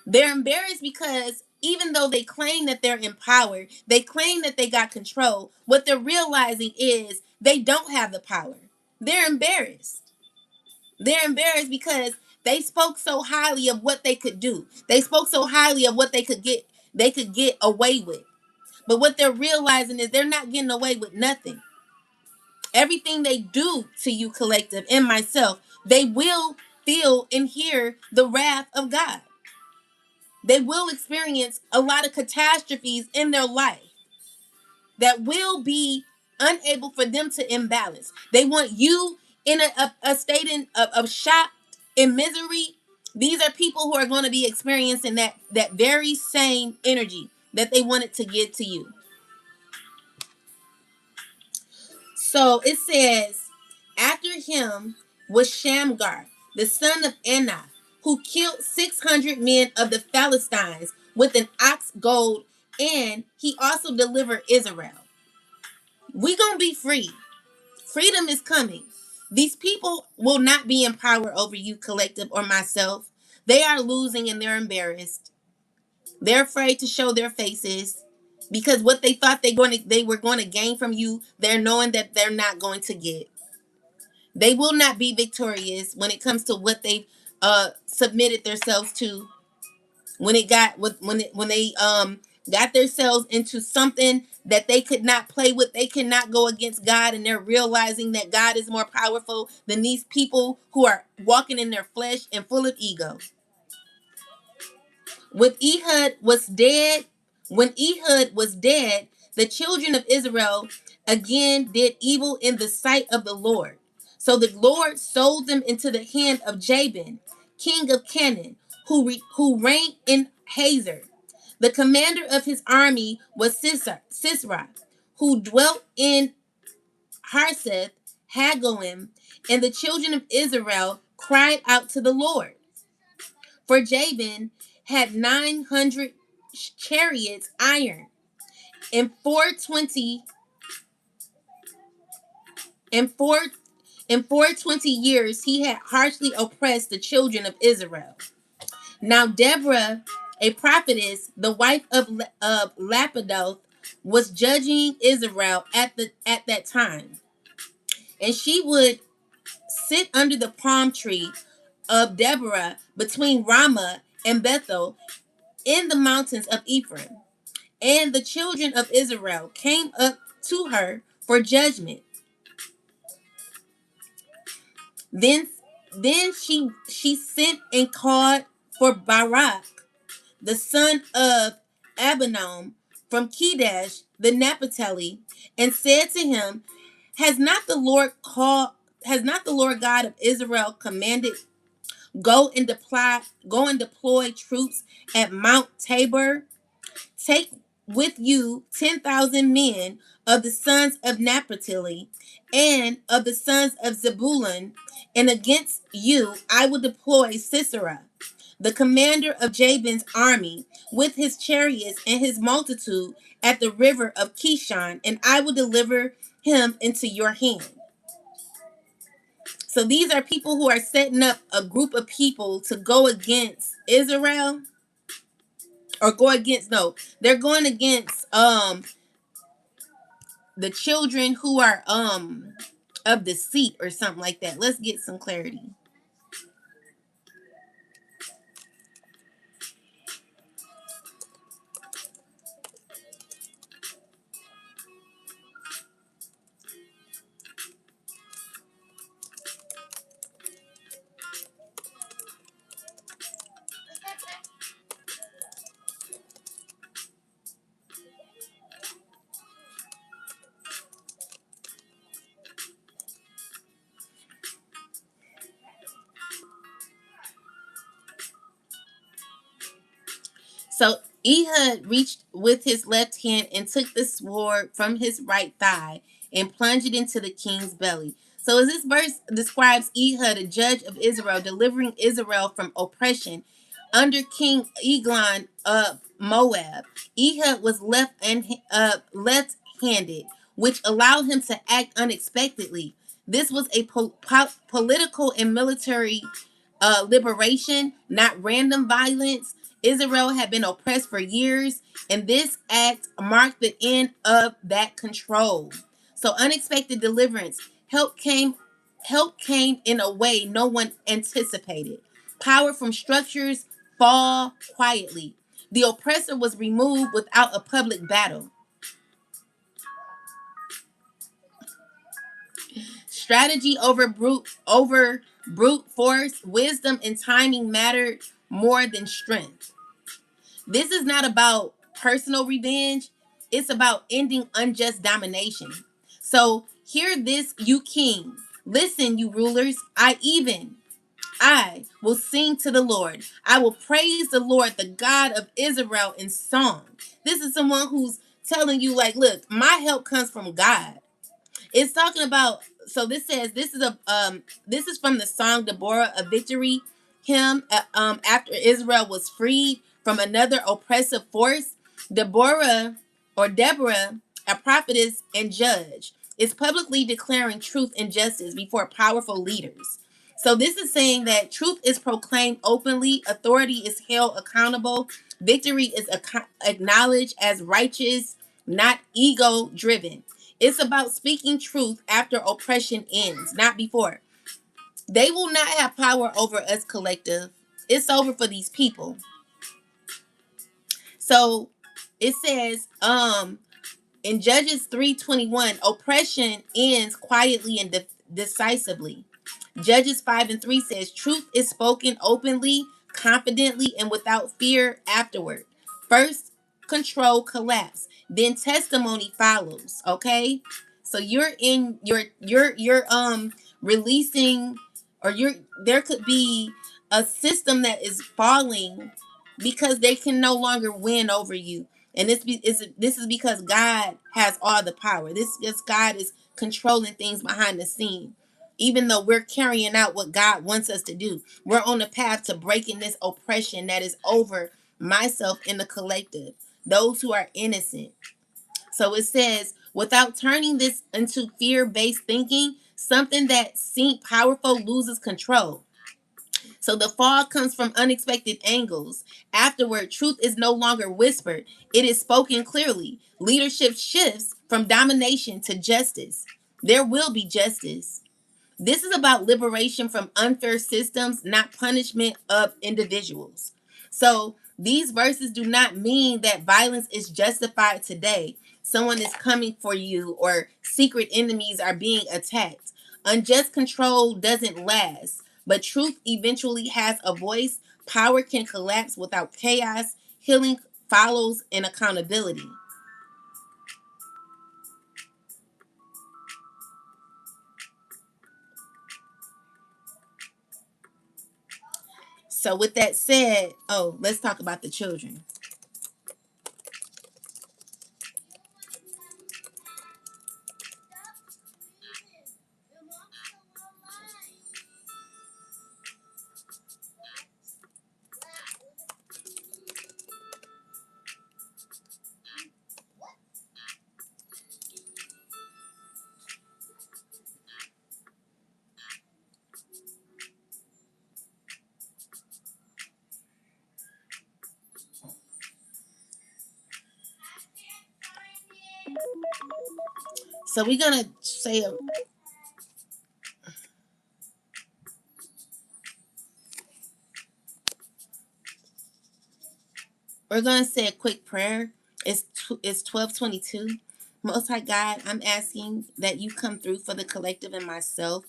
They're embarrassed because even though they claim that they're in power, they claim that they got control, what they're realizing is they don't have the power. They're embarrassed. They're embarrassed because they spoke so highly of what they could do. They spoke so highly of what they could get away with. But what they're realizing is they're not getting away with nothing. Everything they do to you, collective, and myself, they will feel and hear the wrath of God. They will experience a lot of catastrophes in their life that will be unable for them to imbalance. They want you in a state of shock and misery. These are people who are going to be experiencing that very same energy that they wanted to give to you. So it says, after him was Shamgar, the son of Anath, who killed 600 men of the Philistines with an ox goad, and he also delivered Israel. We gonna be free. Freedom is coming. These people will not be in power over you, collective, or myself. They are losing and they're embarrassed. They're afraid to show their faces because what they thought they were going to gain from you, they're knowing that they're not going to get. They will not be victorious when it comes to what they submitted themselves to. When they got themselves into something that they could not play with, they cannot go against God, and they're realizing that God is more powerful than these people who are walking in their flesh and full of ego. When Ehud was dead, when Ehud was dead, the children of Israel again did evil in the sight of the Lord. So the Lord sold them into the hand of Jabin, king of Canaan, who reigned in Hazor. The commander of his army was Sisera, who dwelt in Harseth Hagoim, and the children of Israel cried out to the Lord. For Jabin had 900 chariots iron, and 420 in 420 years he had harshly oppressed the children of Israel. Now Deborah, a prophetess, the wife of Lapidoth, was judging Israel at that time, and she would sit under the palm tree of Deborah between Ramah and Bethel in the mountains of Ephraim. And the children of Israel came up to her for judgment. Then she sent and called for Barak, the son of Abinom, from Kedesh the Naphtali, and said to him, Has not the Lord God of Israel commanded, go and deploy troops at Mount Tabor? Take with you 10,000 men of the sons of Naphtali and of the sons of Zebulun, and against you I will deploy Sisera, the commander of Jabin's army, with his chariots and his multitude at the river of Kishon, and I will deliver him into your hand. So these are people who are setting up a group of people to go against Israel, or go against, no, they're going against the children who are of deceit or something like that. Let's get some clarity. So Ehud reached with his left hand and took the sword from his right thigh and plunged it into the king's belly. So as this verse describes Ehud, a judge of Israel, delivering Israel from oppression under King Eglon of Moab, Ehud was left handed, which allowed him to act unexpectedly. This was a political and military liberation, not random violence. Israel had been oppressed for years, and this act marked the end of that control. So unexpected deliverance, help came in a way no one anticipated. Power from structures fall quietly. The oppressor was removed without a public battle. Strategy over brute force, wisdom and timing mattered more than strength. This is not about personal revenge, it's about ending unjust domination. So hear this, you kings. Listen, you rulers. I will sing to the Lord. I will praise the Lord, the God of Israel, in song. This is someone who's telling you, like, look, my help comes from God. It's talking about. So this says this is from the song Deborah, a victory hymn. After Israel was freed from another oppressive force, Deborah or Deborah, a prophetess and judge, is publicly declaring truth and justice before powerful leaders. So this is saying that truth is proclaimed openly, authority is held accountable, victory is acknowledged as righteous, not ego driven. It's about speaking truth after oppression ends, not before. They will not have power over us, collective. It's over for these people. So it says, in Judges 3:21, oppression ends quietly and decisively. Judges 5:3 says, truth is spoken openly, confidently, and without fear afterward. First, control collapse, then testimony follows. Okay, so you're in you're releasing, or you're there could be a system that is falling because they can no longer win over you. And this is because God has all the power. This God is controlling things behind the scene. Even though we're carrying out what God wants us to do, we're on the path to breaking this oppression that is over myself and the collective, those who are innocent. So it says, without turning this into fear-based thinking, something that seemed powerful loses control. So the fall comes from unexpected angles. Afterward, truth is no longer whispered, it is spoken clearly. Leadership shifts from domination to justice. There will be justice. This is about liberation from unfair systems, not punishment of individuals. So these verses do not mean that violence is justified today. Someone is coming for you, or secret enemies are being attacked. Unjust control doesn't last, but truth eventually has a voice. Power can collapse without chaos. Healing follows in accountability. So, with that said, let's talk about the children. So we're gonna say a quick prayer. It's 12:22. Most High God, I'm asking that you come through for the collective and myself,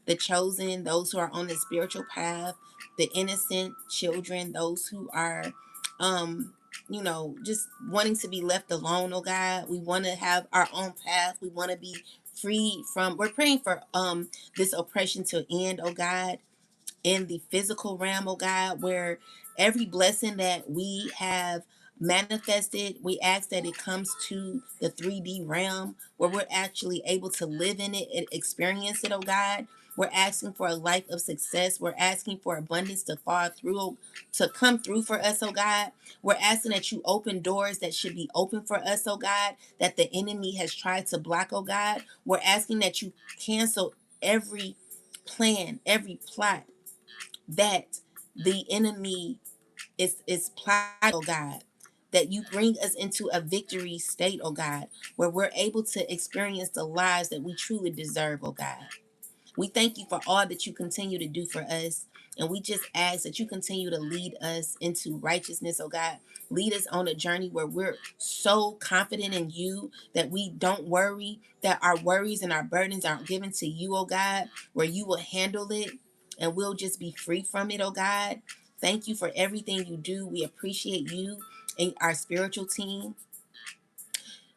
the chosen, those who are on the spiritual path, the innocent children, those who are, just wanting to be left alone. Oh God, we want to have our own path. We want to be freed from. We're praying for this oppression to end. Oh God, in the physical realm, oh God, where every blessing that we have manifested, we ask that it comes to the 3D realm where we're actually able to live in it and experience it, oh God. We're asking for a life of success. We're asking for abundance to fall through, to come through for us, oh God. We're asking that you open doors that should be open for us, oh God, that the enemy has tried to block, oh God. We're asking that you cancel every plan, every plot that the enemy is plotting, oh God. That you bring us into a victory state, oh God, where we're able to experience the lives that we truly deserve, oh God. We thank you for all that you continue to do for us. And we just ask that you continue to lead us into righteousness, oh God. Lead us on a journey where we're so confident in you that we don't worry, that our worries and our burdens are given to you, oh God, where you will handle it and we'll just be free from it, oh God. Thank you for everything you do. We appreciate you and our spiritual team.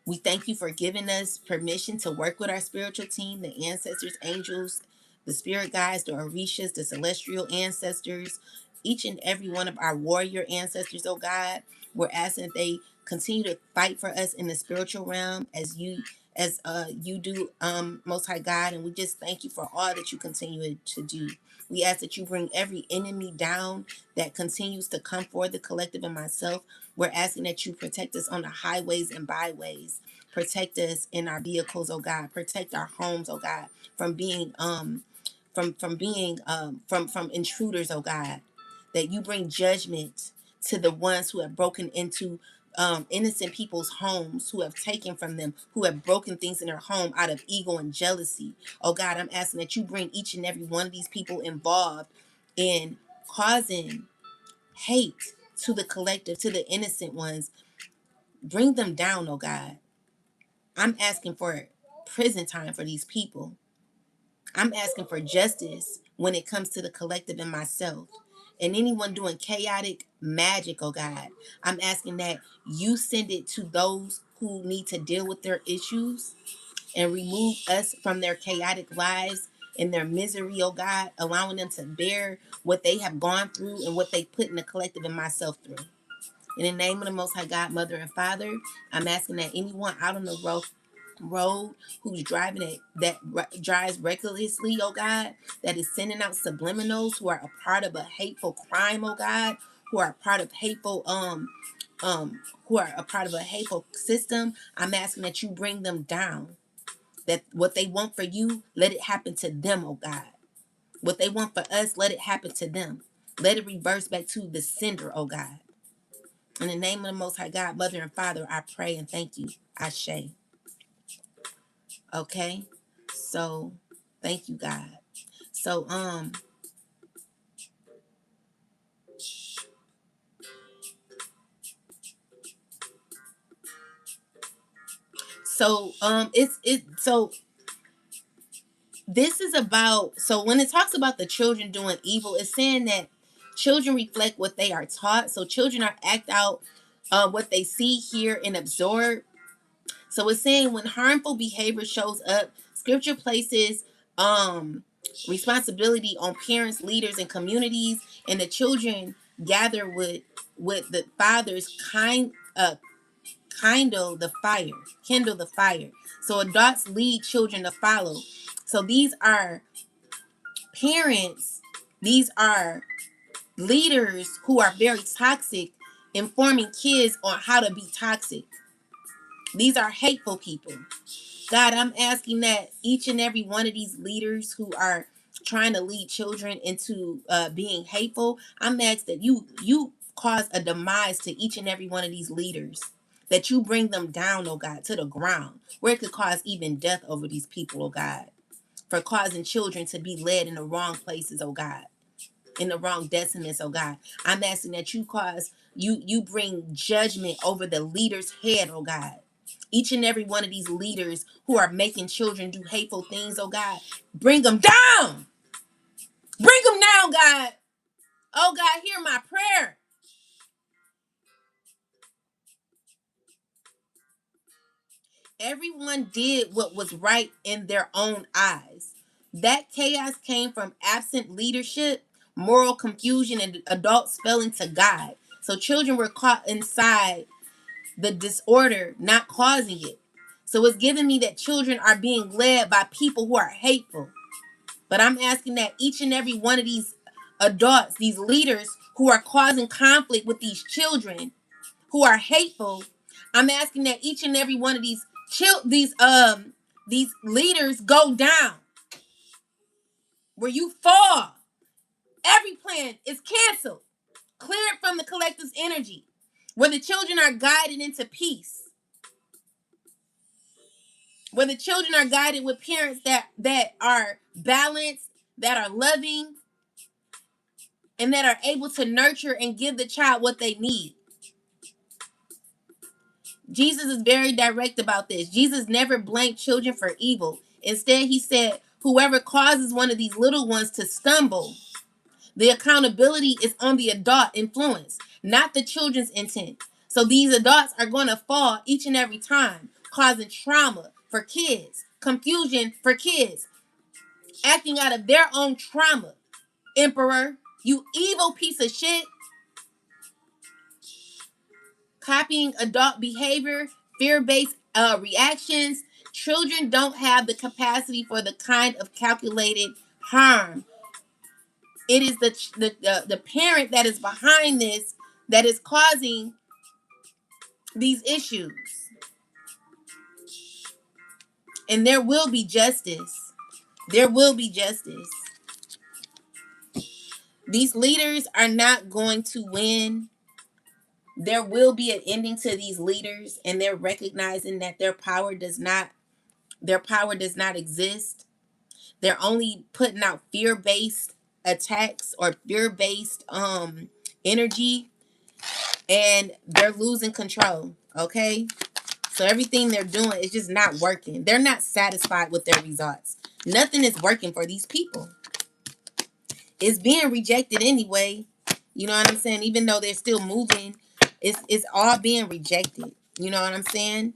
We thank you for giving us permission to work with our spiritual team, the ancestors, angels, the spirit guides, the orishas, the celestial ancestors, each and every one of our warrior ancestors, oh God. We're asking that they continue to fight for us in the spiritual realm as you do, Most High God, and we just thank you for all that you continue to do. We ask that you bring every enemy down that continues to come for the collective and myself. We're asking that you protect us on the highways and byways. Protect us in our vehicles, oh God. Protect our homes, oh God, from being from intruders, oh God. That you bring judgment to the ones who have broken into innocent people's homes, who have taken from them, who have broken things in their home out of ego and jealousy. Oh God, I'm asking that you bring each and every one of these people involved in causing hate to the collective, to the innocent ones. Bring them down, oh God. I'm asking for prison time for these people. I'm asking for justice when it comes to the collective and myself. And anyone doing chaotic magic, oh God, I'm asking that you send it to those who need to deal with their issues and remove us from their chaotic lives and their misery, oh God, allowing them to bear what they have gone through and what they put in the collective and myself through. In the name of the Most High God, Mother and Father, I'm asking that anyone out on the road who's driving it drives recklessly, oh God, that is sending out subliminals, who are a part of a hateful crime, oh God, who are a part of hateful who are a part of a hateful system. I'm asking that you bring them down. That what they want for you, let it happen to them, oh God. What they want for us, let it happen to them. Let it reverse back to the sender, oh God. In the name of the Most High God, Mother and Father, I pray and thank you. Ashe. Okay? So, thank you, God. So, so this is about, so when it talks about the children doing evil, it's saying that children reflect what they are taught. So children are act out what they see, hear, and absorb. So it's saying when harmful behavior shows up, scripture places responsibility on parents, leaders, and communities, and the children gather with the fathers kindle the fire. So adults lead children to follow. So these are parents, these are leaders who are very toxic, informing kids on how to be toxic. These are hateful people. God, I'm asking that each and every one of these leaders who are trying to lead children into being hateful, I'm asking that you cause a demise to each and every one of these leaders. That you bring them down, oh God, to the ground, where it could cause even death over these people, oh God, for causing children to be led in the wrong places, oh God, in the wrong destinies, oh God. I'm asking that you bring judgment over the leader's head, oh God. Each and every one of these leaders who are making children do hateful things, oh God, bring them down. Bring them down, God. Oh God, hear my prayer. Everyone did what was right in their own eyes. That chaos came from absent leadership, moral confusion, and adults failing to guide. So children were caught inside the disorder, not causing it. So it's giving me that children are being led by people who are hateful. But I'm asking that each and every one of these adults, these leaders who are causing conflict with these children, who are hateful, I'm asking that each and every one of these leaders go down, where you fall. Every plan is canceled, cleared from the collective's energy, where the children are guided into peace, where the children are guided with parents that are balanced, that are loving, and that are able to nurture and give the child what they need. Jesus is very direct about this. Jesus never blamed children for evil. Instead, he said, whoever causes one of these little ones to stumble, the accountability is on the adult influence, not the children's intent. So these adults are going to fall each and every time, causing trauma for kids, confusion for kids, acting out of their own trauma. Emperor, you evil piece of shit. Copying adult behavior, fear-based reactions. Children don't have the capacity for the kind of calculated harm. It is the parent that is behind this that is causing these issues. And there will be justice. There will be justice. These leaders are not going to win. There will be an ending to these leaders, and they're recognizing that their power does not exist. They're only putting out fear-based attacks or fear-based energy, and they're losing control. Okay? So everything they're doing is just not working. They're not satisfied with their results. Nothing is working for these people. It's being rejected anyway. You know what I'm saying? Even though they're still moving, it's all being rejected. You know what I'm saying?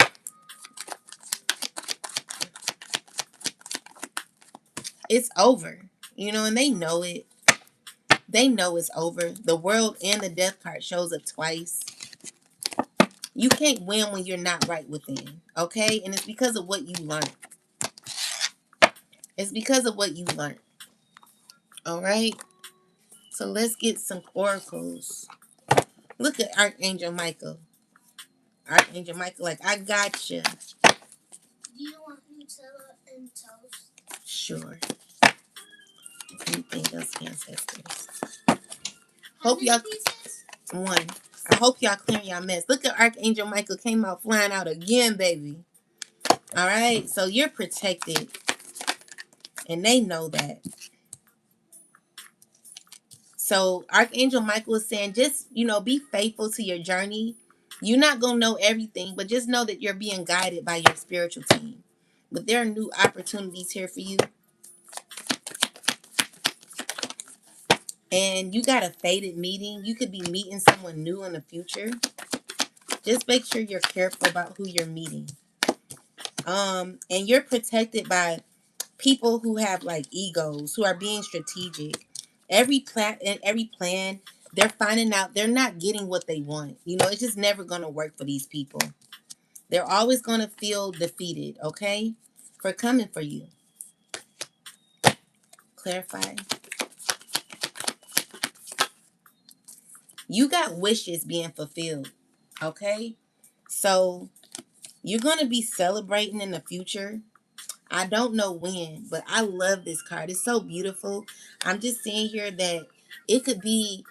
It's over. You know, and they know it. They know it's over. The world and the death card shows up twice. You can't win when you're not right within. Okay? And it's because of what you learned. It's because of what you learned. All right? So let's get some oracles. Look at Archangel Michael. Archangel Michael, like, I got you. Do you want me to and toast? Sure. Anything else, ancestors? Hope y'all pieces? One. I hope y'all clearing y'all mess. Look at Archangel Michael came out flying out again, baby. All right, so you're protected, and they know that. So Archangel Michael is saying, just, be faithful to your journey. You're not going to know everything, but just know that you're being guided by your spiritual team. But there are new opportunities here for you. And you got a fated meeting. You could be meeting someone new in the future. Just make sure you're careful about who you're meeting. And you're protected by people who have like egos, who are being strategic. Every plan, they're finding out they're not getting what they want. It's just never gonna work for these people. They're always gonna feel defeated, okay? For coming for you. Clarify. You got wishes being fulfilled, okay? So you're gonna be celebrating in the future. I don't know when, but I love this card. It's so beautiful. I'm just seeing here that it could be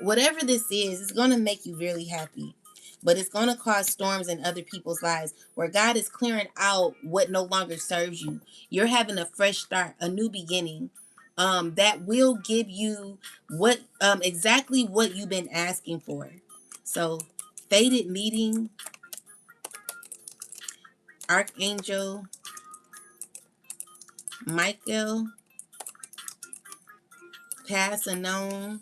whatever this is, it's going to make you really happy. But it's going to cause storms in other people's lives where God is clearing out what no longer serves you. You're having a fresh start, a new beginning that will give you exactly what you've been asking for. So, fated meeting, Archangel Michael, past unknown.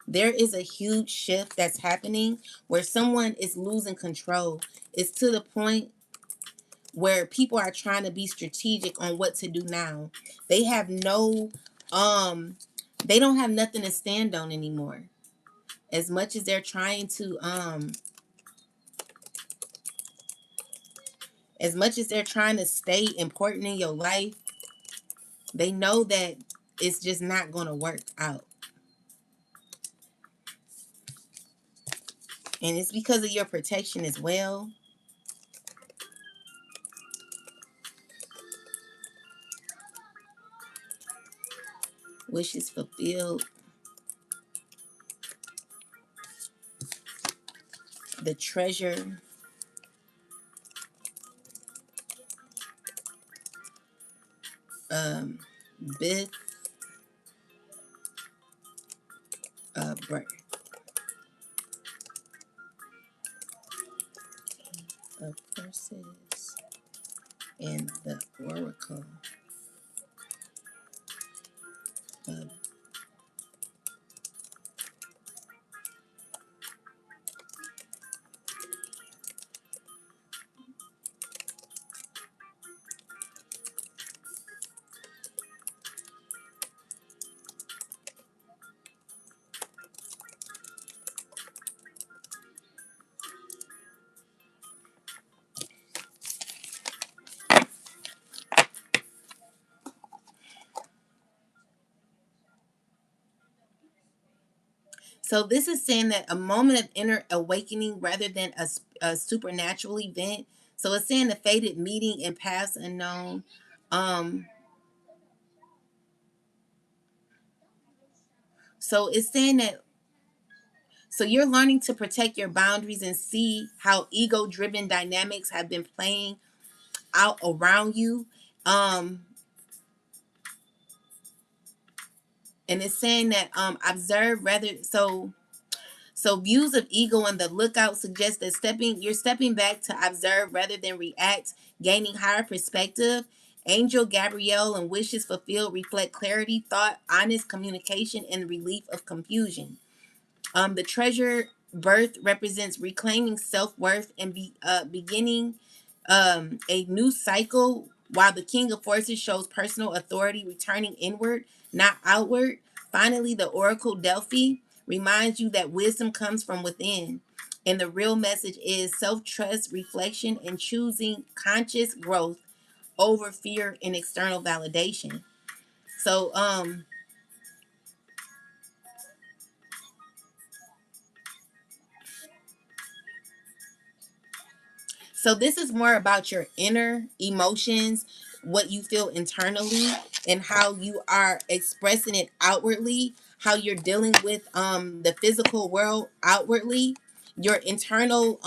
There is a huge shift that's happening where someone is losing control. It's to the point where people are trying to be strategic on what to do now. They have they don't have nothing to stand on anymore. As much as they're trying to As much as they're trying to stay important in your life, they know that it's just not going to work out. And it's because of your protection as well. Wishes fulfilled. The treasure. Um, Bith. Birth of Verses. And the Oracle of. So this is saying that a moment of inner awakening rather than a supernatural event. So it's saying the fated meeting in past unknown. Um, so it's saying that so you're learning to protect your boundaries and see how ego-driven dynamics have been playing out around you. Um, and it's saying that observe rather so views of ego and the lookout suggest that you're stepping back to observe rather than react, gaining higher perspective. Angel Gabrielle and wishes fulfilled reflect clarity, thought, honest communication, and relief of confusion. The treasure birth represents reclaiming self-worth and beginning a new cycle, while the King of Forces shows personal authority returning inward, not outward. Finally, the Oracle Delphi reminds you that wisdom comes from within. And the real message is self-trust, reflection, and choosing conscious growth over fear and external validation. So, So this is more about your inner emotions, what you feel internally, and how you are expressing it outwardly, how you're dealing with the physical world outwardly, your internal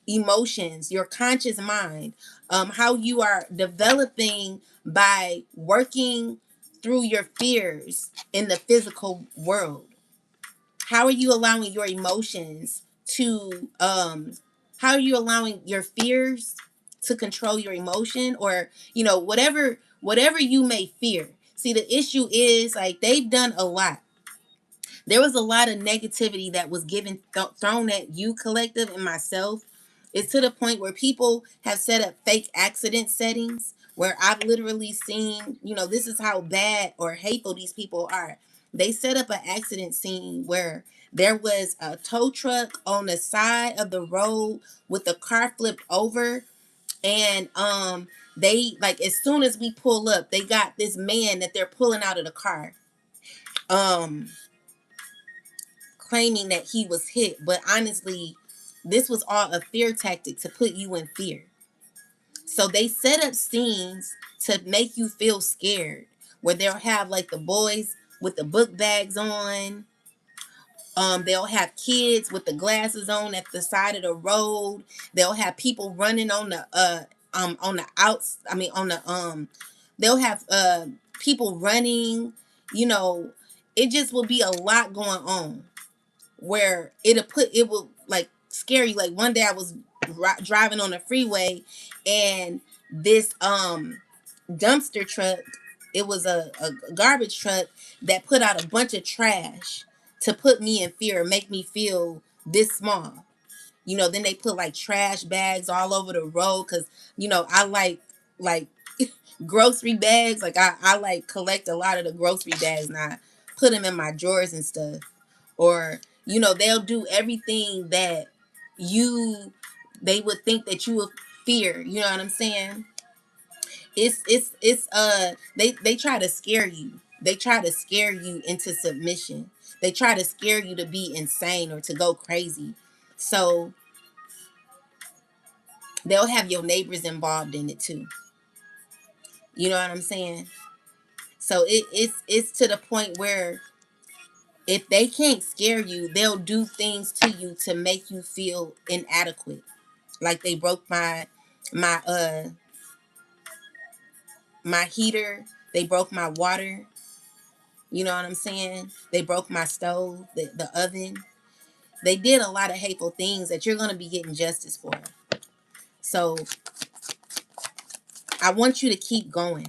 emotions, your conscious mind, how you are developing by working through your fears in the physical world. How are you allowing your emotions to how are you allowing your fears to control your emotion, or whatever you may fear. See, the issue is like they've done a lot. There was a lot of negativity that was given thrown at you, collective, and myself. It's to the point where people have set up fake accident settings where I've literally seen, this is how bad or hateful these people are. They set up an accident scene where there was a tow truck on the side of the road with the car flipped over, and they, like, as soon as we pull up, they got this man that they're pulling out of the car. Um Claiming that he was hit, but honestly, this was all a fear tactic to put you in fear. So they set up scenes to make you feel scared, where they'll have like the boys with the book bags on. They'll have kids with the glasses on at the side of the road. They'll have people running on the outs. I mean on the they'll have people running. You know, it just will be a lot going on where it will like scare you. Like one day I was driving on the freeway, and this dumpster truck, it was a garbage truck that put out a bunch of trash to put me in fear, make me feel this small. Then they put like trash bags all over the road, because I like grocery bags. Like I like collect a lot of the grocery bags, and I put them in my drawers and stuff. Or they'll do everything that you They would think that you would fear. You know what I'm saying? It's they try to scare you. They try to scare you into submission. They try to scare you to be insane or to go crazy. So they'll have your neighbors involved in it too. You know what I'm saying? So it's to the point where if they can't scare you, they'll do things to you to make you feel inadequate. Like they broke my my heater, they broke my water, you know what I'm saying? They broke my stove, the oven. They did a lot of hateful things that you're going to be getting justice for. So I want you to keep going,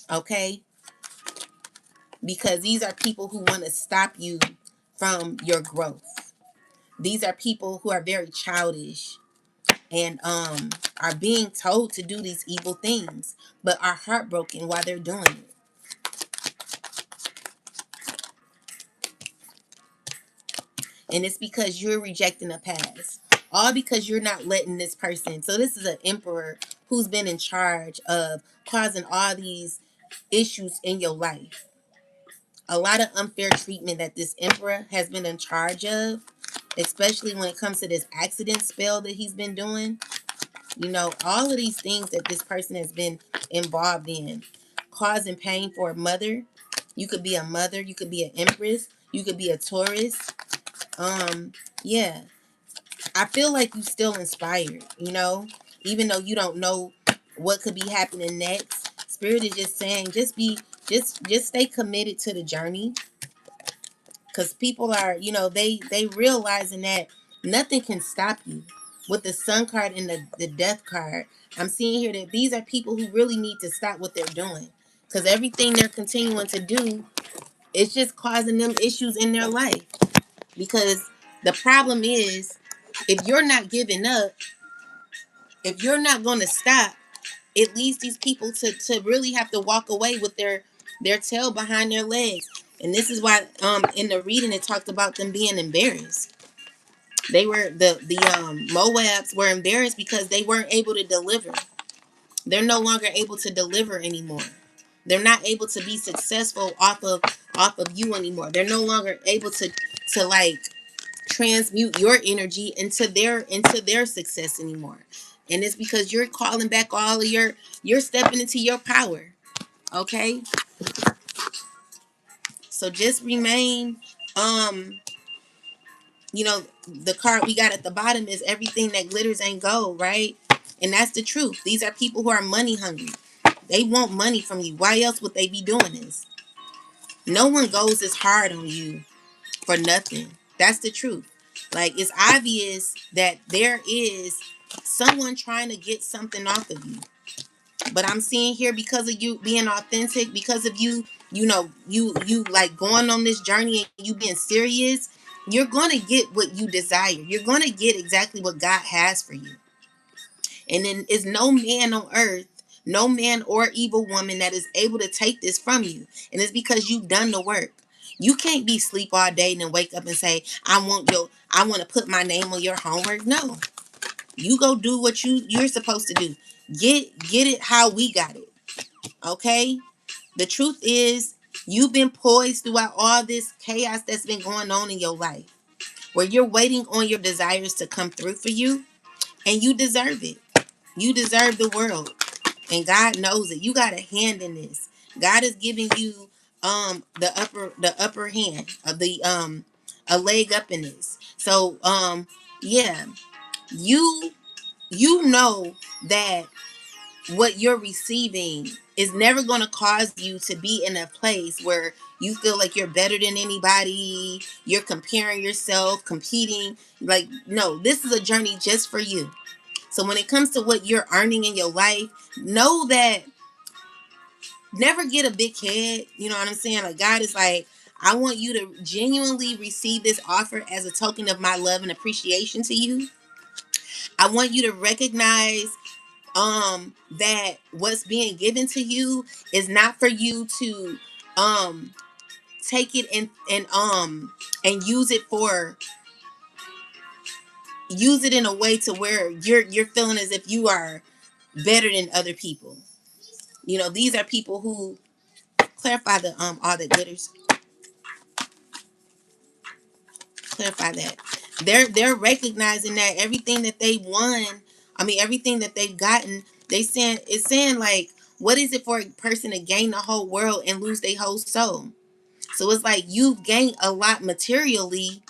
okay? Because these are people who want to stop you from your growth. These are people who are very childish and are being told to do these evil things, but are heartbroken while they're doing it. And it's because you're rejecting the past. All because you're not letting this person. So this is an emperor who's been in charge of causing all these issues in your life. A lot of unfair treatment that this emperor has been in charge of, especially when it comes to this accident spell that he's been doing. You know, all of these things that this person has been involved in, causing pain for a mother. You could be a mother, you could be an empress, you could be a Taurus. Yeah, I feel like you still inspired, you know, even though you don't know what could be happening next. Spirit is just saying, just stay committed to the journey, because people are, you know, they realizing that nothing can stop you. With the Sun card and the Death card, I'm seeing here that these are people who really need to stop what they're doing, because everything they're continuing to do is just causing them issues in their life. Because the problem is, if you're not giving up, if you're not going to stop, it leads these people to really have to walk away with their tail behind their legs. And this is why in the reading it talked about them being embarrassed. They were the Moabs were embarrassed because they weren't able to deliver. They're no longer able to deliver anymore. They're not able to be successful off of you anymore. They're no longer able to like transmute your energy into their success anymore. And it's because you're calling back all of you're stepping into your power. Okay? So just remain the card we got at the bottom is everything that glitters ain't gold, right? And that's the truth. These are people who are money hungry. They want money from you. Why else would they be doing this? No one goes as hard on you for nothing. That's the truth. Like, it's obvious that there is someone trying to get something off of you. But I'm seeing here, because of you being authentic, because of you, you like going on this journey and you being serious, you're going to get what you desire. You're going to get exactly what God has for you. And then is no man on earth, no man or evil woman that is able to take this from you. And it's because you've done the work. You can't be sleep all day and then wake up and say, I want to put my name on your homework. No. You go do what you're supposed to do. Get it how we got it. Okay? The truth is, you've been poised throughout all this chaos that's been going on in your life, where you're waiting on your desires to come through for you, and you deserve it. You deserve the world, and God knows it. You got a hand in this. God is giving you the upper hand of the a leg up in this. So yeah, you know that what you're receiving is never going to cause you to be in a place where you feel like you're better than anybody, you're comparing yourself, competing. Like, no, this is a journey just for you. So when it comes to what you're earning in your life, know that, never get a big head. You know what I'm saying? Like, God is like, I want you to genuinely receive this offer as a token of my love and appreciation to you. I want you to recognize that what's being given to you is not for you to um take it and use it for use it in a way to where you're feeling as if you are better than other people. You know, these are people who clarify the all the glitters. Clarify that. They're recognizing that everything that they won, everything that they've gotten, it's saying like, what is it for a person to gain the whole world and lose their whole soul? So it's like you've gained a lot materially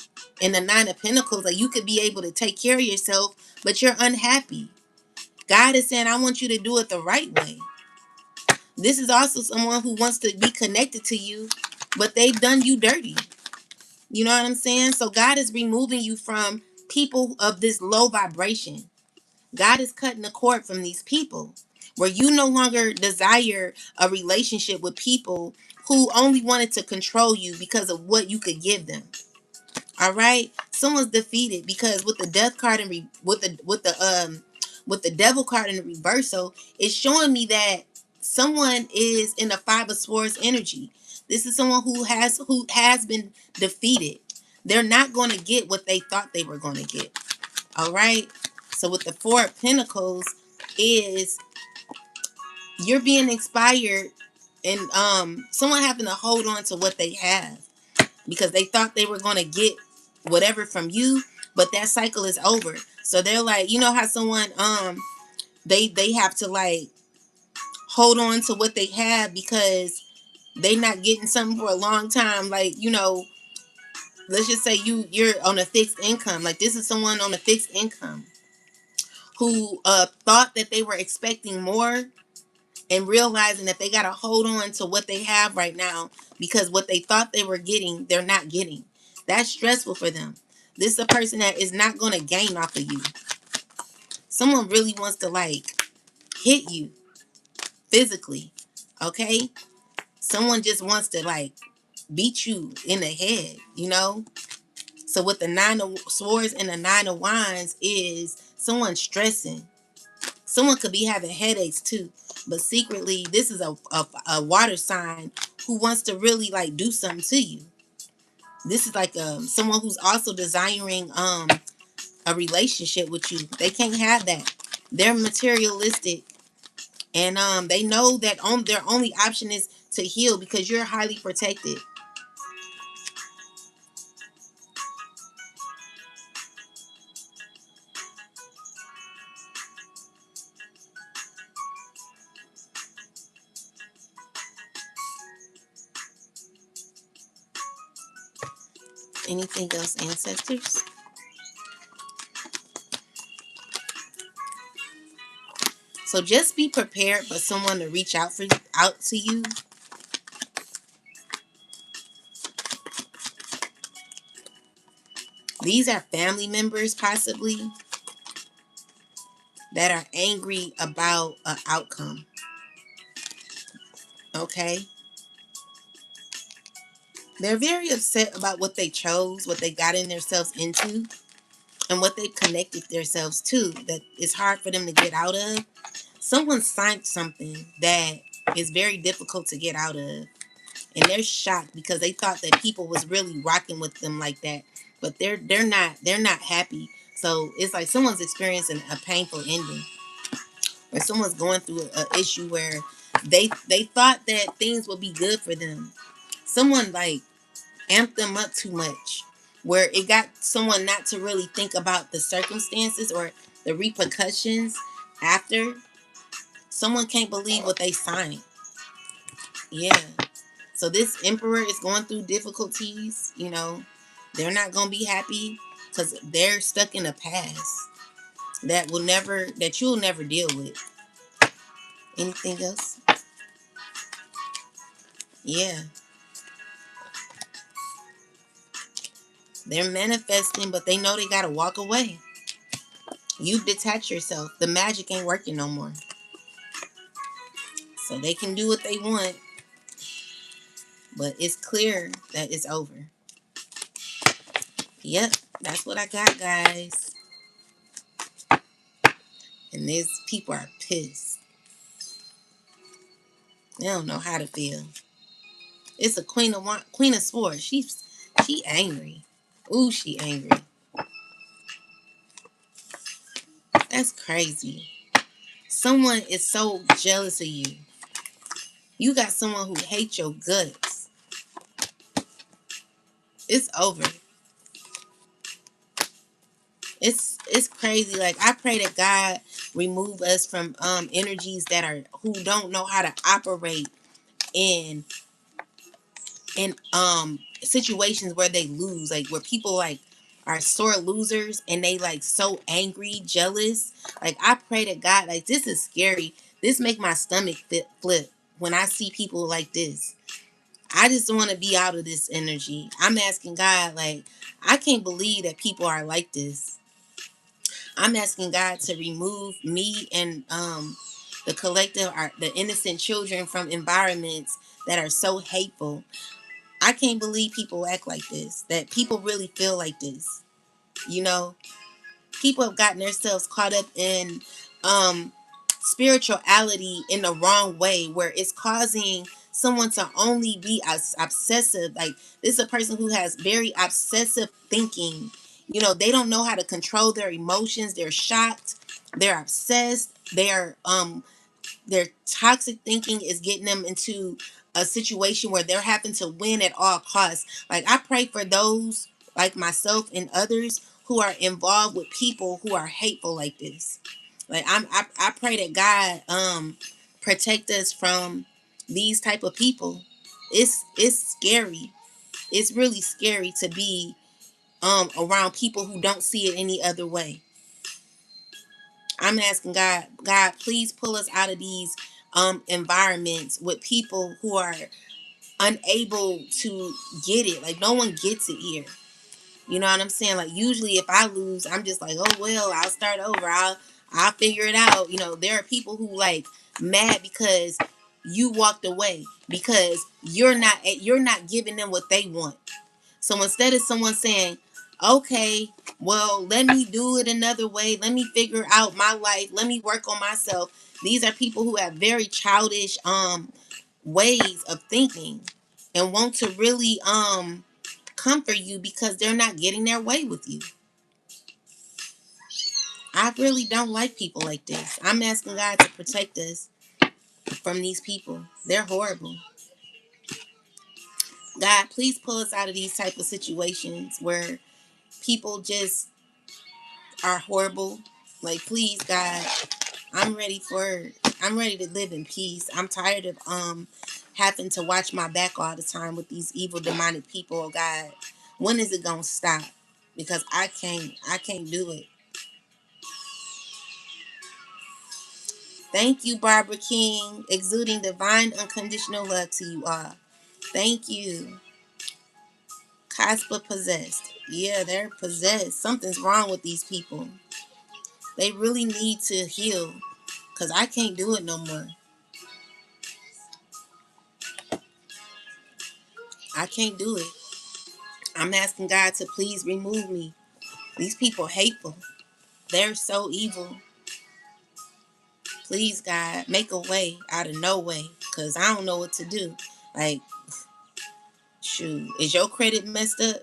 in the Nine of Pentacles. Like you could be able to take care of yourself, but you're unhappy. God is saying, I want you to do it the right way. This is also someone who wants to be connected to you, but they've done you dirty. You know what I'm saying? So God is removing you from people of this low vibration. God is cutting the cord from these people where you no longer desire a relationship with people who only wanted to control you because of what you could give them. All right, someone's defeated because with the death card and with the devil card in the reversal, it's showing me that someone is in the Five of Swords energy. This is someone who has been defeated. They're not going to get what they thought they were going to get. All right. So with the Four of Pentacles is you're being inspired and someone having to hold on to what they have because they thought they were going to get whatever from you, but that cycle is over. So they're like, you know how someone they have to like hold on to what they have because they not getting something for a long time. Like, you know, let's just say you're on a fixed income. Like this is someone on a fixed income who thought that they were expecting more and realizing that they got to hold on to what they have right now because what they thought they were getting, they're not getting. That's stressful for them. This is a person that is not going to gain off of you. Someone really wants to like hit you physically. Okay? Someone just wants to like beat you in the head, you know? So with the Nine of Swords and the Nine of Wands is someone stressing. Someone could be having headaches too, but secretly this is a water sign who wants to really like do something to you. This is like someone who's also desiring a relationship with you. They can't have that. They're materialistic, and they know that their only option is to heal because you're highly protected. Anything else, ancestors? So just be prepared for someone to reach out to you. These are family members possibly that are angry about an outcome. Okay? They're very upset about what they chose, what they got in themselves into, and what they've connected themselves to that is hard for them to get out of. Someone signed something that is very difficult to get out of. And they're shocked because they thought that people was really rocking with them like that. But they're not happy. So it's like someone's experiencing a painful ending. Or someone's going through an issue where they thought that things would be good for them. Someone like amped them up too much, where it got someone not to really think about the circumstances or the repercussions after. Someone can't believe what they signed. Yeah. So this emperor is going through difficulties. You know, they're not gonna be happy because they're stuck in a past that you'll never deal with. Anything else? Yeah. They're manifesting, but they know they gotta walk away. You've detached yourself. The magic ain't working no more. So they can do what they want, but it's clear that it's over. Yep, that's what I got, guys. And these people are pissed. They don't know how to feel. It's a Queen of Swords. She angry. Ooh, she angry. That's crazy. Someone is so jealous of you. You got someone who hates your guts. It's over. It's crazy. Like, I pray that God remove us from energies that are who don't know how to operate in situations where they lose, like where people like are sore losers and they like so angry, jealous. Like, I pray to God, like, this is scary. This make my stomach flip when I see people like this. I just want to be out of this energy. I'm asking God, like, I can't believe that people are like this. I'm asking God to remove me and the collective, the innocent children from environments that are so hateful. I can't believe people act like this, that people really feel like this. You know, people have gotten themselves caught up in um, spirituality in the wrong way, where it's causing someone to only be obsessive. Like, this is a person who has very obsessive thinking. You know, they don't know how to control their emotions. They're shocked. They're obsessed. Their toxic thinking is getting them into a situation where they're having to win at all costs. Like, I pray for those like myself and others who are involved with people who are hateful like this. Like, I pray that God protect us from these type of people. It's scary. It's really scary to be around people who don't see it any other way. I'm asking God, God, please pull us out of these environments with people who are unable to get it. Like, no one gets it here. You know what I'm saying? Like, usually if I lose, I'm just like, oh well, I'll start over. I'll figure it out. You know, there are people who like mad because you walked away, because you're not giving them what they want. So instead of someone saying, okay, well, let me do it another way, let me figure out my life, let me work on myself. These are people who have very childish ways of thinking and want to really comfort you because they're not getting their way with you. I really don't like people like this. I'm asking God to protect us from these people. They're horrible. God, please pull us out of these type of situations where people just are horrible. Like, please, God, I'm ready for I'm ready to live in peace. I'm tired of having to watch my back all the time with these evil demonic people. Oh God, when is it gonna stop? Because I can't do it. Thank you, Barbara King, exuding divine unconditional love to you all. Thank you. Casper possessed. Yeah, they're possessed. Something's wrong with these people. They really need to heal. Cause I can't do it no more. I can't do it. I'm asking God to please remove me. These people hateful. They're so evil. Please, God, make a way out of no way. Cause I don't know what to do. Like, shoot, is your credit messed up?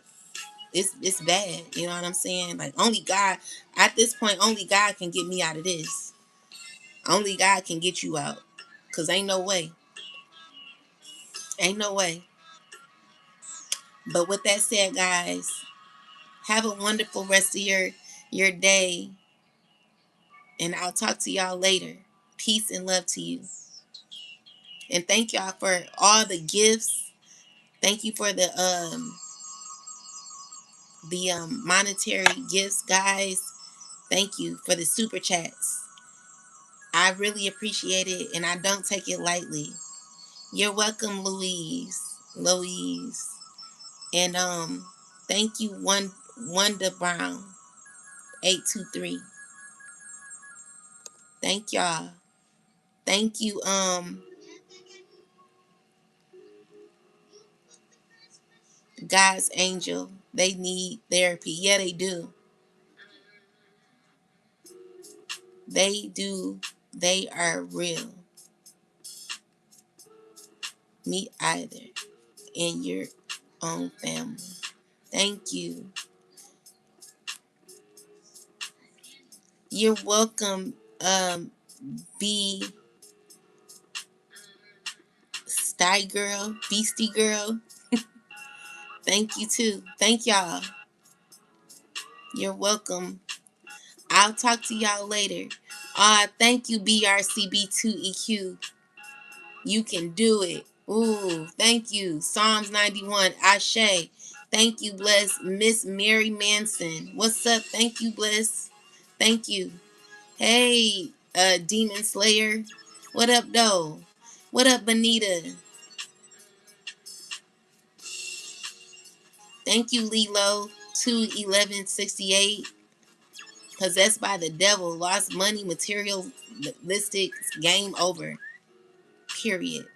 It's bad. You know what I'm saying? Like, only God, at this point, only God can get me out of this. Only God can get you out. Cause ain't no way. Ain't no way. But with that said, guys, have a wonderful rest of your day. And I'll talk to y'all later. Peace and love to you. And thank y'all for all the gifts. Thank you for the monetary gifts, guys. Thank you for the super chats. I really appreciate it, and I don't take it lightly. You're welcome, Louise. Louise. And thank you, Wanda Brown, 823. Thank y'all. Thank you, God's angel. They need therapy. Yeah, they do. They do. They are real. Me either. In your own family. Thank you. You're welcome, B Sty Girl, Beastie Girl. Thank you too. Thank y'all. You're welcome. I'll talk to y'all later. Thank you, BRCB2EQ. You can do it. Ooh, thank you. Psalms 91, Ashe. Thank you, Bless. Miss Mary Manson. What's up? Thank you, Bless. Thank you. Hey, Demon Slayer. What up, though? What up, Bonita? Thank you, Lilo. 21168. Possessed by the devil. Lost money, materialistics. Game over. Period.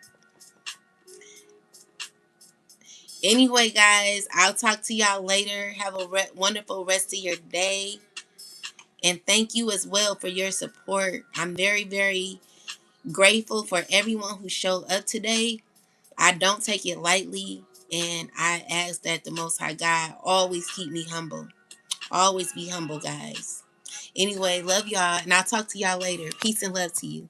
Anyway, guys, I'll talk to y'all later. Have a wonderful rest of your day. And thank you as well for your support. I'm very, very grateful for everyone who showed up today. I don't take it lightly. And I ask that the Most High God always keep me humble. Always be humble, guys. Anyway, love y'all. And I'll talk to y'all later. Peace and love to you.